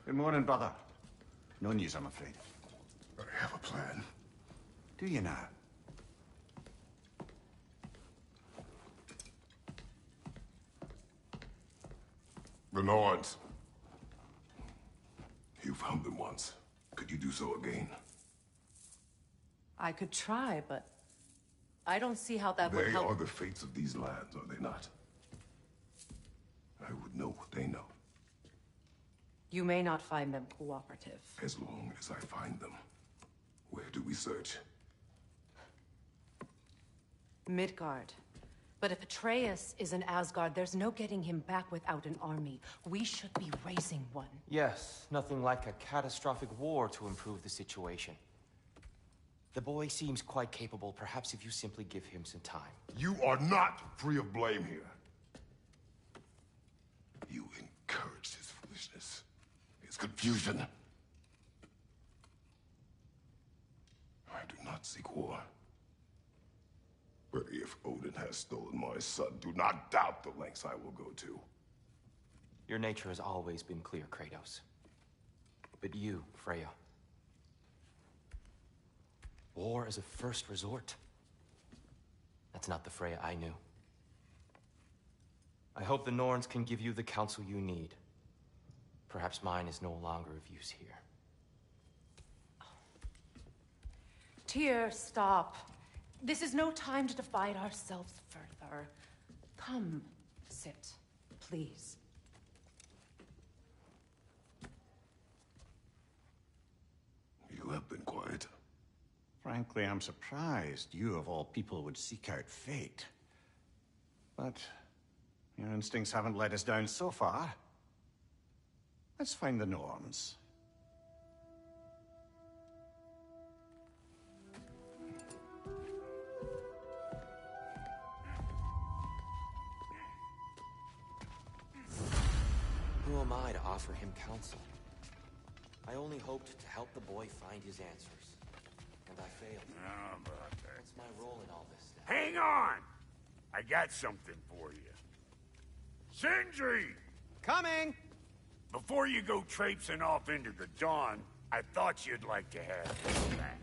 Good morning, brother. No news, I'm afraid. I have a plan. Do you now? The Norns. You found them once. Could you do so again? I could try, but I don't see how that would They help. are the fates of these lands, are they not? I would know what they know. You may not find them cooperative. As long as I find them. Where do we search? Midgard. But if Atreus is in Asgard, there's no getting him back without an army. We should be raising one. Yes, nothing like a catastrophic war to improve the situation. The boy seems quite capable. Perhaps if you simply give him some time. You are not free of blame here. You encouraged his foolishness, his confusion. I do not seek war. But if Odin has stolen my son, do not doubt the lengths I will go to. Your nature has always been clear, Kratos. But you, Freya. War as a first resort. That's not the Freya I knew. I hope the Norns can give you the counsel you need. Perhaps mine is no longer of use here. Tyr, stop. This is no time to divide ourselves further. Come, sit, please. Frankly, I'm surprised you of all people would seek out fate. But your instincts haven't let us down so far. Let's find the norms. Who am I to offer him counsel? I only hoped to help the boy find his answers. And I failed. How about that? What's my role in all this then? Hang on! I got something for you. Sindri! Coming! Before you go traipsing off into the dawn, I thought you'd like to have this back.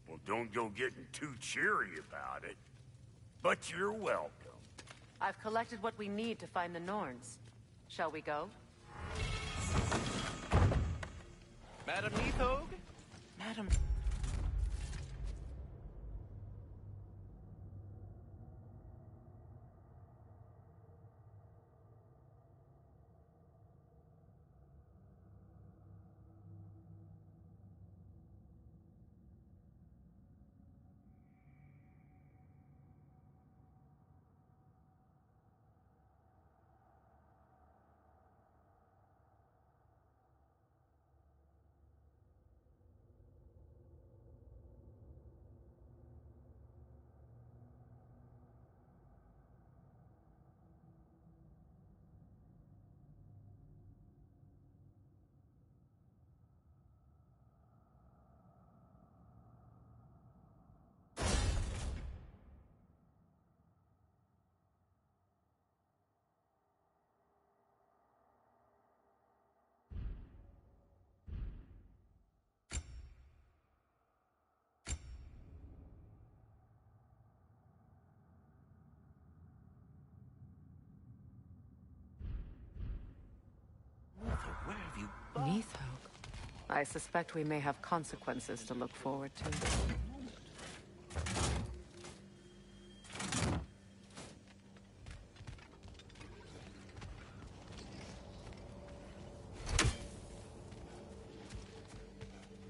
Well, don't go getting too cheery about it. But you're welcome. I've collected what we need to find the Norns. Shall we go? Madam Neathog? Madam... Where have you gone? Neathog. I suspect we may have consequences to look forward to.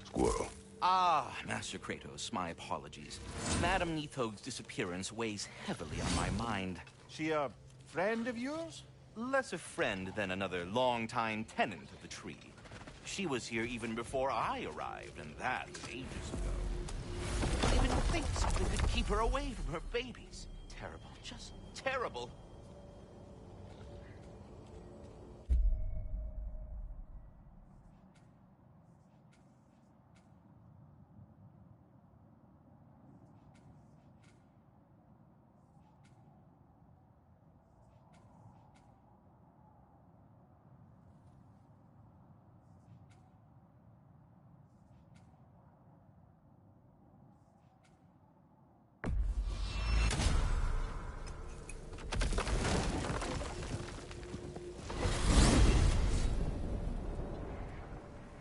Squirrel. Ah, Master Kratos, my apologies. Madam Neathog's disappearance weighs heavily on my mind. She a friend of yours? Less a friend than another longtime tenant of the tree. She was here even before I arrived, and that was ages ago. I didn't think something could keep her away from her babies. Terrible, just terrible.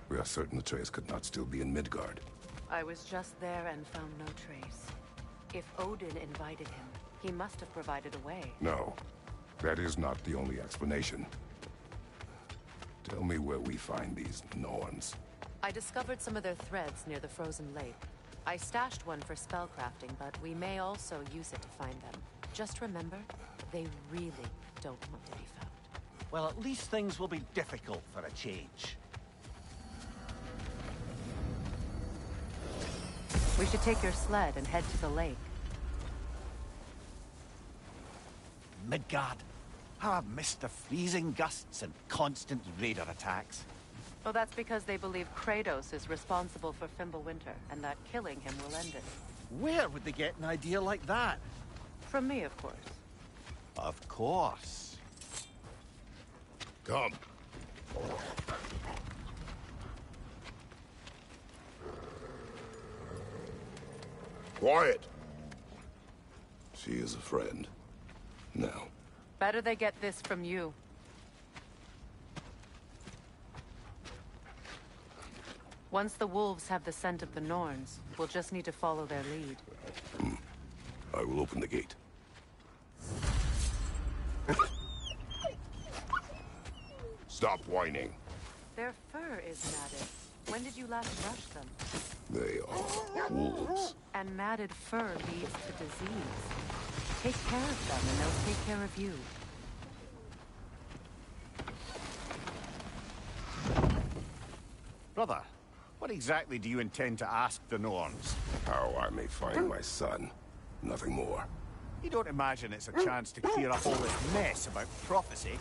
We are certain Atreus could not still be in Midgard. I was just there and found no trace. If Odin invited him, he must have provided a way. No, that is not the only explanation. Tell me where we find these Norns. I discovered some of their threads near the frozen lake. I stashed one for spellcrafting, but we may also use it to find them. Just remember, they really don't want to be found. Well, at least things will be difficult for a change. We should take your sled and head to the lake. Midgard. How I've missed the freezing gusts and constant raider attacks. Well, that's because they believe Kratos is responsible for Fimbulwinter, and that killing him will end it. Where would they get an idea like that? From me, of course. Of course. Come. Quiet. She is a friend. Now. Better they get this from you. Once the wolves have the scent of the Norns, we'll just need to follow their lead. I will open the gate. Stop whining. Their fur is matted. When did you last brush them? They are wolves. And matted fur leads to disease. Take care of them and they'll take care of you. Brother, what exactly do you intend to ask the Norns? How I may find my son. Nothing more. You don't imagine it's a chance to clear up all this mess about prophecy?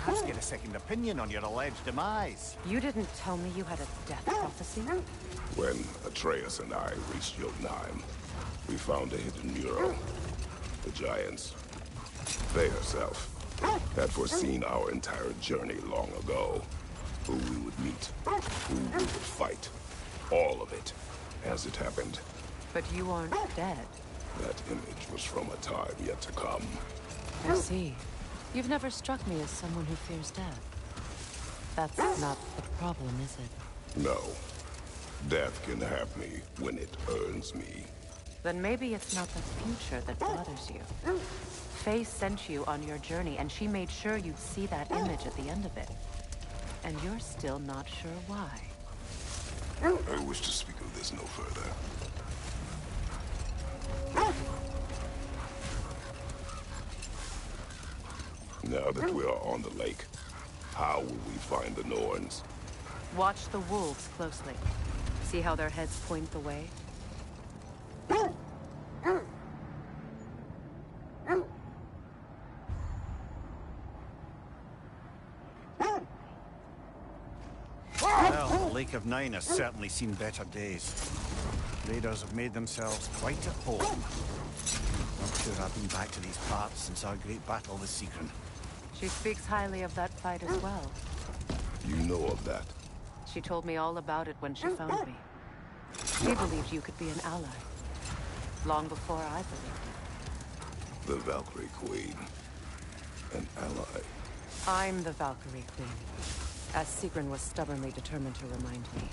Perhaps get a second opinion on your alleged demise. You didn't tell me you had a death prophecy? When Atreus and I reached Jotunheim, we found a hidden mural. The Giants, they herself, had foreseen our entire journey long ago. Who we would meet, who we would fight. All of it, as it happened. But you aren't dead. That image was from a time yet to come. I see. You've never struck me as someone who fears death. That's not the problem, is it? No. Death can have me when it earns me. Then maybe it's not the future that bothers you. Faye sent you on your journey, and she made sure you'd see that image at the end of it. And you're still not sure why. I wish to speak of this no further. Now that we are on the lake, how will we find the Norns? Watch the wolves closely. See how their heads point the way? Well, the Lake of Nine has certainly seen better days. Raiders have made themselves quite at home. Not sure I've been back to these parts since our great battle with Sigrun. She speaks highly of that fight as well. You know of that? She told me all about it when she found me. She believed you could be an ally. Long before I believed it. The Valkyrie Queen. An ally. I'm the Valkyrie Queen. As Sigrun was stubbornly determined to remind me.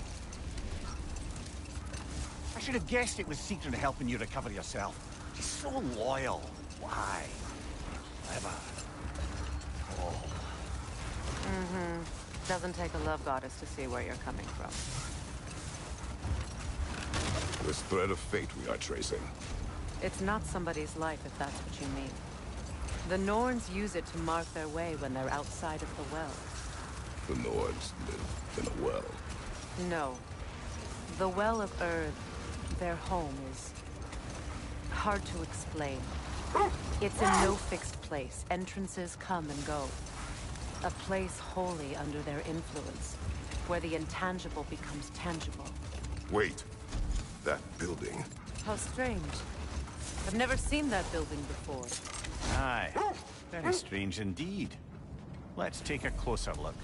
I should have guessed it was Sigrun helping you recover yourself. She's so loyal. Why? Clever. Oh. Mm-hmm. Doesn't take a love goddess to see where you're coming from. This thread of fate we are tracing. It's not somebody's life, if that's what you mean. The Norns use it to mark their way when they're outside of the well. The Norns live in a well. No. The Well of Earth, their home, is hard to explain. It's in no fixed place. Entrances come and go. A place wholly under their influence, where the intangible becomes tangible. Wait. That building. How strange. I've never seen that building before. Aye. Very strange indeed. Let's take a closer look.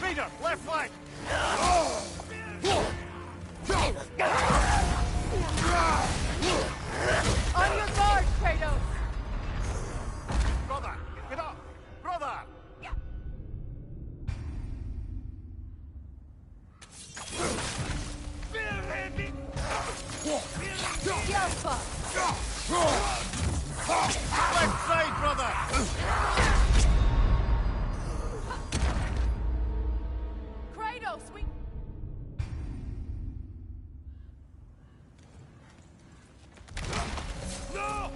Leader, left flank! On your guard, Kratos! Brother, get up! Brother! Left side, brother! Kratos, we... No!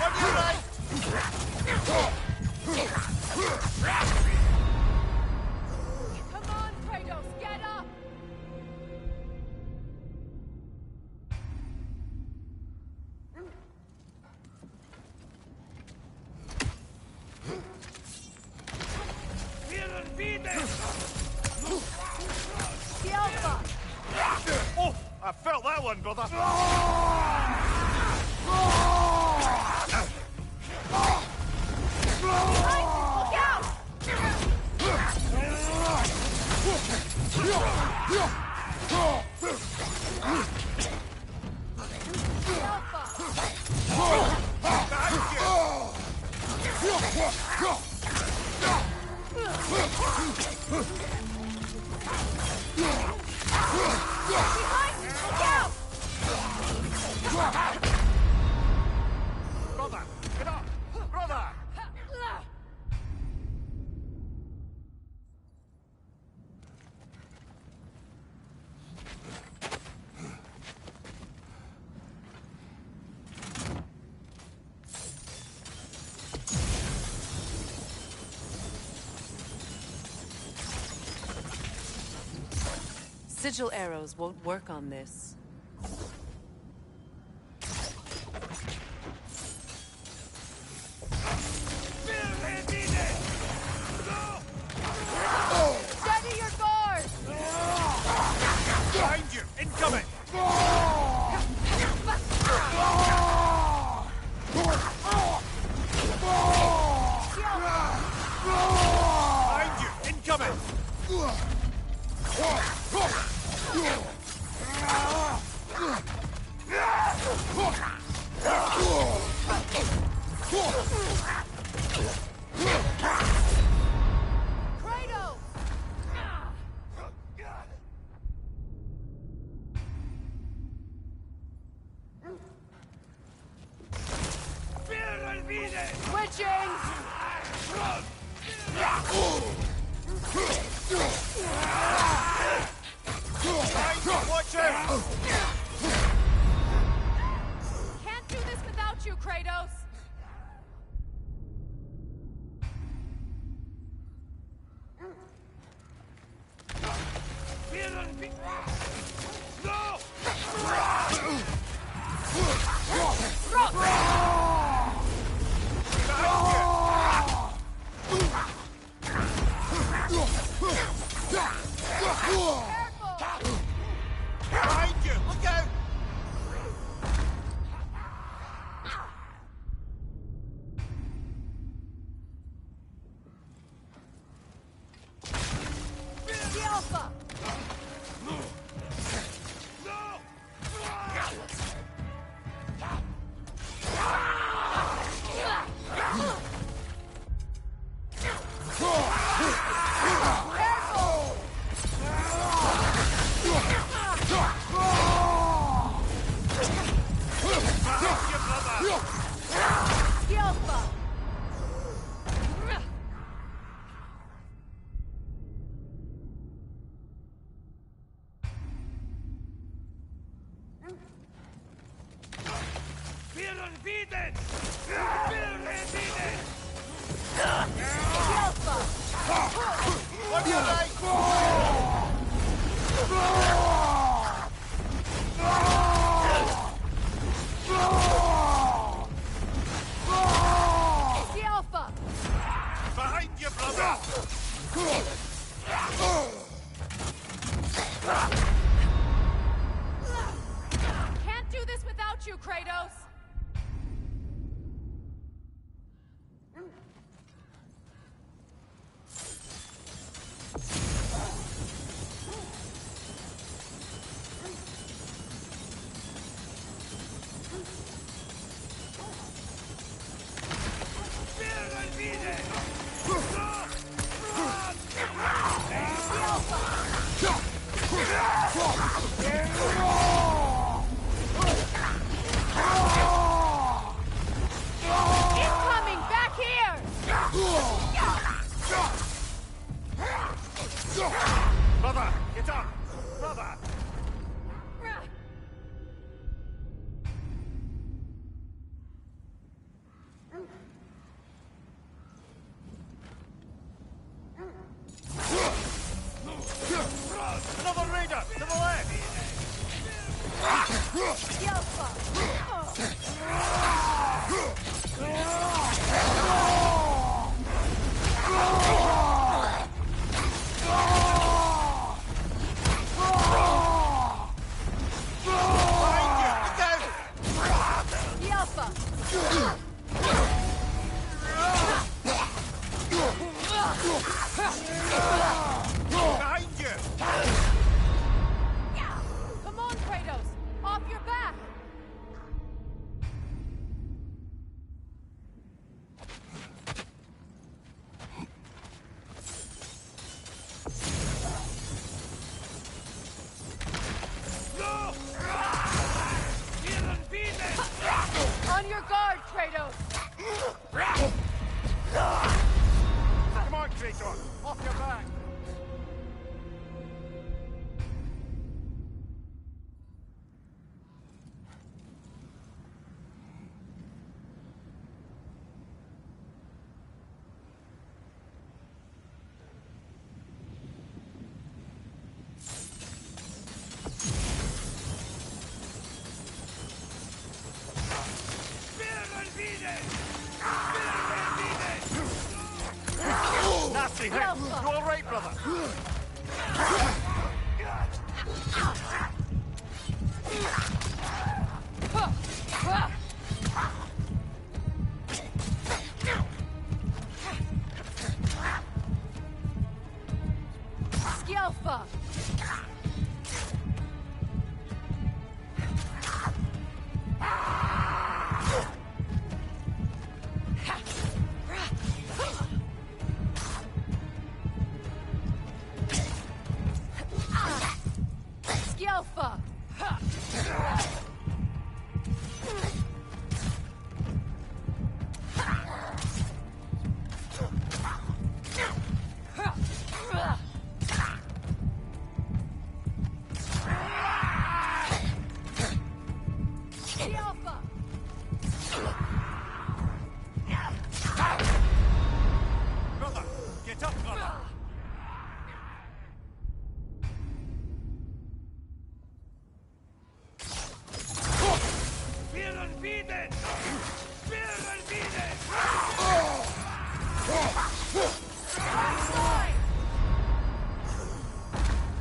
On your right! Come on, Kratos, get up! Oh, I felt that one, brother. Behind you, Look out! Brother, get up! Brother! Sigil arrows won't work on this. Steady your guard! Behind you! Incoming! Behind you! Incoming! Kratos! Switching! Watch out! Can't do this without you, Kratos! Behind you! Look out! The Alpha! The Alpha! The Alpha! Behind you, brother! Can't do this without you, Kratos! Incoming! Back here! Brother, get up! Brother! Another raider! To the left! The The Alpha! Behind you! Come on, Kratos! Off your back! Traitor! Off your back! Nasty hit! You all right, brother? Skjelfa! Skjelfa! Brother! Get up, brother!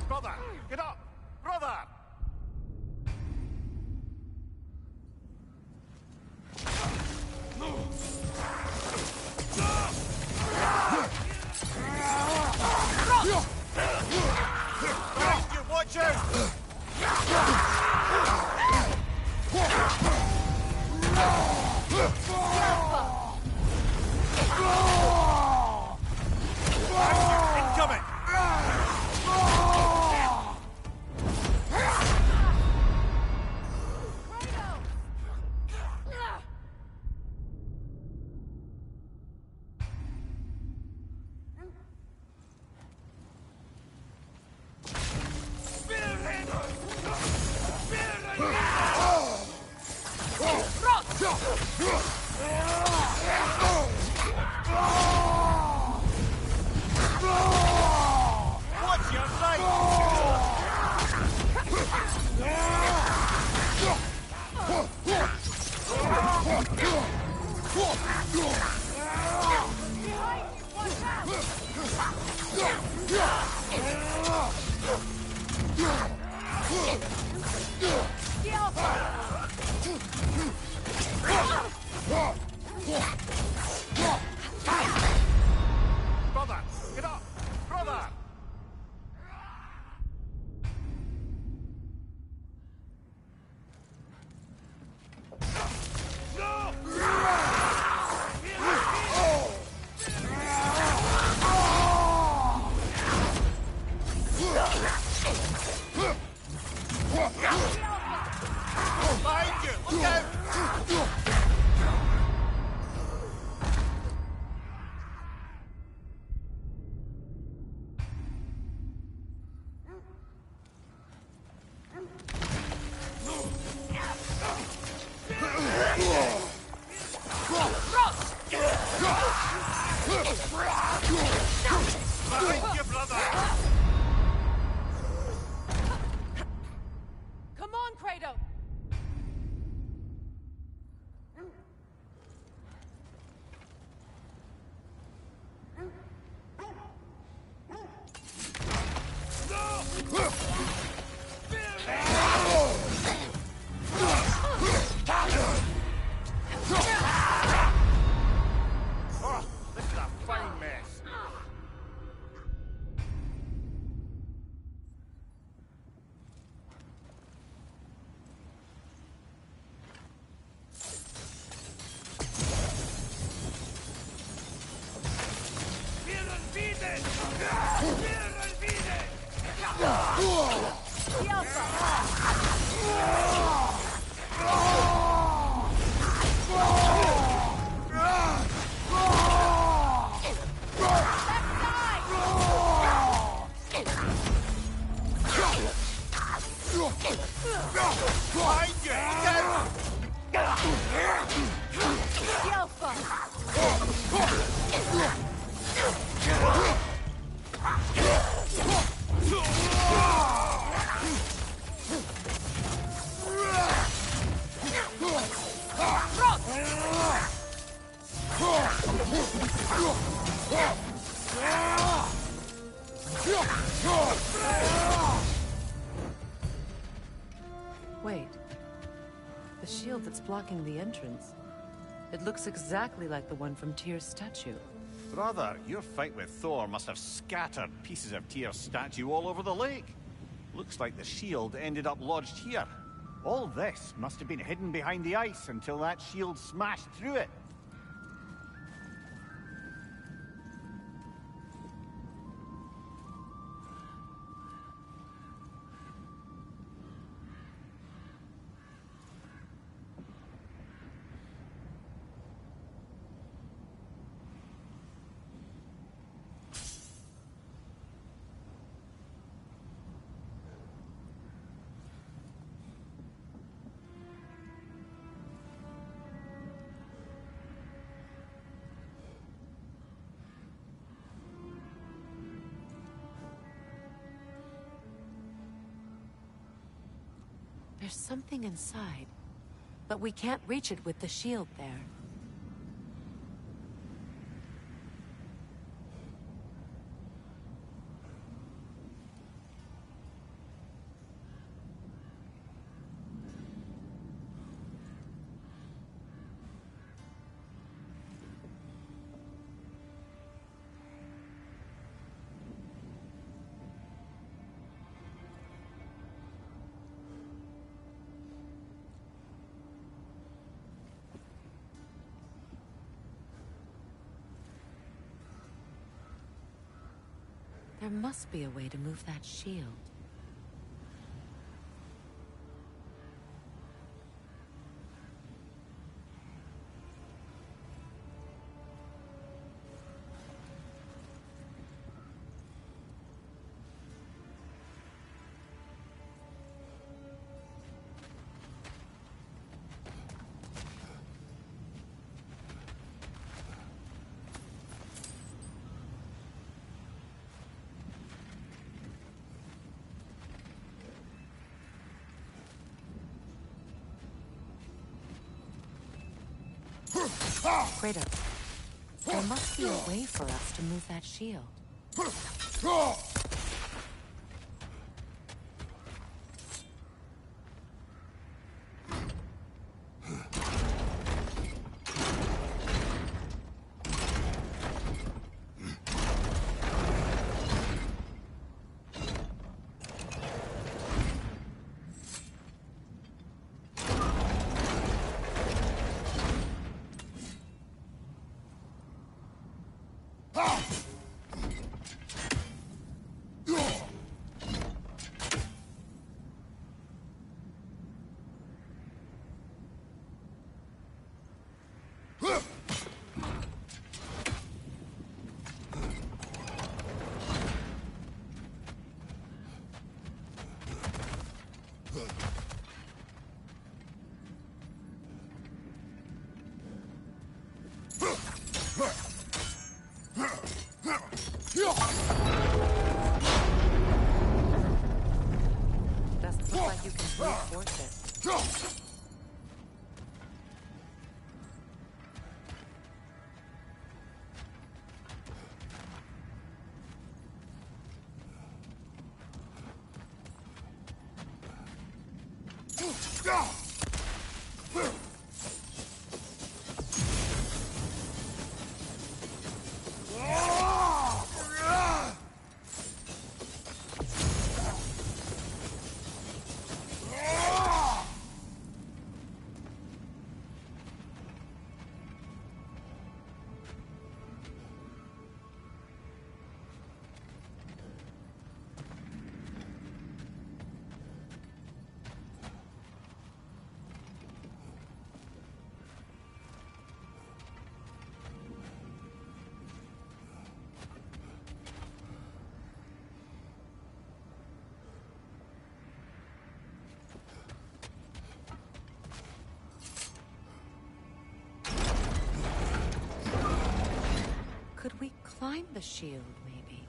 Brother! Get up! Brother! Behind you, watch out! Incoming! Watch your Brother! Get up! Brother! Behind you! Look out! Behind you, brother! Come on, Kratos! Oh, this is a fine mess. Left side! blocking the entrance. It looks exactly like the one from Tyr's statue. Brother, your fight with Thor must have scattered pieces of Tyr's statue all over the lake. Looks like the shield ended up lodged here. All this must have been hidden behind the ice until that shield smashed through it. There's something inside, but we can't reach it with the shield there. There must be a way to move that shield. Kratos, there must be a way for us to move that shield. Doesn't look like you can brute force it. Could we climb the shield, maybe?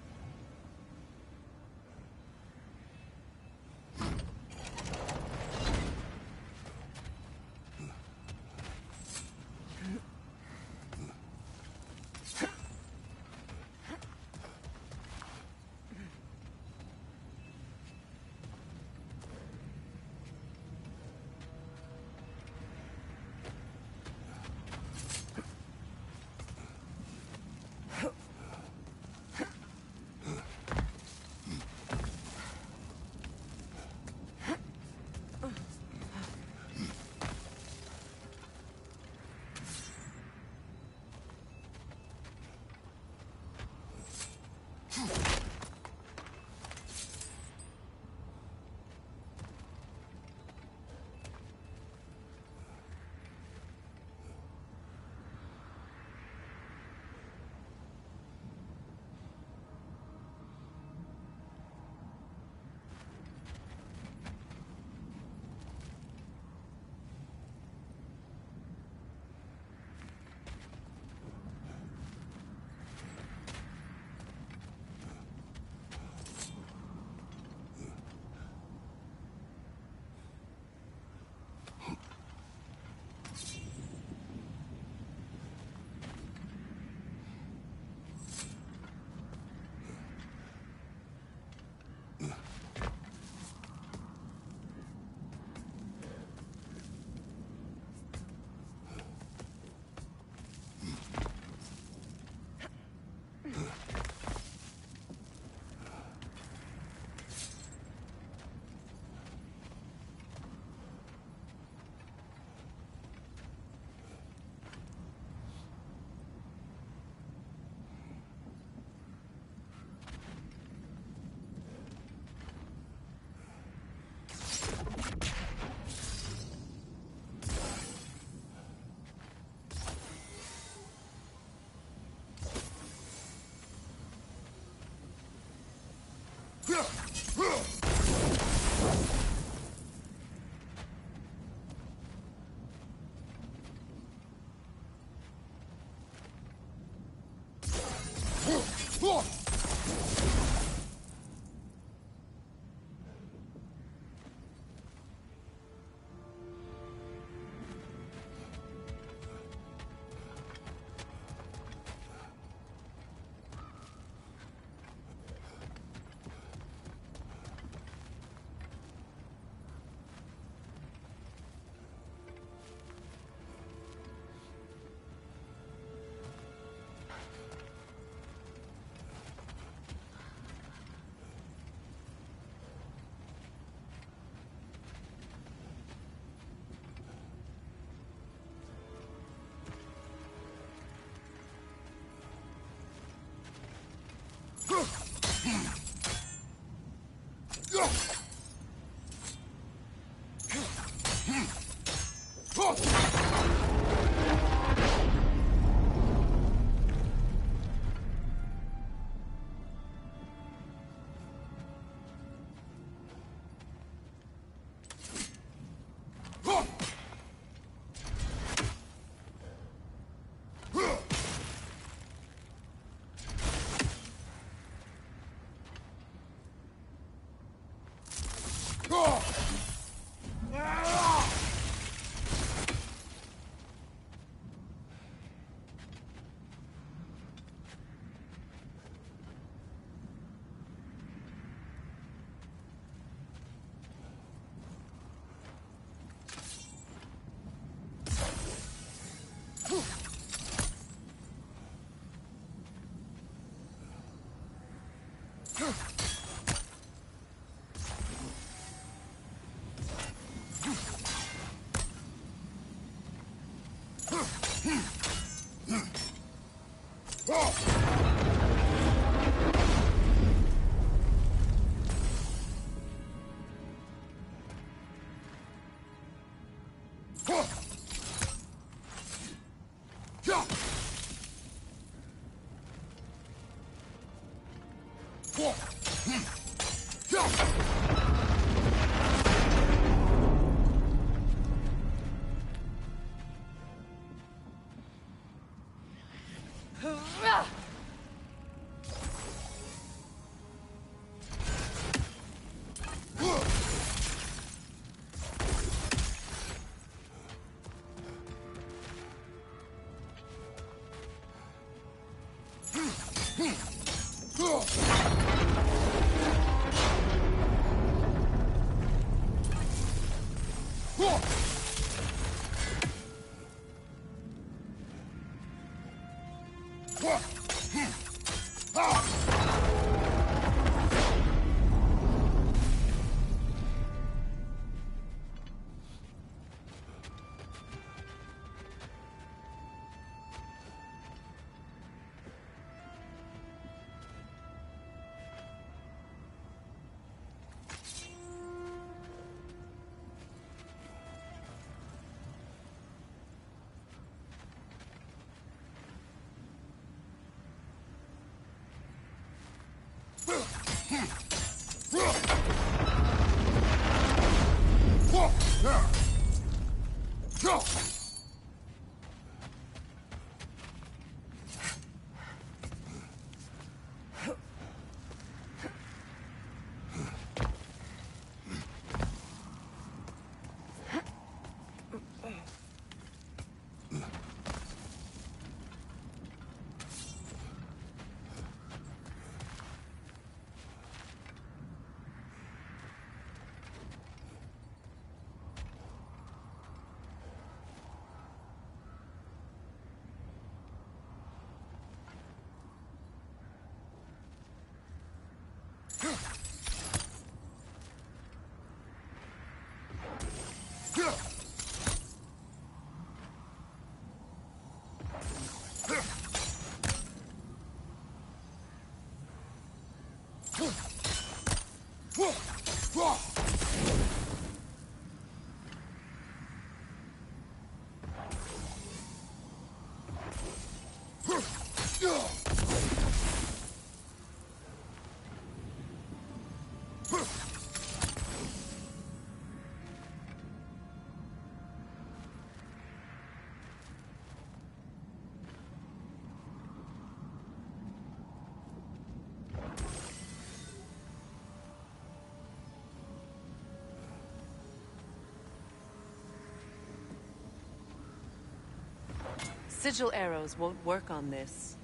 Sigil arrows won't work on this.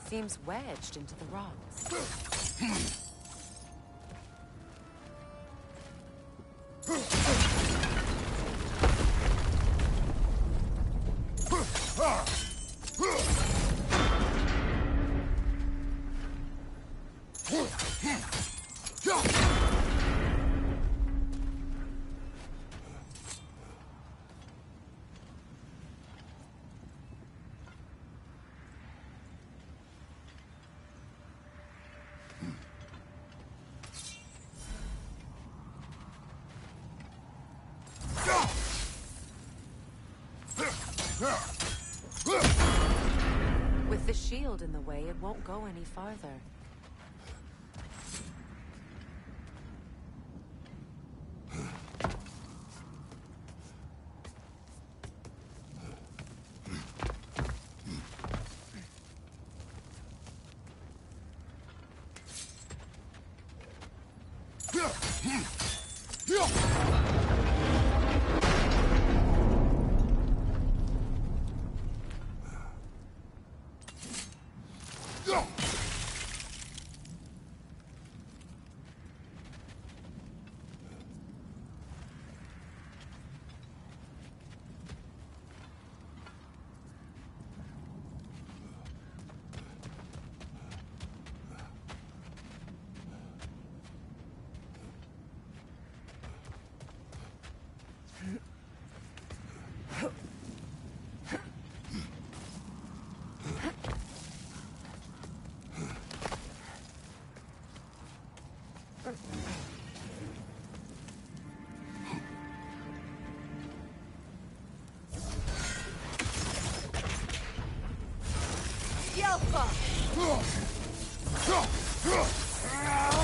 Seems wedged into the rocks. With the shield in the way, it won't go any farther.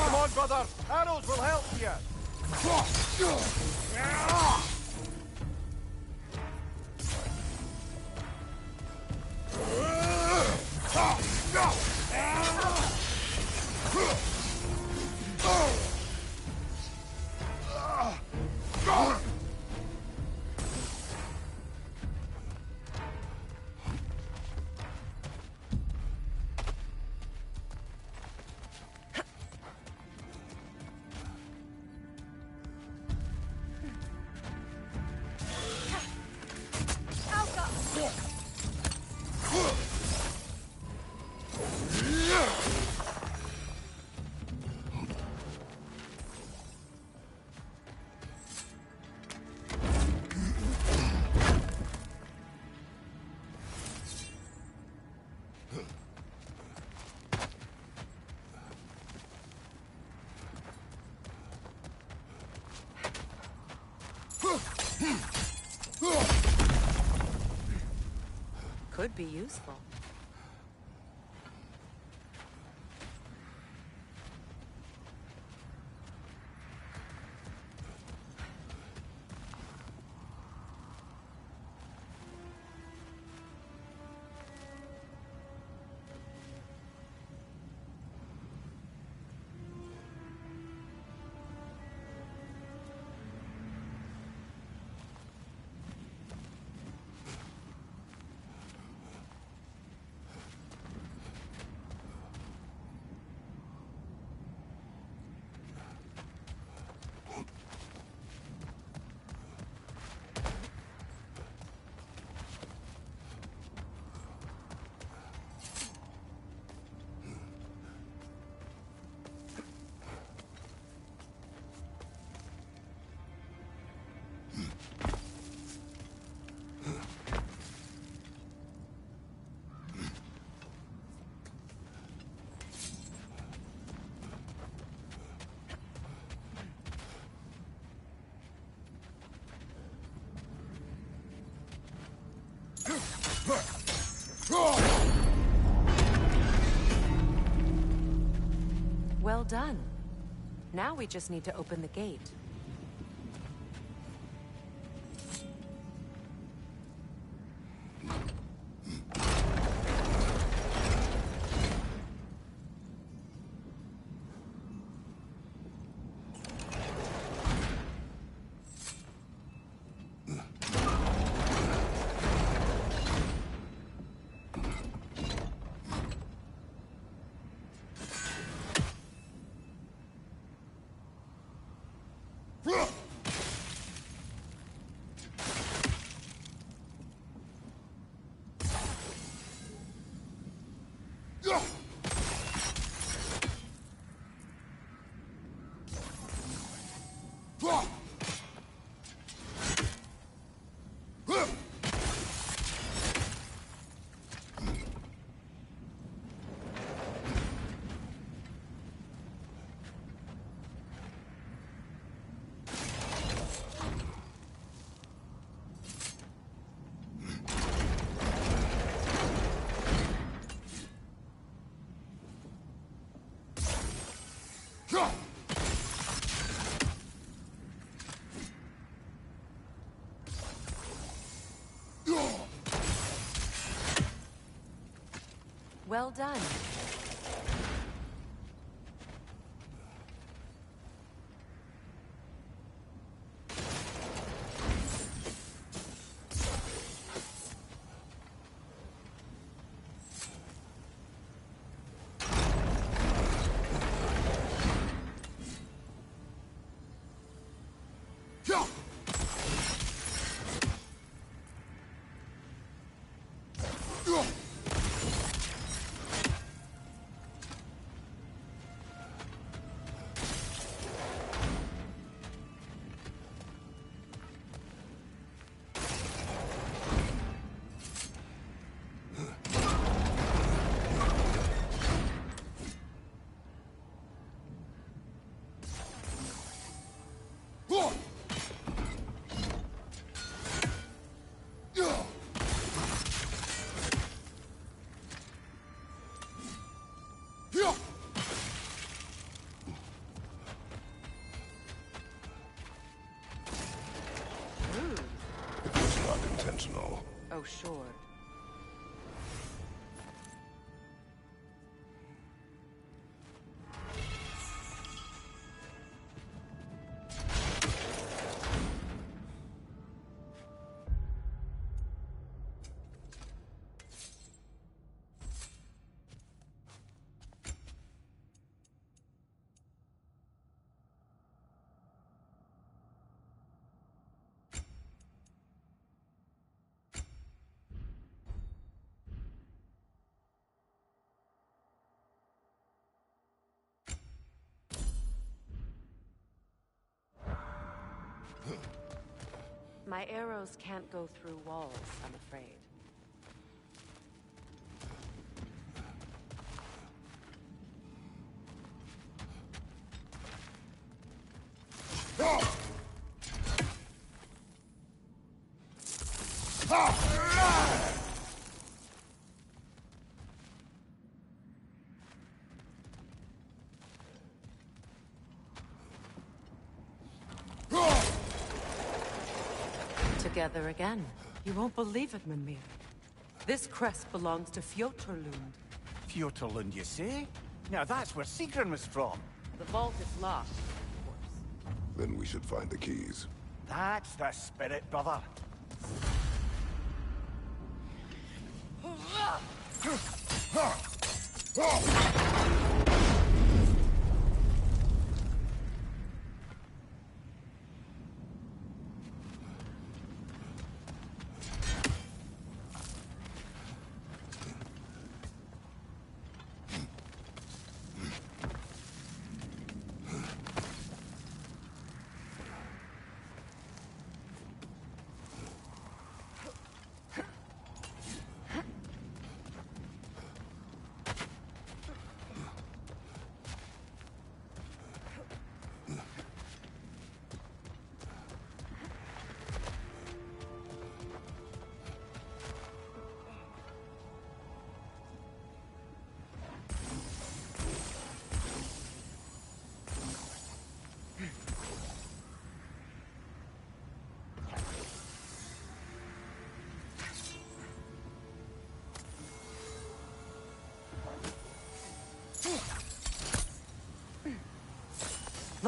Come on, brother! Arrows will help you! Could be useful. done. Now we just need to open the gate. Well done. Intentional. Oh, sure. My arrows can't go through walls, I'm afraid. Together again. You won't believe it, Mimir. This crest belongs to Fjotorlund. Fjotorlund, you say? Now that's where Sigrun was from. The vault is locked, of course. Then we should find the keys. That's the spirit, brother.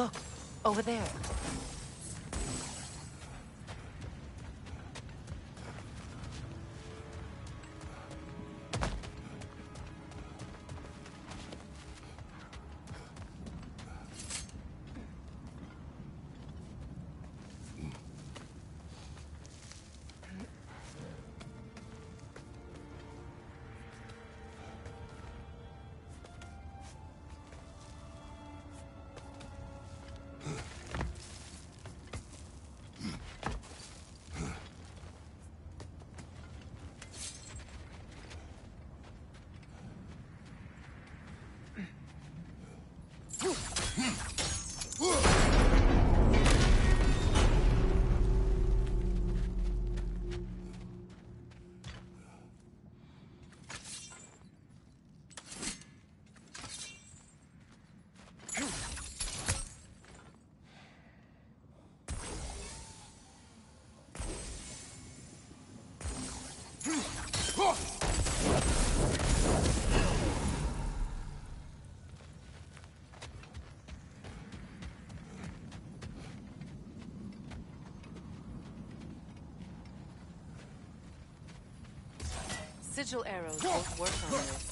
Look, over there. Sigil arrows both work on this.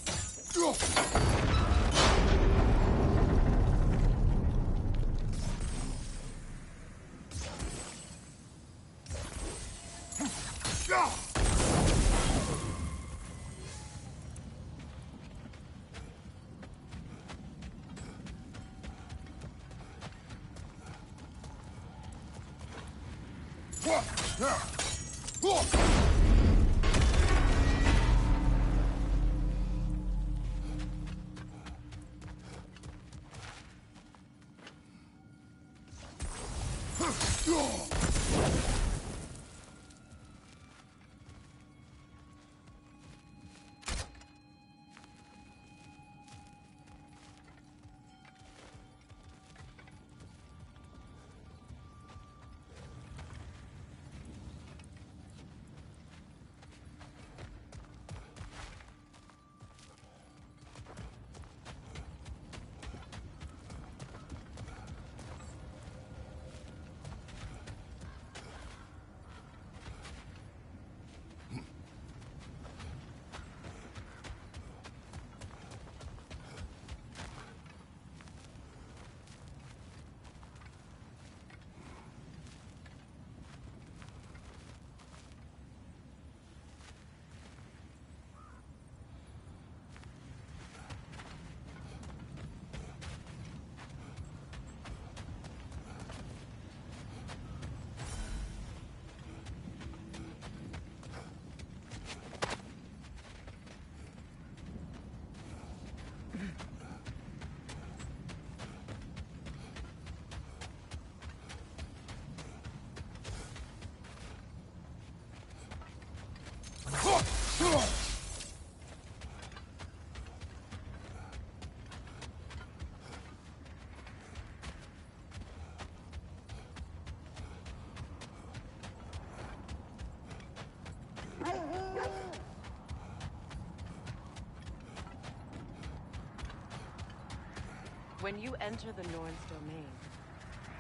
When you enter the Norn's domain,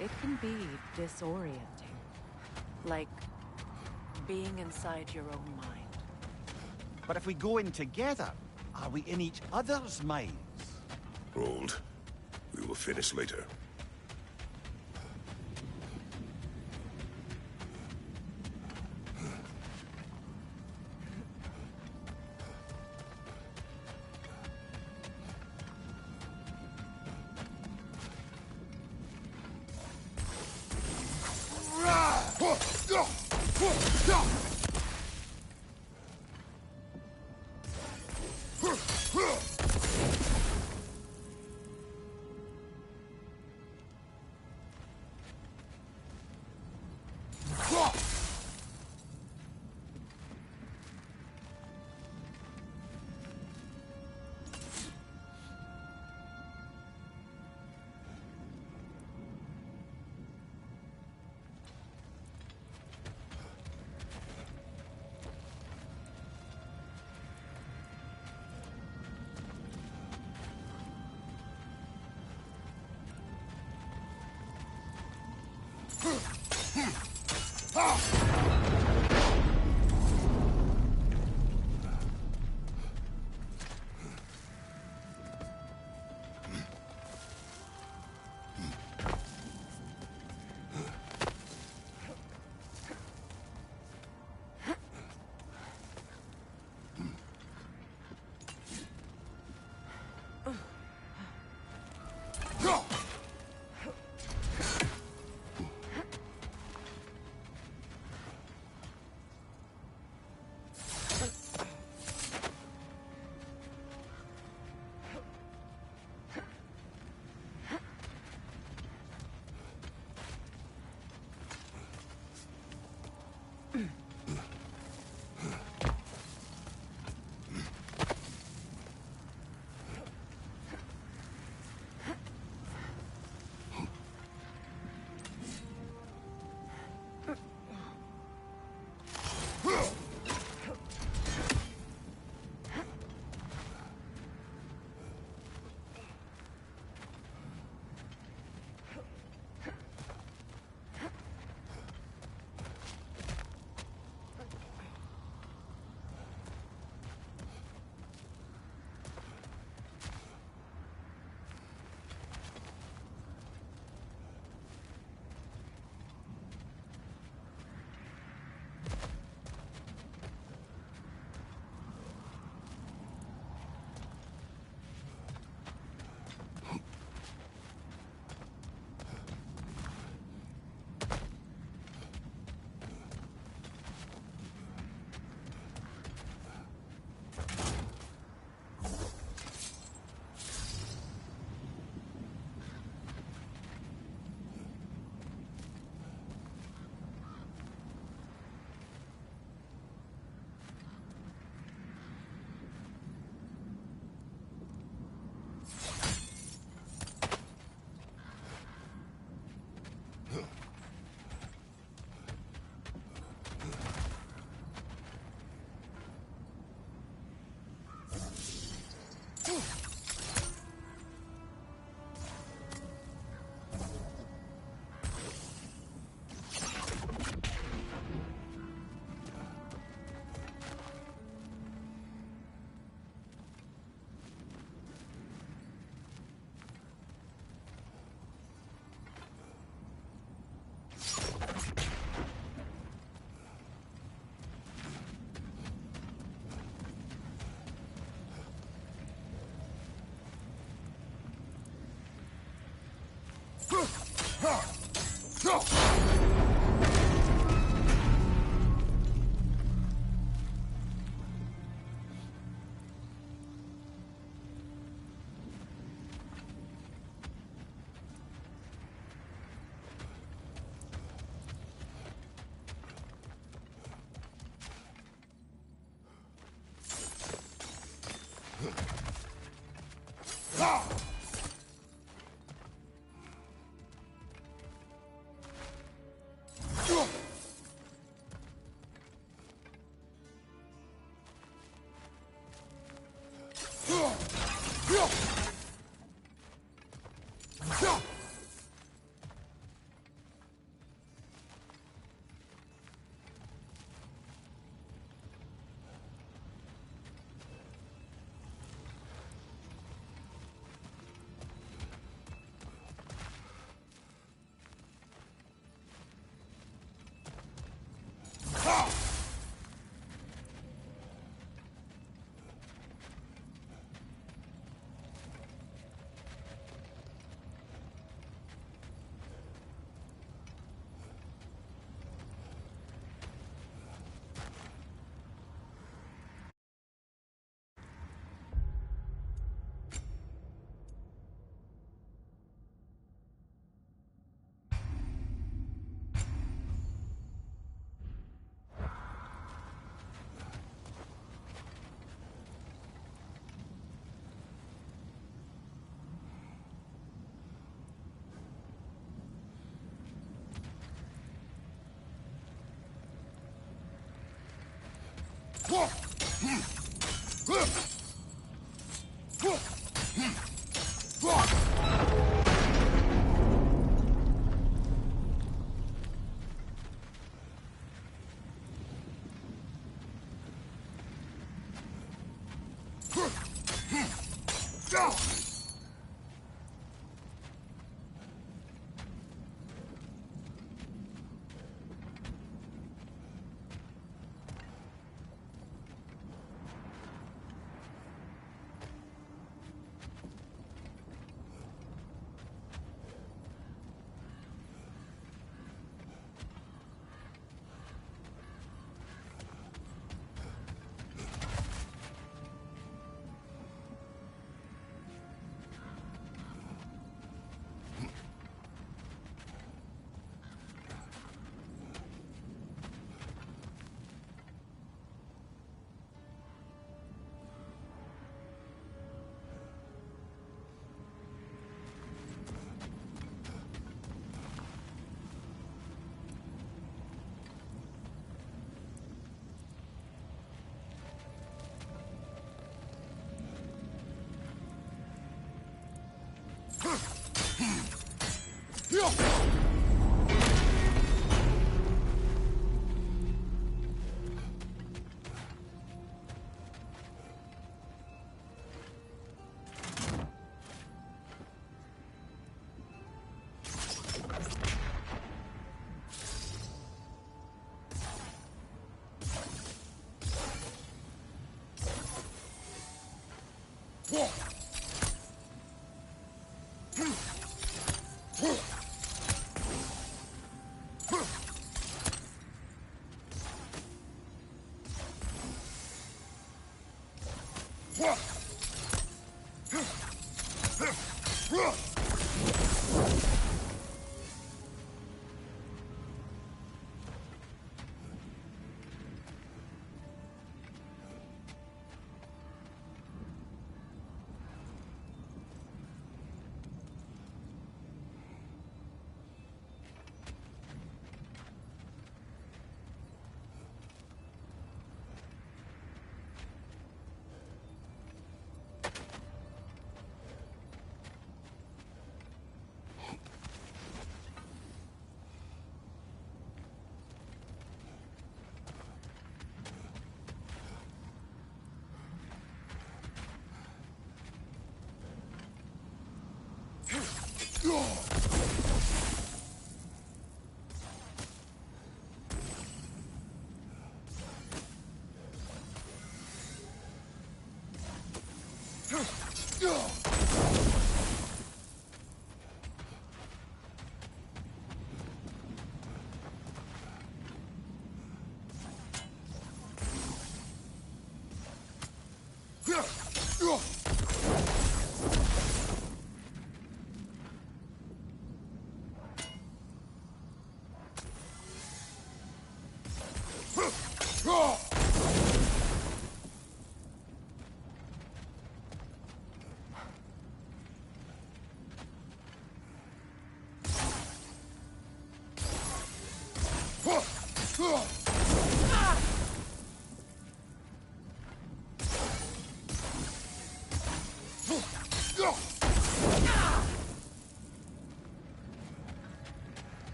it can be disorienting. Like being inside your own mind. But if we go in together, are we in each other's minds? Hold. We will finish later.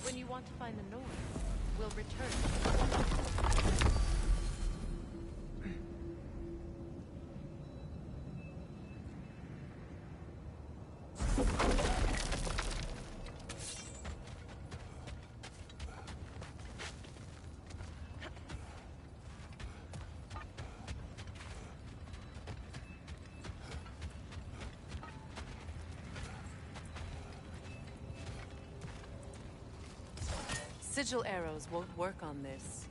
When you want to find the north, we'll return. Sigil arrows won't work on this.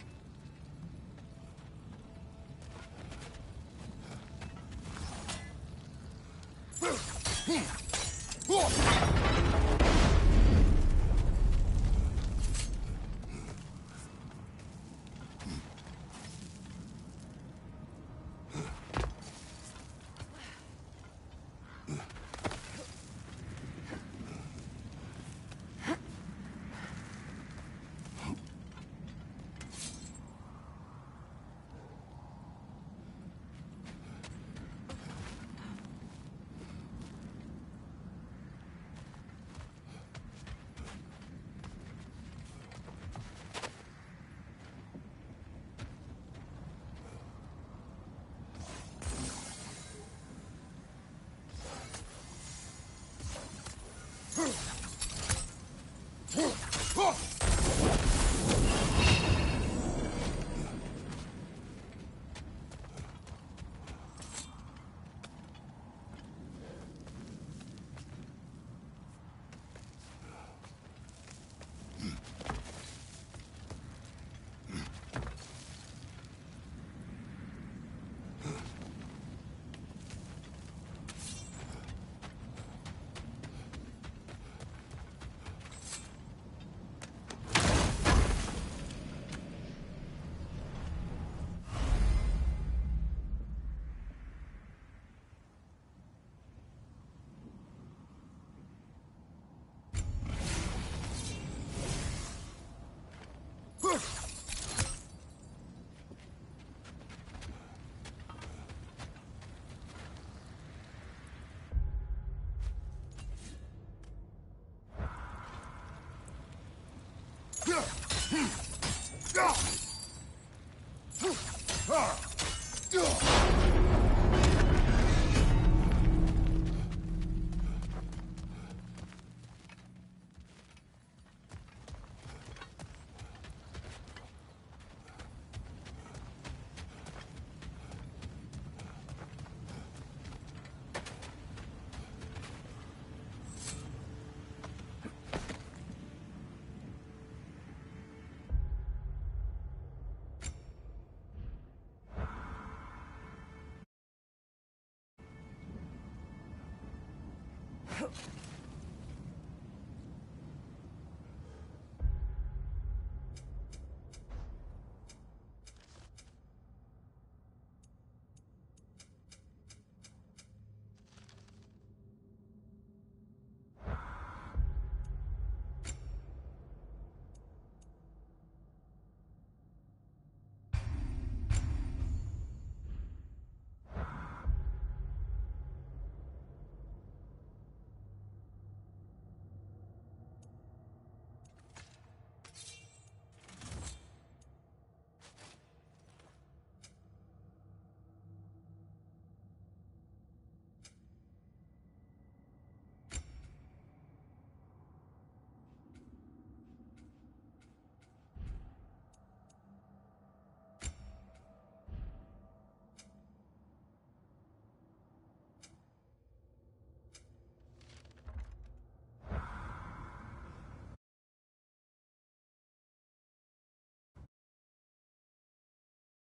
Huh.